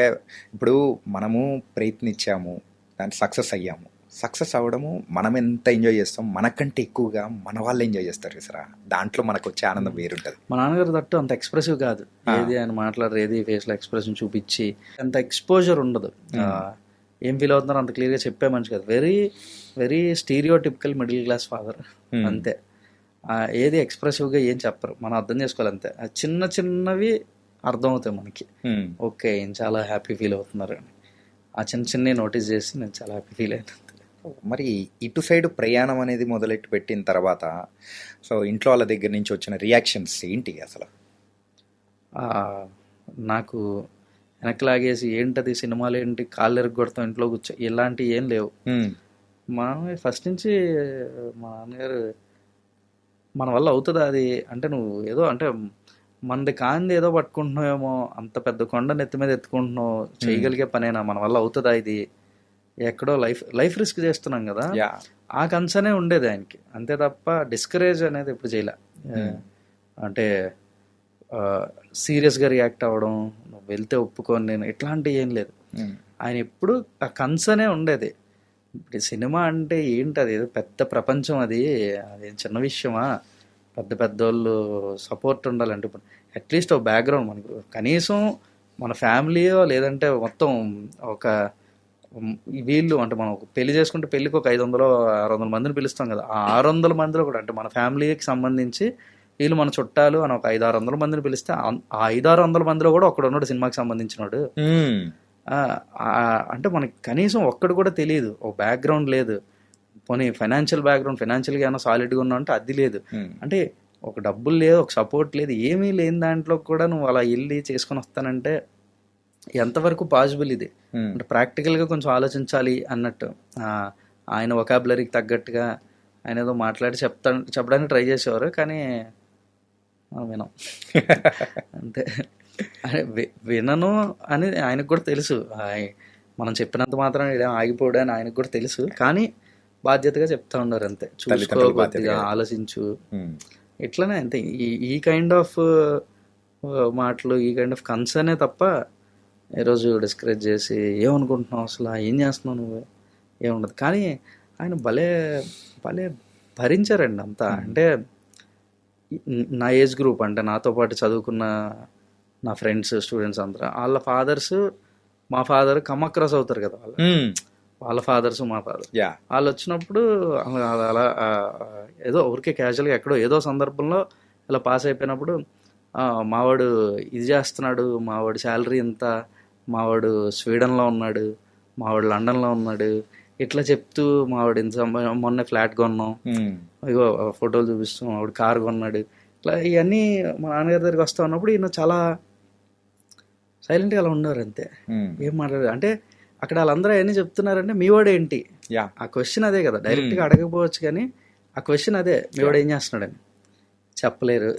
ఇప్పుడు మనము ప్రయత్నించాము, దాన్ని సక్సెస్ అయ్యాము, సక్సెస్ అవ్వడము మనం ఎంత ఎంజాయ్ చేస్తాం, మనకంటే ఎక్కువగా మన వాళ్ళు ఎంజాయ్ చేస్తారు సార్. దాంట్లో మనకు వచ్చే ఆనందం వేరుంటుంది. మా నాన్నగారు తట్టు అంత ఎక్స్ప్రెసివ్ కాదు, ఏది ఆయన మాట్లాడరు, ఏది ఫేస్లో ఎక్స్ప్రెషన్ చూపించి అంత ఎక్స్పోజర్ ఉండదు. ఏం ఫీల్ అవుతున్నారో అంత క్లియర్గా చెప్పే మనిషి కాదు. Very very stereotypical middle class father అంతే. ఏది ఎక్స్ప్రెసివ్గా ఏం చెప్పరు, మనం అర్థం చేసుకోవాలి అంతే. చిన్న చిన్నవి అర్థమవుతాయి మనకి, ఓకే ఈయన చాలా హ్యాపీ ఫీల్ అవుతున్నారు అని. ఆ చిన్న చిన్నవి నోటీస్ చేసి నేను చాలా హ్యాపీ ఫీల్ అయినా. మరి ఇటు సైడ్ ప్రయాణం అనేది మొదలెట్టు పెట్టిన తర్వాత సో ఇంట్లో వాళ్ళ దగ్గర నుంచి వచ్చిన రియాక్షన్స్ ఏంటి అసలు? నాకు వెనక్కి లాగేసి ఏంటది సినిమాలు ఏంటి కాళ్ళు ఎరగొడతాం ఇంట్లో కూర్చో ఇలాంటివి ఏం లేవు. మా ఫస్ట్ నుంచి మా నాన్నగారు మన వల్ల అవుతుందా అది అంటే, నువ్వు ఏదో అంటే మనది కాంది ఏదో పట్టుకుంటున్నావేమో, అంత పెద్ద కొండ నెత్తి మీద ఎత్తుకుంటున్నావు, చేయగలిగే పనేనా, మన వల్ల అవుతుందా ఇది, ఎక్కడో లైఫ్ రిస్క్ చేస్తున్నాం కదా, ఆ కన్సర్నే ఉండేది ఆయనకి అంతే తప్ప డిస్కరేజ్ అనేది ఎప్పుడు చేయలే. అంటే సీరియస్గా రియాక్ట్ అవ్వడం, నువ్వు వెళ్తే ఒప్పుకొని నేను ఇట్లాంటివి ఏం లేదు. ఆయన ఎప్పుడు ఆ కన్సర్నే ఉండేది. ఇప్పుడు సినిమా అంటే ఏంటి, అది ఏదో పెద్ద ప్రపంచం, అది చిన్న విషయమా, పెద్ద పెద్దోళ్ళు సపోర్ట్ ఉండాలంటే ఇప్పుడు అట్లీస్ట్ ఒక బ్యాక్గ్రౌండ్ మనకు కనీసం మన ఫ్యామిలీయో లేదంటే మొత్తం ఒక వీళ్ళు అంటే మనం పెళ్లి చేసుకుంటే పెళ్ళికి ఒక 500-600 మందిని పిలుస్తాం కదా, ఆ 600 మందిలో కూడా అంటే మన ఫ్యామిలీకి సంబంధించి వీళ్ళు మన చుట్టాలు అని ఒక 500-600 మందిని పిలిస్తే ఆ 500-600 మందిలో కూడా ఒక్కడు ఉన్నాడు సినిమాకి సంబంధించినాడు. అంటే మనకి కనీసం ఒక్కడు కూడా తెలియదు, ఒక బ్యాక్గ్రౌండ్ లేదు. పోనీ ఫైనాన్షియల్ బ్యాక్గ్రౌండ్ ఫైనాన్షియల్గా ఏమైనా సాలిడ్గా ఉన్నావు అంటే అది లేదు. అంటే ఒక డబ్బులు లేదు, ఒక సపోర్ట్ లేదు, ఏమీ లేని దాంట్లో కూడా నువ్వు అలా వెళ్ళి చేసుకొని వస్తానంటే ఎంతవరకు పాసిబుల్ ఇది అంటే ప్రాక్టికల్గా కొంచెం ఆలోచించాలి అన్నట్టు. ఆయన వొకాబులరీకి తగ్గట్టుగా ఆయన ఏదో మాట్లాడి చెప్పడానికి ట్రై చేసేవారు, కానీ వినం అంతే. వినను అని ఆయనకు కూడా తెలుసు, మనం చెప్పినంత మాత్రం ఆగిపోడు అని ఆయనకు కూడా తెలుసు, కానీ బాధ్యతగా చెప్తా ఉన్నారు అంతే. చూసుకో, కొద్దిగా ఆలోచించు, ఇట్లనే అంతే. ఈ కైండ్ ఆఫ్ మాటలు, ఈ కైండ్ ఆఫ్ కన్సర్నే తప్ప ఈరోజు డిస్కరేజ్ చేసి ఏమనుకుంటున్నావు అసలు, ఏం చేస్తున్నావు నువ్వు, ఏముండదు. కానీ ఆయన భలే భలే భరించారండి అంతా. అంటే నా ఏజ్ గ్రూప్ అంటే నాతో పాటు చదువుకున్న నా ఫ్రెండ్స్ స్టూడెంట్స్ అందరూ వాళ్ళ ఫాదర్స్ మా ఫాదర్ కమక్రాస్ అవుతారు కదా, వాళ్ళ ఫాదర్స్ మా ఫాదర్ వాళ్ళు వచ్చినప్పుడు అలా ఏదో ఊరికే క్యాజువల్గా ఎక్కడో ఏదో సందర్భంలో ఇలా పాస్ అయిపోయినప్పుడు మావాడు ఇది చేస్తున్నాడు, మావాడు శాలరీ ఇంత, మావాడు స్వీడన్లో ఉన్నాడు, మావాడు లండన్లో ఉన్నాడు, ఇట్లా చెప్తూ మావాడు ఇంత మొన్న ఫ్లాట్ కొన్నాం, ఇగో ఫోటోలు చూపిస్తూ మావాడు కారు కొన్నాడు, ఇట్లా ఇవన్నీ మా నాన్నగారి దగ్గరికి వస్తా ఉన్నప్పుడు ఈయన చాలా సైలెంట్గా అలా ఉన్నారు అంతే, ఏం మాట్లాడారు. అంటే అక్కడ వాళ్ళందరూ అవన్నీ చెప్తున్నారంటే మీవాడు ఏంటి, ఆ క్వశ్చన్ అదే కదా, డైరెక్ట్గా అడగకపోవచ్చు కానీ ఆ క్వశ్చన్ అదే, మీవాడు ఏం చేస్తున్నాడని చెప్పలేరు.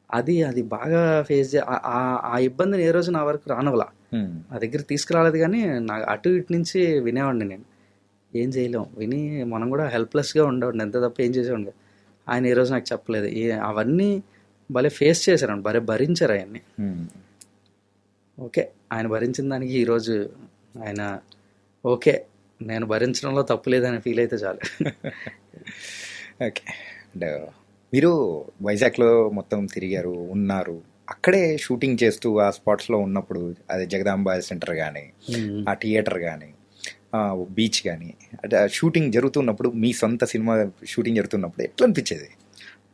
అది బాగా ఫేస్ ఆ ఇబ్బందిని ఏ రోజు నా వరకు రానవలా, నా దగ్గర తీసుకురాలేదు. కానీ నా అటు ఇటు నుంచి వినేవాడిని నేను, ఏం చేయలేం, విని మనం కూడా హెల్ప్లెస్గా ఉండేవాడిని ఎంత తప్ప ఏం చేసేవాడిని. ఆయన ఏ రోజు నాకు చెప్పలేదు. అవన్నీ భలే ఫేస్ చేశారండి, భలే భరించారు ఆయన్ని. ఓకే, ఆయన భరించిన దానికి ఈరోజు ఆయన ఓకే నేను భరించడంలో తప్పు లేదని ఫీల్ అయితే చాలు. ఓకే, అంటే మీరు వైజాగ్లో మొత్తం తిరిగారు, ఉన్నారు, అక్కడే షూటింగ్ చేస్తూ ఆ స్పాట్స్లో ఉన్నప్పుడు అదే జగదాంబ సెంటర్ కానీ, ఆ థియేటర్ కానీ, బీచ్ కానీ, అంటే షూటింగ్ జరుగుతున్నప్పుడు మీ సొంత సినిమా షూటింగ్ జరుగుతున్నప్పుడు ఎట్లా అనిపించేది?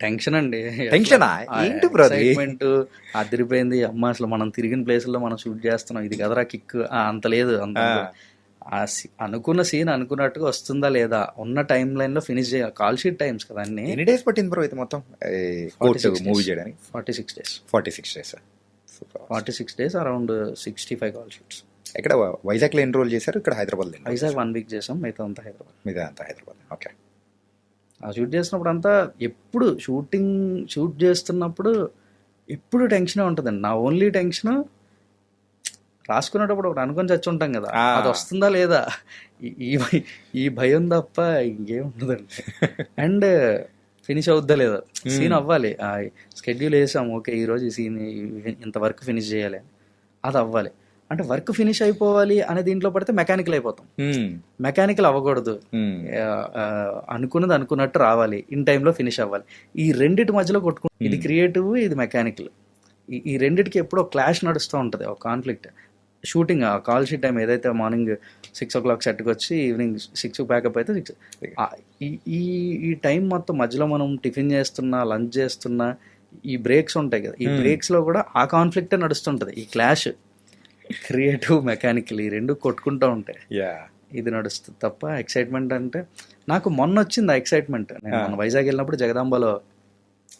టెన్షన్ అండి, టెన్షనా ఏంటి బ్రో, ఎక్సైట్మెంట్ అదిరిపోయింది. అమ్మ అసలు మనం తిరిగిన ప్లేసుల్లో మనం షూట్ చేస్తున్నాం, ఇది కదరా కిక్, అంత లేదు, అంత అనుకున్న సీన్ అనుకున్నట్టుగా వస్తుందా లేదా, ఉన్న టైం లైన్ లో ఫినిష్ చేయాలి. కాల్ షీట్ టైమ్స్ కదా అన్ని. ఎన్ని డేస్ పట్టింది బ్రో అయితే మొత్తం మూవీ చేయడానికి? 46 days. 46 days, around 65 call sheets. ఇక్కడ వైజాగ్ లో ఎన్ని రోజులు చేశారు? ఇక్కడ హైదరాబాద్ లో? వైజాగ్ 1 week చేసాం, మిగతా అంతా హైదరాబాద్. ఓకే. ఆ షూట్ చేసినప్పుడు అంతా ఎప్పుడు షూట్ చేస్తున్నప్పుడు ఎప్పుడు టెన్షనే ఉంటుందండి. నా ఓన్లీ టెన్షన్ రాసుకునేటప్పుడు ఒకటి అనుకొని చచ్చి ఉంటాం కదా, అది వస్తుందా లేదా, ఈ భయం తప్ప ఇంకేం ఉండదండి. అండ్ ఫినిష్ అవుద్దా లేదా, సీన్ అవ్వాలి, స్కెడ్యూల్ వేసాం, ఓకే ఈరోజు ఈ సీన్ ఇంతవరకు ఫినిష్ చేయాలి, అది అవ్వాలి. అంటే వర్క్ ఫినిష్ అయిపోవాలి అనే దీంట్లో పడితే మెకానికల్ అయిపోతాం. మెకానికల్ అవ్వకూడదు, అనుకున్నది అనుకున్నట్టు రావాలి, ఇన్ టైంలో ఫినిష్ అవ్వాలి. ఈ రెండిటి మధ్యలో కొట్టుకుంటుంది. ఇది క్రియేటివ్, ఇది మెకానికల్. ఈ రెండిటికి ఎప్పుడో క్లాష్ నడుస్తూ ఉంటుంది, ఒక conflict. Shooting call sheet time ఏదైతే మార్నింగ్ 6 o'clock సెట్కి వచ్చి ఈవినింగ్ 6 ప్యాకప్ అయితే 6 ఈ టైం మొత్తం మధ్యలో మనం టిఫిన్ చేస్తున్నా, లంచ్ చేస్తున్నా, ఈ బ్రేక్స్ ఉంటాయి కదా, ఈ బ్రేక్స్లో కూడా ఆ కాన్ఫ్లిక్టే నడుస్తుంటుంది. ఈ క్లాష్ క్రియేటివ్ మెకానికల్ ఈ రెండు కొట్టుకుంటూ ఉంటాయి. ఇది నడుస్తుంది తప్ప ఎక్సైట్మెంట్ అంటే నాకు మొన్న వచ్చింది ఆ ఎక్సైట్మెంట్. నేను మొన్న వైజాగ్ వెళ్ళినప్పుడు జగదాంబలో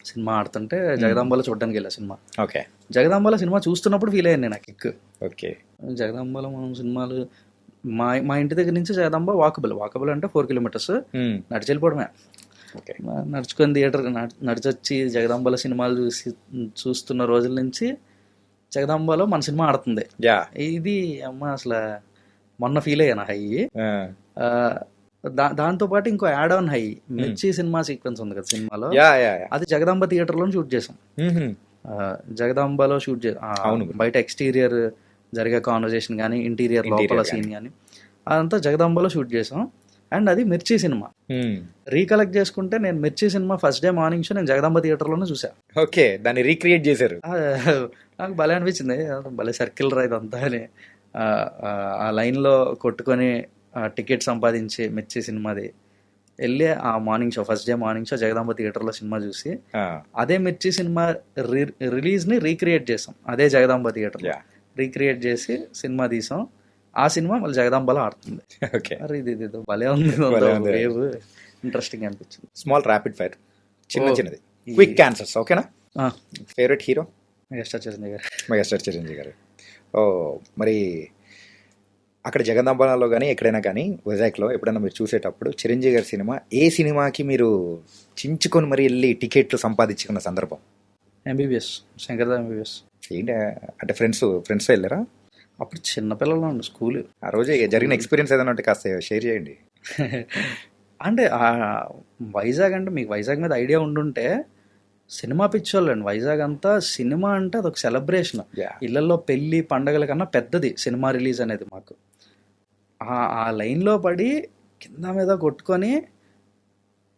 సినిమా ఆడుతుంటే జగదాంబలో చూడడానికి వెళ్ళా సినిమా. ఓకే, జగదాంబలో సినిమా చూస్తున్నప్పుడు ఫీల్ అయ్యాను నేను ఆ కిక్. ఓకే, జగదాంబలో మనం సినిమాలు మా ఇంటి దగ్గర నుంచి జగదాంబ వాకబుల్ అంటే 4 kilometers నడిచి వెళ్ళిపోవడమే. నడుచుకొని థియేటర్ నడిచొచ్చి జగదాంబలో సినిమాలు చూస్తున్న రోజుల నుంచి జగదాంబలో మన సినిమా ఆడుతుంది. ఇది అమ్మ అసలు మొన్న ఫీల్ అయ్యాను హై. దాంతో పాటు ఇంకో యాడ్ ఆన్ హై, మిర్చి సినిమా సీక్వెన్స్ ఉంది కదా సినిమాలో, అది జగదాంబ థియేటర్ లో షూట్ చేసాం. జగదాంబలో షూట్ చేసాం. బయట ఎక్స్టీరియర్ జరిగే కాన్వర్జేషన్ కానీ, ఇంటీరియర్ లోపల సీన్ కానీ అదంతా జగదాంబలో షూట్ చేసాం. అండ్ అది మిర్చి సినిమా. రీకలెక్ట్ చేసుకుంటే నేను మిర్చి cinema first day morning show నేను జగదాంబ థియేటర్ లోనే చూసా. ఓకే, దాన్ని రీక్రియేట్ చేశారు. నాకు భలే అనిపించింది, భలే సర్కిల్ రా ఇదంతా అని. ఆ లైన్లో కొట్టుకొని టికెట్ సంపాదించి మిర్చి సినిమాది వెళ్ళి ఆ morning show, first day morning show Jagadamba థియేటర్లో సినిమా చూసి అదే మిర్చి సినిమా రిలీజ్ని రీక్రియేట్ చేసాం. అదే జగదాంబ థియేటర్లో రీక్రియేట్ చేసి సినిమా తీసాం. ఆ సినిమా మళ్ళీ జగదాంబలో ఆడుతుంది. అరే ఇది భలే ఉంది, వేవ్ ఇంట్రెస్టింగ్ అనిపించింది. స్మాల్ ర్యాపిడ్ ఫైర్, చిన్నది క్విక్ ఆన్సర్స్. ఓకేనా? Favourite hero? మెగాస్టార్ చిరంజీవి గారు. ఓ, మరి అక్కడ జగదాంబలో కానీ ఎక్కడైనా కానీ వైజాగ్లో ఎప్పుడైనా మీరు చూసేటప్పుడు చిరంజీవి గారి సినిమా, ఏ సినిమాకి మీరు చించుకొని మరి వెళ్ళి టికెట్లు సంపాదించుకున్న సందర్భం? MBBS, శంకర్దా MBBS. ఏంటి అంటే ఫ్రెండ్స్ వెళ్ళారా? అప్పుడు చిన్నపిల్లలు ఉండు స్కూల్. ఆ రోజు జరిగిన ఎక్స్పీరియన్స్ ఏదైనా ఉంటే కాస్త షేర్ చేయండి. అంటే వైజాగ్ అంటే మీకు వైజాగ్ మీద ఐడియా ఉండుంటే సినిమా పిచ్చోళ్ళు అండి. వైజాగ్ అంతా సినిమా అంటే అదొక సెలబ్రేషన్. ఇళ్లలో పెళ్లి పండగల కన్నా పెద్దది సినిమా రిలీజ్ అనేది. మాకు ఆ లైన్లో పడి కింద మీద కొట్టుకొని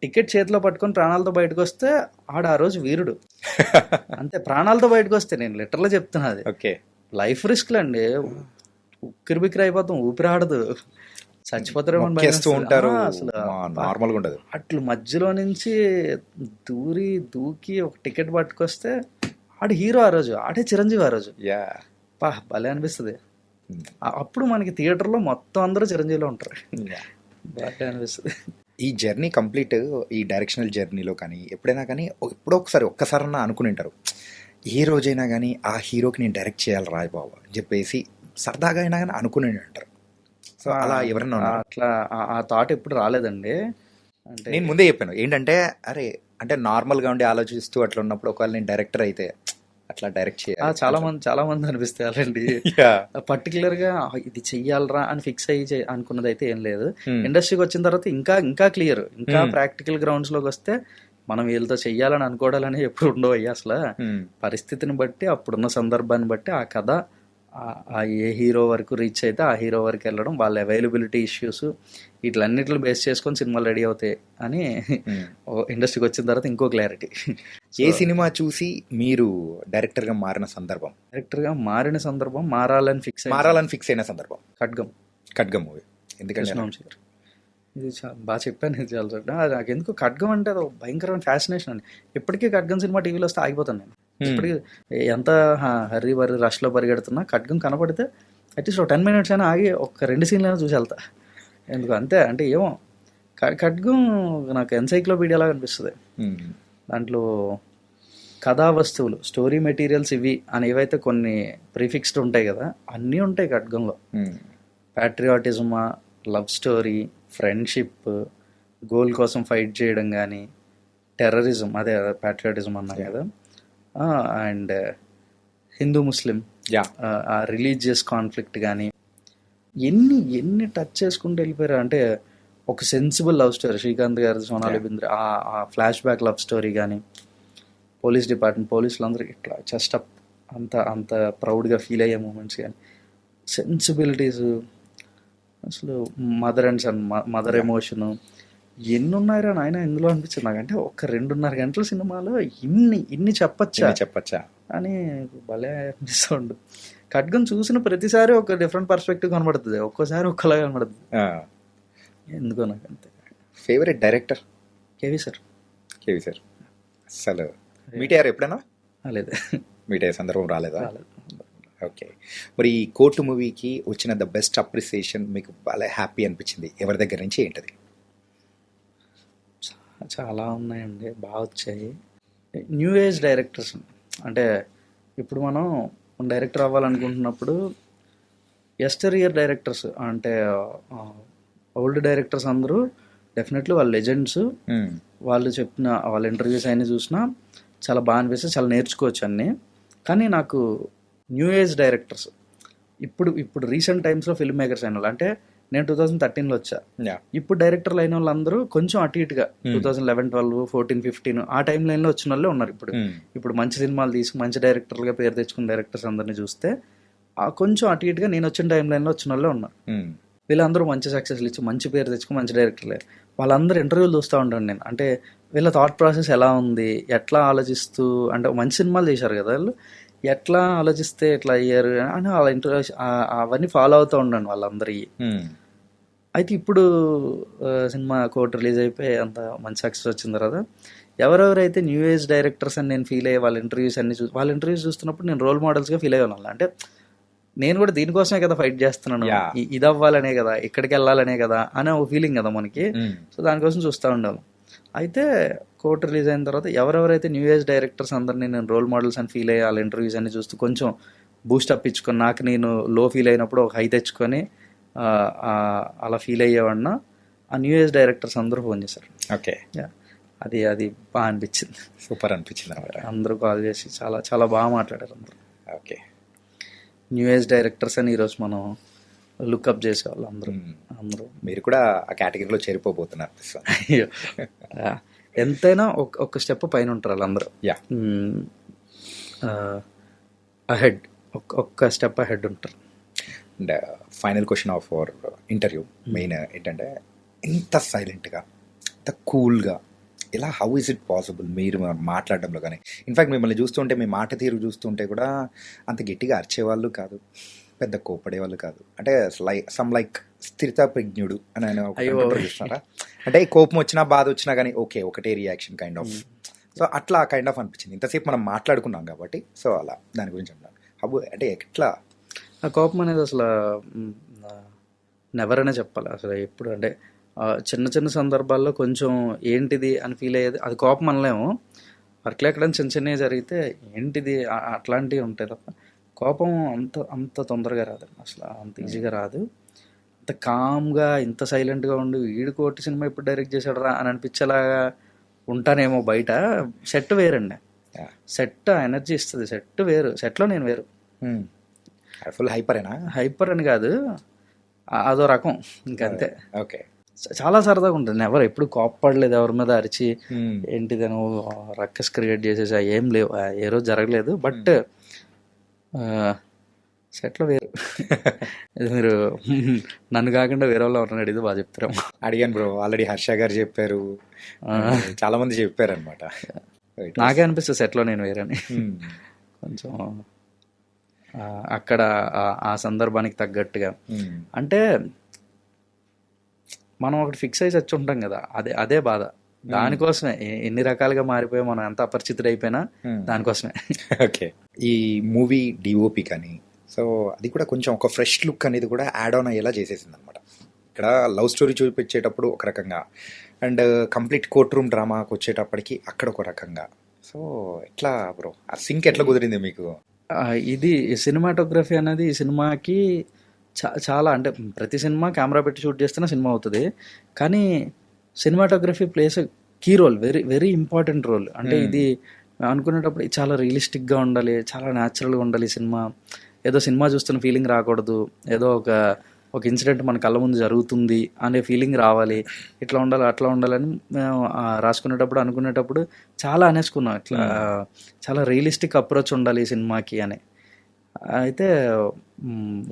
టికెట్ చేతిలో పట్టుకొని ప్రాణాలతో బయటకు వస్తే ఆ రోజు వీరుడు. అంతే, ప్రాణాలతో బయటకు వస్తే, నేను లిటరల్గా చెప్తున్నా. అది ఓకే, లైఫ్ రిస్క్లు అండి. ఉక్కిరి అయిపోతాం, ఊపిరాడదు, చచ్చిపోతారేమో ఉంటారు. అసలు నార్మల్గా ఉండదు. అట్లు మధ్యలో నుంచి దూకి ఒక టికెట్ పట్టుకొస్తే ఆడు హీరో ఆ రోజు, ఆడే చిరంజీవి ఆ రోజు. భలే అనిపిస్తుంది. అప్పుడు మనకి థియేటర్లో మొత్తం అందరూ చిరంజీవిలో ఉంటారు. భలే అనిపిస్తుంది. ఈ జర్నీ కంప్లీట్, ఈ డైరెక్షనల్ జర్నీలో కానీ ఎప్పుడైనా కానీ ఒక్కసారన్నా అనుకుని ఉంటారు, ఏ రోజైనా కానీ ఆ హీరోకి నేను డైరెక్ట్ చేయాలి రాయ్ బాబు అని చెప్పేసి సరదాగా అయినా కానీ అనుకుని ఉంటారు. సో అలా ఎవరన్నా అట్లా ఆ థాట్ ఎప్పుడు రాలేదండి. అంటే నేను ముందే చెప్పాను ఏంటంటే, అరే అంటే నార్మల్గా ఉండి ఆలోచిస్తూ అట్లా ఉన్నప్పుడు ఒకవేళ నేను డైరెక్టర్ అయితే అట్లా డైరెక్ట్ చేయాలి. చాలా మంది అనిపిస్తాయి అలాంటి. పర్టికులర్ గా ఇది చెయ్యాలరా అని ఫిక్స్ అయ్యి అనుకున్నది అయితే ఏం లేదు. ఇండస్ట్రీకి వచ్చిన తర్వాత ఇంకా క్లియర్, ఇంకా ప్రాక్టికల్ గ్రౌండ్స్ లోకి వస్తే మనం వీళ్ళతో చెయ్యాలని అనుకోవడాలని ఎప్పుడు ఉండవు అయ్యా. అసలు పరిస్థితిని బట్టి, అప్పుడున్న సందర్భాన్ని బట్టి ఆ కథ ఏ హీరో వరకు రీచ్ అయితే ఆ హీరో వరకు వెళ్ళడం, వాళ్ళ అవైలబిలిటీ ఇష్యూస్ వీటిలన్నిటిని బేస్ చేసుకొని సినిమాలు రెడీ అవుతాయి అని ఇండస్ట్రీకి వచ్చిన తర్వాత ఇంకో క్లారిటీ. ఏ సినిమా చూసి మీరు డైరెక్టర్గా మారిన సందర్భం? మారాలని ఫిక్స్ అయిన సందర్భం ఖడ్గం మూవీ. ఎందుకంటే ఇది బాగా చెప్పాను, ఇది చాలా నాకు ఎందుకు ఖడ్గం అంటే అది భయంకరమైన ఫ్యాసినేషన్ అండి. ఇప్పటికీ ఖడ్గం సినిమా టీవీలో వస్తే ఆగిపోతాను నేను. ఇప్పటికీ ఎంత హర్రీ రష్లో పరిగెడుతున్నా ఖడ్గం కనపడితే అట్లీస్ట్ ఒక 10 minutes అయినా ఆగి ఒక 2 సీన్లైనా చూసి వెళ్తా. ఎందుకు అంతే అంటే ఏమో ఖడ్గం నాకు ఎన్సైక్లోపీడియాలా అనిపిస్తుంది. దాంట్లో కథా వస్తువులు, స్టోరీ మెటీరియల్స్ ఇవి అని ఏవైతే కొన్ని ప్రీఫిక్స్డ్ ఉంటాయి కదా, అన్నీ ఉంటాయి ఖడ్గంలో. ప్యాట్రియాటిజమా, లవ్ స్టోరీ, ఫ్రెండ్షిప్, గోల్ కోసం ఫైట్ చేయడం కానీ, టెర్రరిజం, అదే ప్యాట్రియాటిజం అన్నా కదా, and Hindu Muslim religious conflict కానీ ఎన్ని టచ్ చేసుకుంటూ వెళ్ళిపోయారు. అంటే ఒక సెన్సిబుల్ లవ్ స్టోరీ, శ్రీకాంత్ గారి, సోనాలి బింద్రే ఆ ఫ్లాష్ బ్యాక్ లవ్ స్టోరీ కానీ, పోలీసులందరూ ఇట్లా జస్ట్ అంత ప్రౌడ్గా ఫీల్ అయ్యే మూమెంట్స్ కానీ, సెన్సిబిలిటీస్, అసలు mother and son, mother emotion ఎన్ని ఉన్నాయరా నాయన ఇందులో అనిపించింది నాకు. అంటే ఒక 2.5 గంటల సినిమాలో ఇన్ని చెప్పచ్చా అని భలే అనిపిస్తుంది. ఖడ్గం చూసిన ప్రతిసారి ఒక డిఫరెంట్ పర్స్పెక్టివ్ కనబడుతుంది, ఒక్కోసారి ఒక్కలా కనబడుతుంది. ఎందుకో నాకు అంతే. Favourite director? KV sir. అసలు మీట్ అయ్యారు ఎప్పుడైనా? లేదు, మీట్ అయ్యే సందర్భం రాలేదా? ఓకే. మరి ఈ కోర్టు మూవీకి వచ్చిన ద బెస్ట్ అప్రిసియేషన్ మీకు బాగా హ్యాపీ అనిపించింది ఎవరి దగ్గర నుంచి, ఏంటది? చాలా ఉన్నాయండి, బాగా వచ్చాయి. న్యూ ఏజ్ డైరెక్టర్స్ అంటే ఇప్పుడు మనం డైరెక్టర్ అవ్వాలనుకుంటున్నప్పుడు ఎస్టర్ ఇయర్ డైరెక్టర్స్ అంటే ఓల్డ్ డైరెక్టర్స్ అందరూ డెఫినెట్లీ వాళ్ళు లెజెండ్స్. వాళ్ళు చెప్పిన వాళ్ళ ఇంటర్వ్యూస్ అయినా చూసినా చాలా బాగా అనిపిస్తుంది, చాలా నేర్చుకోవచ్చు అన్నీ. కానీ నాకు న్యూ ఏజ్ డైరెక్టర్స్ ఇప్పుడు రీసెంట్ టైమ్స్లో ఫిల్మ్ మేకర్స్ అయిన వాళ్ళు, అంటే నేను 2013లో వచ్చా, ఇప్పుడు డైరెక్టర్లు అయిన వాళ్ళందరూ కొంచెం అటు ఇటుగా 2011, 12, 14, 15 ఆ టైం లైన్లో వచ్చిన వాళ్ళే ఉన్నారు. ఇప్పుడు మంచి సినిమాలు తీసి మంచి డైరెక్టర్లుగా పేరు తెచ్చుకున్న డైరెక్టర్స్ అందరినీ చూస్తే కొంచెం అటు ఇటుగా నేను వచ్చిన టైం లైన్లో వచ్చిన వాళ్ళే ఉన్నారు. వీళ్ళందరూ మంచి సక్సెస్లు ఇచ్చి మంచి పేరు తెచ్చుకుని మంచి డైరెక్టర్లే. వాళ్ళందరూ ఇంటర్వ్యూలు చూస్తూ ఉంటాను నేను. అంటే వీళ్ళ థాట్ ప్రాసెస్ ఎలా ఉంది, ఎట్లా ఆలోచిస్తూ, అంటే మంచి సినిమాలు చేశారు కదా వాళ్ళు, ఎట్లా ఆలోచిస్తే ఎట్లా అయ్యారు అని వాళ్ళ ఇంటర్వ్యూ అవన్నీ ఫాలో అవుతూ ఉన్నాను వాళ్ళందరికీ. అయితే ఇప్పుడు సినిమా కోర్టు రిలీజ్ అయిపోయి అంత మంచి సక్సెస్ వచ్చిన తర్వాత ఎవరెవరైతే న్యూ ఏజ్ డైరెక్టర్స్ అని నేను ఫీల్ అయ్యే వాళ్ళ ఇంటర్వ్యూస్ చూస్తున్నప్పుడు నేను రోల్ మోడల్స్గా ఫీల్ అయ్యే వాళ్ళం. అంటే నేను కూడా దీనికోసమే కదా ఫైట్ చేస్తున్నాను, ఇది అవ్వాలనే కదా, ఇక్కడికి వెళ్ళాలనే కదా అనే ఒక ఫీలింగ్ కదా మనకి. సో దానికోసం చూస్తూ ఉండాలి. అయితే కోర్టు రిలీజ్ అయిన తర్వాత ఎవరెవరైతే న్యూ ఏజ్ డైరెక్టర్స్ అందరినీ నేను రోల్ మోడల్స్ అని ఫీల్ అయ్యి వాళ్ళ ఇంటర్వ్యూస్ అన్ని చూస్తూ కొంచెం బూస్టప్ ఇచ్చుకొని, నాకు నేను లో ఫీల్ అయినప్పుడు ఒక హై తెచ్చుకొని అలా ఫీల్ అయ్యేవాడిన ఆ న్యూ ఏజ్ డైరెక్టర్స్ అందరూ ఫోన్ చేశారు. ఓకే, అది బాగా అనిపించింది, సూపర్ అనిపించింది అనమాట. అందరూ కాల్ చేసి చాలా చాలా బాగా మాట్లాడారు అందరూ. ఓకే, న్యూ ఏజ్ డైరెక్టర్స్ అని ఈరోజు మనం లుక్అప్ చేసేవాళ్ళు అందరూ. మీరు కూడా ఆ కేటగిరీలో చేరిపోబోతున్నారు. అయ్యో, ఎంతైనా ఒక స్టెప్ పైన ఉంటారు వాళ్ళందరూ. అహెడ్, ఒక్క స్టెప్ అహెడ్ ఉంటారు. And final question of our interview main ఏంటంటే, ఇంత సైలెంట్గా, ఇంత కూల్గా ఇలా హౌ ఇస్ ఇట్ పాసిబుల్ మీరు మాట్లాడడంలో? కానీ ఇన్ఫ్యాక్ట్ మిమ్మల్ని చూస్తుంటే, మీ మాట తీరు చూస్తుంటే కూడా అంత గట్టిగా అరిచేవాళ్ళు కాదు, పెద్ద కోపడేవాళ్ళు కాదు. అంటే లైక్ స్థిరతా ప్రజ్ఞుడు అని ఆయన చూస్తున్నారా? అంటే కోపం వచ్చినా బాధ వచ్చినా కానీ ఓకే ఒకటే రియాక్షన్ కైండ్ ఆఫ్. సో అట్లా కైండ్ ఆఫ్ అనిపించింది. ఇంతసేపు మనం మాట్లాడుకున్నాం కాబట్టి. సో అలా దాని గురించి అన్నాను. హౌ అంటే ఎట్లా ఆ కోపం అనేది అసలు నెవర్ అనే చెప్పాలి. అసలు ఎప్పుడు అంటే చిన్న చిన్న సందర్భాల్లో కొంచెం ఏంటిది అని ఫీల్ అయ్యేది, అది కోపం అనలేము. వర్క్లో ఎక్కడైనా చిన్న చిన్నవి జరిగితే ఏంటిది అట్లాంటివి ఉంటాయి తప్ప కోపం అంత తొందరగా రాదు, అసలు అంత ఈజీగా రాదు. అంత కామ్గా ఇంత సైలెంట్గా ఉండి వీడి కోటి సినిమా ఇప్పుడు డైరెక్ట్ చేశాడు రా అని అనిపించేలాగా ఉంటానేమో. బయట సెట్ వేరండి, సెట్ ఎనర్జీ ఇస్తుంది, సెట్ వేరు, సెట్లో నేను వేరు. ఫుల్ హైపరేనా? హైపర్ అని కాదు, అదో రకం ఇంకంతే. ఓకే, చాలా సరదాగా ఉంటుంది. ఎవరు ఎప్పుడు కోప్పడలేదు ఎవరి మీద అరిచి ఏంటిది నువ్వు రక్కస్ క్రియేట్ చేసేసా, ఏం లేవు, ఏ రోజు జరగలేదు. బట్ సెట్లో వేరు. ఇది మీరు నన్ను కాకుండా వేరే వాళ్ళు ఎవరైనా అడిగితే బాగా చెప్తారు. అడిగాను బ్రో, ఆల్రెడీ హర్ష గారు చెప్పారు, చాలా మంది చెప్పారు అనమాట. నాకే అనిపిస్తుంది సెట్లో నేను వేరని. కొంచెం అక్కడ ఆ సందర్భానికి తగ్గట్టుగా, అంటే మనం ఒకటి ఫిక్స్ అయి చచ్చి ఉంటాం కదా, అదే బాధ. దానికోసమే ఎన్ని రకాలుగా మారిపోయి మనం ఎంత అపరిచితుడైపోయినా దానికోసమే. ఓకే, ఈ మూవీ డిఓపి కానీ సో అది కూడా కొంచెం ఒక ఫ్రెష్ లుక్ అనేది కూడా యాడ్ ఆన్ అయ్యేలా చేసేసింది అనమాట. ఇక్కడ లవ్ స్టోరీ చూపించేటప్పుడు ఒక రకంగా, అండ్ కంప్లీట్ కోర్ట్ రూమ్ డ్రామాకి వచ్చేటప్పటికి అక్కడ ఒక రకంగా. సో ఎట్లా బ్రో ఆ సింక్ ఎట్లా కుదిరింది మీకు? ఇది సినిమాటోగ్రఫీ అనేది ఈ సినిమాకి చాలా, అంటే ప్రతి సినిమా కెమెరా పెట్టి షూట్ చేస్తేనే సినిమా అవుతుంది, కానీ cinematography plays key role, very very important role. అంటే ఇది అనుకునేటప్పుడు చాలా రియలిస్టిక్గా ఉండాలి, చాలా న్యాచురల్గా ఉండాలి సినిమా. ఏదో సినిమా చూస్తున్న ఫీలింగ్ రాకూడదు, ఏదో ఒక ఇన్సిడెంట్ మన కళ్ళ ముందు జరుగుతుంది అనే ఫీలింగ్ రావాలి, ఇట్లా ఉండాలి అట్లా ఉండాలని మేము రాసుకునేటప్పుడు అనుకునేటప్పుడు చాలా అనేసుకున్నాం. ఇట్లా చాలా రియలిస్టిక్ అప్రోచ్ ఉండాలి ఈ సినిమాకి అని. అయితే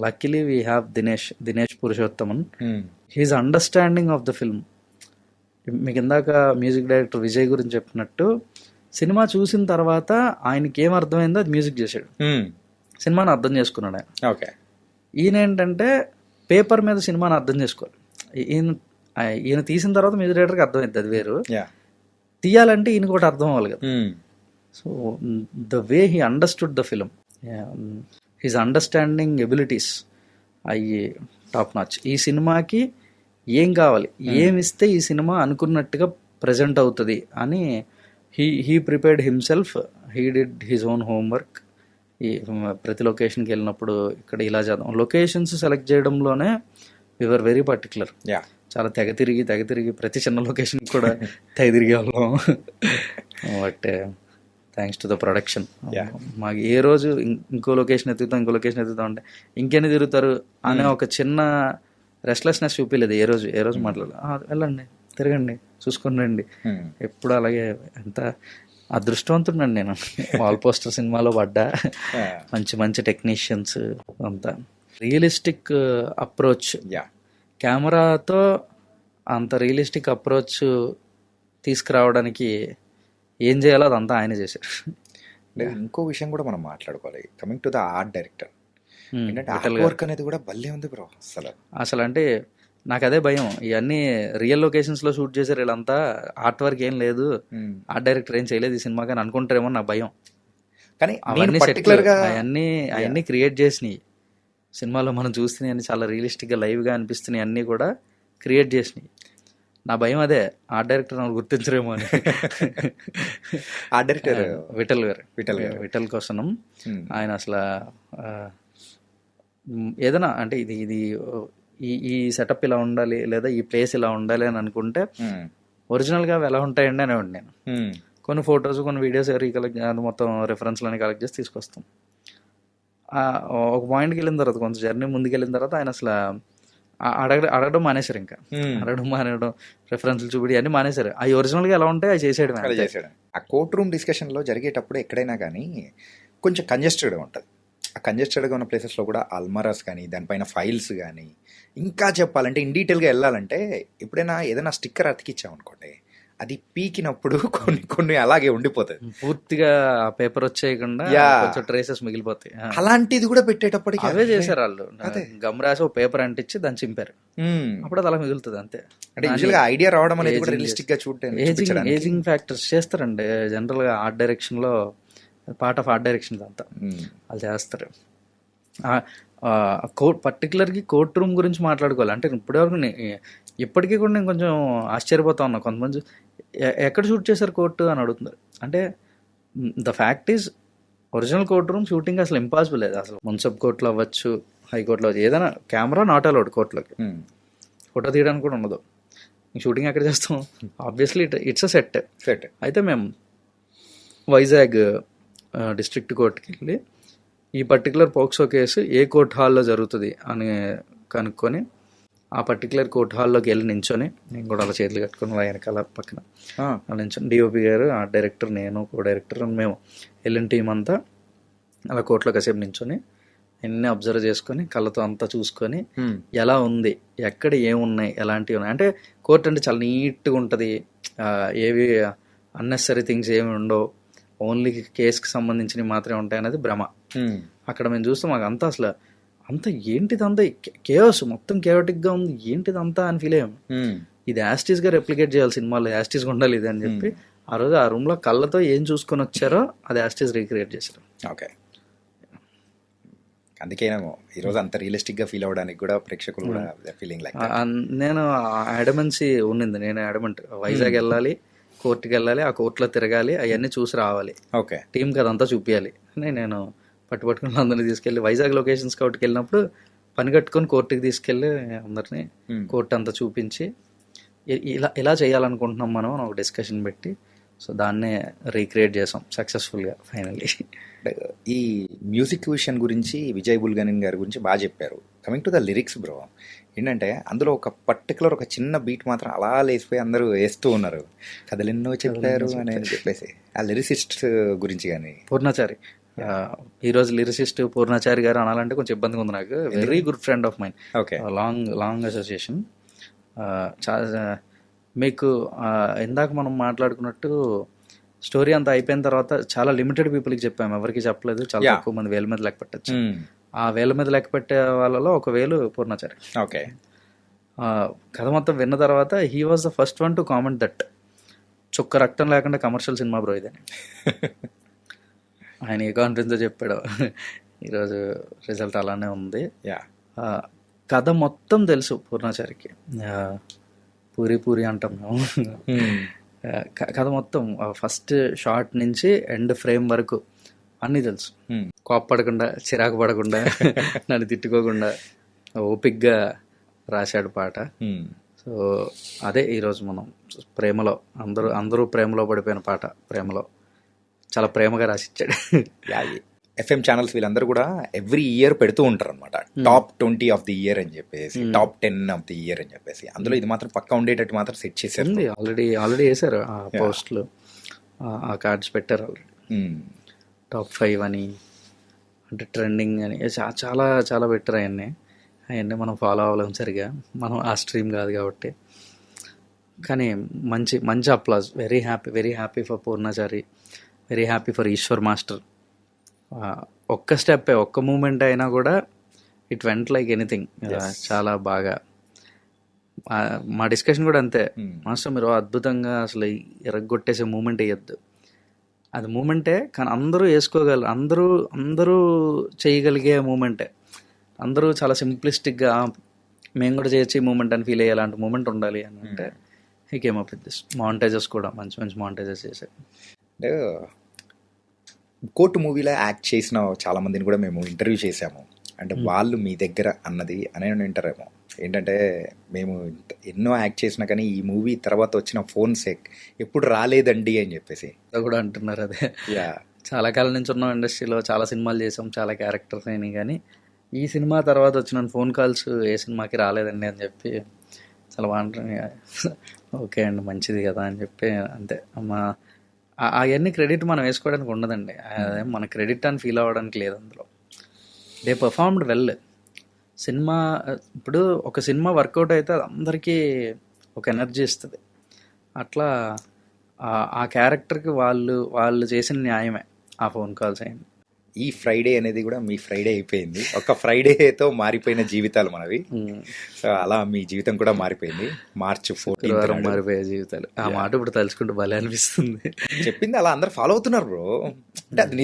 luckily we have Dinesh Purushothaman. He's understanding of the film. మీకు ఇందాక మ్యూజిక్ డైరెక్టర్ విజయ్ గురించి చెప్పినట్టు సినిమా చూసిన తర్వాత ఆయనకి ఏం అర్థమైందో అది మ్యూజిక్ చేశాడు. సినిమాని అర్థం చేసుకున్నాడు ఆయన. ఓకే. ఈయన ఏంటంటే పేపర్ మీద సినిమాని అర్థం చేసుకోవాలి. ఈయన తీసిన తర్వాత మ్యూజిక్ డైరెక్టర్కి అర్థమైంది, అది వేరు. తీయాలంటే ఈయన కూడా అర్థం అవ్వాలి కదా. So the way he understood the film, his understanding abilities అయ్యి టాప్ నాచ్. ఈ సినిమాకి ఏం కావాలి, ఏమి ఇస్తే ఈ సినిమా అనుకున్నట్టుగా ప్రజెంట్ అవుతుంది అని he prepared himself. He did his own homework. ఈ ప్రతి లొకేషన్కి వెళ్ళినప్పుడు ఇక్కడ ఇలా చేద్దాం, లొకేషన్స్ సెలెక్ట్ చేయడంలోనే వీఆర్ వెరీ పర్టికులర్. చాలా తెగ తిరిగి ప్రతి చిన్న లొకేషన్ కూడా తెగ తిరిగే వాళ్ళం. But thanks to the production మాకు ఏ రోజు ఇంకో లొకేషన్ ఎత్తుతాం అంటే ఇంకెన్ని తిరుగుతారు అనే ఒక చిన్న రెస్ట్లెస్నెస్ చూపించలేదు. ఏ రోజు మాట్లాడలేదు. వెళ్ళండి, తిరగండి, చూసుకొని రండి. ఎప్పుడు అలాగే. ఎంత అదృష్టవంతుండండి నేను. వాల్ పోస్టర్ సినిమాలో పడ్డా. మంచి టెక్నీషియన్స్, అంతా రియలిస్టిక్ అప్రోచ్. కెమెరాతో అంత రియలిస్టిక్ అప్రోచ్ తీసుకురావడానికి ఏం చేయాలో అదంతా ఆయన చేశారు. ఇంకో విషయం కూడా మనం మాట్లాడుకోవాలి, coming to the art director. ఏంటంటే ఆర్ట్ వర్క్ అనేది కూడా భలే ఉంది బ్రో. అసలు అంటే నాకు అదే భయం, ఇవన్నీ రియల్ లొకేషన్స్ లో షూట్ చేశారు వీళ్ళంతా, ఆర్ట్ వర్క్ ఏం లేదు, ఆర్ట్ డైరెక్టర్ ఏం చేయలేదు ఈ సినిమాకి అని అనుకుంటారేమో నా భయం. కానీ అవన్నీ క్రియేట్ చేసినాయి సినిమాలో. మనం చూస్తున్నాయి అన్ని చాలా రియలిస్టిక్ గా లైవ్ గా అనిపిస్తున్నాయి, అన్ని కూడా క్రియేట్ చేసినాయి. నా భయం అదే, ఆర్ట్ డైరెక్టర్ నన్ను గుర్తించరేమో అని. ఆర్ట్ డైరెక్టర్ విఠల్ కోసం ఆయన అసలు ఏదైనా అంటే ఇది ఈ సెటప్ ఇలా ఉండాలి లేదా ఈ ప్లేస్ ఇలా ఉండాలి అని అనుకుంటే ఒరిజినల్ గా ఎలా ఉంటాయండి అనేవాడు నేను. కొన్ని ఫొటోస్ కొన్ని వీడియోస్ మొత్తం రెఫరెన్స్లని కలెక్ట్ చేసి తీసుకొస్తాం. ఒక పాయింట్కి వెళ్ళిన తర్వాత కొంచెం జర్నీ ముందుకు వెళ్ళిన తర్వాత ఆయన అసలు అడగడం మానేశారు. ఇంకా అడగడం రెఫరెన్స్లు చూపి అన్ని మానేశారు. అవి ఒరిజినల్ గా ఎలా ఉంటాయి అవి చేసాడు. ఆ కోర్ట్ రూమ్ డిస్కషన్ లో జరిగేటప్పుడు ఎక్కడైనా కానీ కొంచెం కంజెస్టెడ్ ఉంటుంది. ఆ కంజెస్టెడ్గా ఉన్న ప్లేసెస్లో కూడా అల్మరాస్ కానీ దానిపైన ఫైల్స్ కానీ, ఇంకా చెప్పాలంటే ఇన్ డీటెయిల్గా వెళ్ళాలంటే ఎప్పుడైనా ఏదైనా స్టిక్కర్ అతికిచ్చామనుకోండి, అది పీకినప్పుడు కొన్ని అలాగే ఉండిపోతుంది, పూర్తిగా పేపర్ వచ్చేయకుండా కొంచెం ట్రేసెస్ మిగిలిపోతాయి. అలాంటిది కూడా పెట్టేటప్పటికి అవే చేశారు వాళ్ళు. గమ్ రాసి ఒక పేపర్ అంటించి దాన్ని చింపారు, అప్పుడు అది అలా మిగులుతుంది అంతే. అంటే యూజువల్గా ఐడియా రావడం అనేది కూడా రియలిస్టిక్ గా ఏజింగ్ ఫ్యాక్టర్స్ చేస్తారండి జనరల్ గా ఆర్ట్ డైరెక్షన్ లో. పార్ట్ ఆఫ్ ఆర్ట్ డైరెక్షన్ అంతా వాళ్ళు చేస్తారు. పర్టికులర్గా కోర్ట్ రూమ్ గురించి మాట్లాడుకోవాలి అంటే ఇప్పటికీ కూడా నేను కొంచెం ఆశ్చర్యపోతా ఉన్నా. కొంతమంది ఎక్కడ షూట్ చేశారు కోర్టు అని అడుగుతున్నారు. అంటే the fact is original court room shooting అసలు ఇంపాసిబుల్ లేదు. అసలు మున్సిపల్ కోర్టులో అవ్వచ్చు, హైకోర్టులో అవ్వచ్చు, ఏదైనా కెమెరా నాట్ అలౌడ్ కోర్టులోకి. ఫోటో తీయడానికి కూడా ఉండదు. షూటింగ్ ఎక్కడ చేస్తాం? Obviously it's a set. అయితే మేము వైజాగ్ డిస్ట్రిక్ట్ కోర్టుకి వెళ్ళి ఈ పర్టికులర్ పోక్సో కేసు ఏ కోర్ట్ హాల్లో జరుగుతుంది అని కనుక్కొని ఆ పర్టికులర్ కోర్ట్ హాల్లోకి వెళ్ళి నించొని, నేను కూడా అలా చేతులు కట్టుకొని వెనకాల పక్కన అలా నించొని డిఓపి గారు, ఆర్ట్ డైరెక్టర్, నేను కో డైరెక్టర్, మేము వెళ్ళిన టీం అంతా అలా కోర్టులో కాసేపు నించొని అన్నీ అబ్జర్వ్ చేసుకొని కళ్ళతో అంతా చూసుకొని ఎలా ఉంది, ఎక్కడ ఏమున్నాయి, ఎలాంటివి ఉన్నాయి. అంటే కోర్ట్ అంటే చాలా నీట్గా ఉంటుంది, ఏవి అన్నెసరీ థింగ్స్ ఏమి ఉండవు, ఓన్లీ కేసుకి సంబంధించినవి మాత్రమే ఉంటాయి అనేది భ్రమ. అక్కడ మేము చూస్తాం మాకు అంతా అసలు అంత ఏంటిదంతా కేవస్ మొత్తం కేవటిక్గా ఉంది, ఏంటిదంతా అని ఫీల్ అయ్యాము. ఇది యాస్టీస్గా రెప్లికేట్ చేయాలి సినిమాలో, యాస్టీస్గా ఉండాలి ఇది అని చెప్పి ఆ రోజు ఆ రూమ్లో కళ్ళతో ఏం చూసుకొని వచ్చారో అది యాస్టీస్ రీక్రియేట్ చేశారు. ఓకే, అందుకేనేమో ఈరోజు అంత రియలిస్టిక్గా ఫీల్ అవ్వడానికి కూడా ప్రేక్షకులు కూడా ఫీలింగ్ లైక్. నేను అడమెన్సీ ఉన్నింది, నేను అడమెంట్ వైజాగ్ వెళ్ళాలి, కోర్టుకి వెళ్ళాలి, ఆ కోర్టులో తిరగాలి, అవన్నీ చూసి రావాలి, ఓకే టీంకి అదంతా చూపించాలి అని నేను పట్టుకుని అందరినీ తీసుకెళ్ళి వైజాగ్ లొకేషన్ స్కౌట్కి వెళ్ళినప్పుడు పని కట్టుకొని కోర్టుకి తీసుకెళ్ళి అందరినీ కోర్టు అంతా చూపించి ఇలా చేయాలనుకుంటున్నాం మనం అని ఒక డిస్కషన్ పెట్టి సో దాన్నే రీక్రియేట్ చేసాం సక్సెస్ఫుల్గా ఫైనల్లీ. ఈ మ్యూజిక్ విషయం గురించి విజయ్ బుల్గనిన్ గారి గురించి బాగా చెప్పారు. Coming to the lyrics bro, ఏంటంటే అందులో ఒక పర్టికులర్ ఒక చిన్న బీట్ మాత్రం అలా లేసిపోయి అందరూ వేస్తూ ఉన్నారు, కథలెన్నో చెప్పారు అని చెప్పేసి. ఆ లిరిసిస్ట్ గురించి కానీ పూర్ణాచారి ఈరోజు లిరిసిస్ట్ పూర్ణాచారి గారు అనాలంటే కొంచెం ఇబ్బందిగా ఉంది నాకు. Very good friend of mine, okay. Long association. మీకు ఇందాక మనం మాట్లాడుకున్నట్టు స్టోరీ అంతా అయిపోయిన తర్వాత చాలా లిమిటెడ్ పీపుల్కి చెప్పాము, ఎవరికి చెప్పలేదు. చాలా తక్కువ మంది, వేల మీద లెక్క పెట్టచ్చు. ఆ వేల మీద లెక్క పెట్టే వాళ్ళలో ఒక వేలు పూర్ణాచారి. ఓకే. కథ మొత్తం విన్న తర్వాత he was the first one to comment that చుక్క రక్తం లేకుండా కమర్షియల్ సినిమా బ్రో ఇదని. ఆయన ఏ కాన్ఫిడెన్స్తో చెప్పాడు. ఈరోజు రిజల్ట్ అలానే ఉంది. కథ మొత్తం తెలుసు పూర్ణాచారికి. పూరి పూరి అంటాం మేము. కథ మొత్తం ఫస్ట్ షార్ట్ నుంచి ఎండ్ ఫ్రేమ్ వరకు అన్నీ తెలుసు. కోప్పడకుండా, చిరాకు పడకుండా, నన్ను తిట్టుకోకుండా ఓపిక్గా రాశాడు పాట. సో అదే ఈరోజు మనం ప్రేమలో అందరూ ప్రేమలో పడిపోయిన పాట. ప్రేమలో చాలా ప్రేమగా రాసిచ్చాడు. ఎఫ్ఎం ఛానల్స్ వీళ్ళందరూ కూడా ఎవ్రీ ఇయర్ పెడుతూ ఉంటారు అనమాట, టాప్ 20 ఆఫ్ ది ఇయర్ అని చెప్పేసి, టాప్ 10 ఆఫ్ ది ఇయర్ అని చెప్పేసి. అందులో ఇది మాత్రం పక్కా ఉండేటట్టు మాత్రం సెట్ చేశారు. ఆల్రెడీ వేసారు ఆ పోస్ట్లు, ఆ కార్డ్స్ పెట్టారు ఆల్రెడీ. టాప్ 5 అని, అంటే ట్రెండింగ్ అని చాలా చాలా పెట్టారు. అవన్నీ మనం ఫాలో అవ్వలేము సరిగా, మనం ఆ స్ట్రీమ్ కాదు కాబట్టి. కానీ మంచి applause. Very happy for Purnachari, very happy for Eeshwar master. ఒక్క స్టెప్పే, ఒక్క మూమెంట్ అయినా కూడా ఇట్ వెంట్ లైక్ ఎనీథింగ్. చాలా బాగా. మా డిస్కషన్ కూడా అంతే, మాస్టర్ మీరు అద్భుతంగా అసలు ఎరగొట్టేసే మూమెంట్ వేయద్దు. అది మూమెంటే, కానీ అందరూ వేసుకోగలరు, అందరూ చేయగలిగే మూమెంటే. అందరూ చాలా సింప్లిస్టిక్గా మేము కూడా చేయొచ్చు ఈ మూమెంట్ అని ఫీల్ అయ్యే అలాంటి మూమెంట్ ఉండాలి అని అంటే he came up with this. Montages కూడా మంచి మాంటేజెస్ చేశారు. అంటే కోర్టు మూవీలో యాక్ట్ చేసిన చాలా మందిని కూడా మేము ఇంటర్వ్యూ చేసాము. అంటే వాళ్ళు మీ దగ్గర అన్నది అనే వింటారేమో ఏంటంటే, మేము ఎన్నో యాక్ట్ చేసినా కానీ ఈ మూవీ తర్వాత వచ్చిన ఫోన్ సేక్ ఎప్పుడు రాలేదండి అని చెప్పేసి కూడా అంటున్నారు. అదే చాలా కాలం నుంచి ఉన్నాం ఇండస్ట్రీలో, చాలా సినిమాలు చేసాం, చాలా క్యారెక్టర్స్ అయినాయి, కానీ ఈ సినిమా తర్వాత వచ్చిన ఫోన్ కాల్స్ ఏ సినిమాకి రాలేదండి అని చెప్పి చాలా బాగుంటుంది. ఓకే అండి, మంచిది కదా అని చెప్పి అంతే. అవన్నీ క్రెడిట్ మనం వేసుకోవడానికి ఉండదండి, అదే మన క్రెడిట్ అని ఫీల్ అవ్వడానికి లేదు అందులో. They performed well. సినిమా ఇప్పుడు ఒక సినిమా వర్కౌట్ అయితే అది అందరికీ ఒక ఎనర్జీ ఇస్తుంది. అట్లా ఆ క్యారెక్టర్కి వాళ్ళు చేసిన న్యాయమే ఆ ఫోన్ కాల్స్ అయింది. ఈ ఫ్రైడే అనేది కూడా మీ ఫ్రైడే అయిపోయింది. ఒక ఫ్రైడేతో మారిపోయిన జీవితాలు మనవి. సో అలా మీ జీవితం కూడా మారిపోయింది. మార్చి 14 మారిపోయే జీవితాలు. ఆ మాట ఇప్పుడు తలుచుకుంటూ భలే అనిపిస్తుంది. చెప్పింది అలా అందరు ఫాలో అవుతున్నారు బ్రో. అంటే అది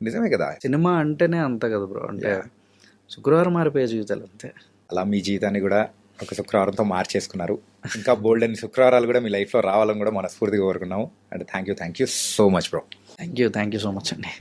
నిజమే కదా. సినిమా అంటేనే అంత కదా బ్రో. అంటే శుక్రవారం మారిపోయే జీవితాలు అంతే. అలా మీ జీవితాన్ని కూడా ఒక శుక్రవారంతో మార్చేసుకున్నారు. ఇంకా బోల్డ్ అని శుక్రవారాలు కూడా మీ లైఫ్లో రావాలని కూడా మనస్ఫూర్తిగా కోరుకున్నాము. అంటే thank you so much bro. Thank you so much అండి.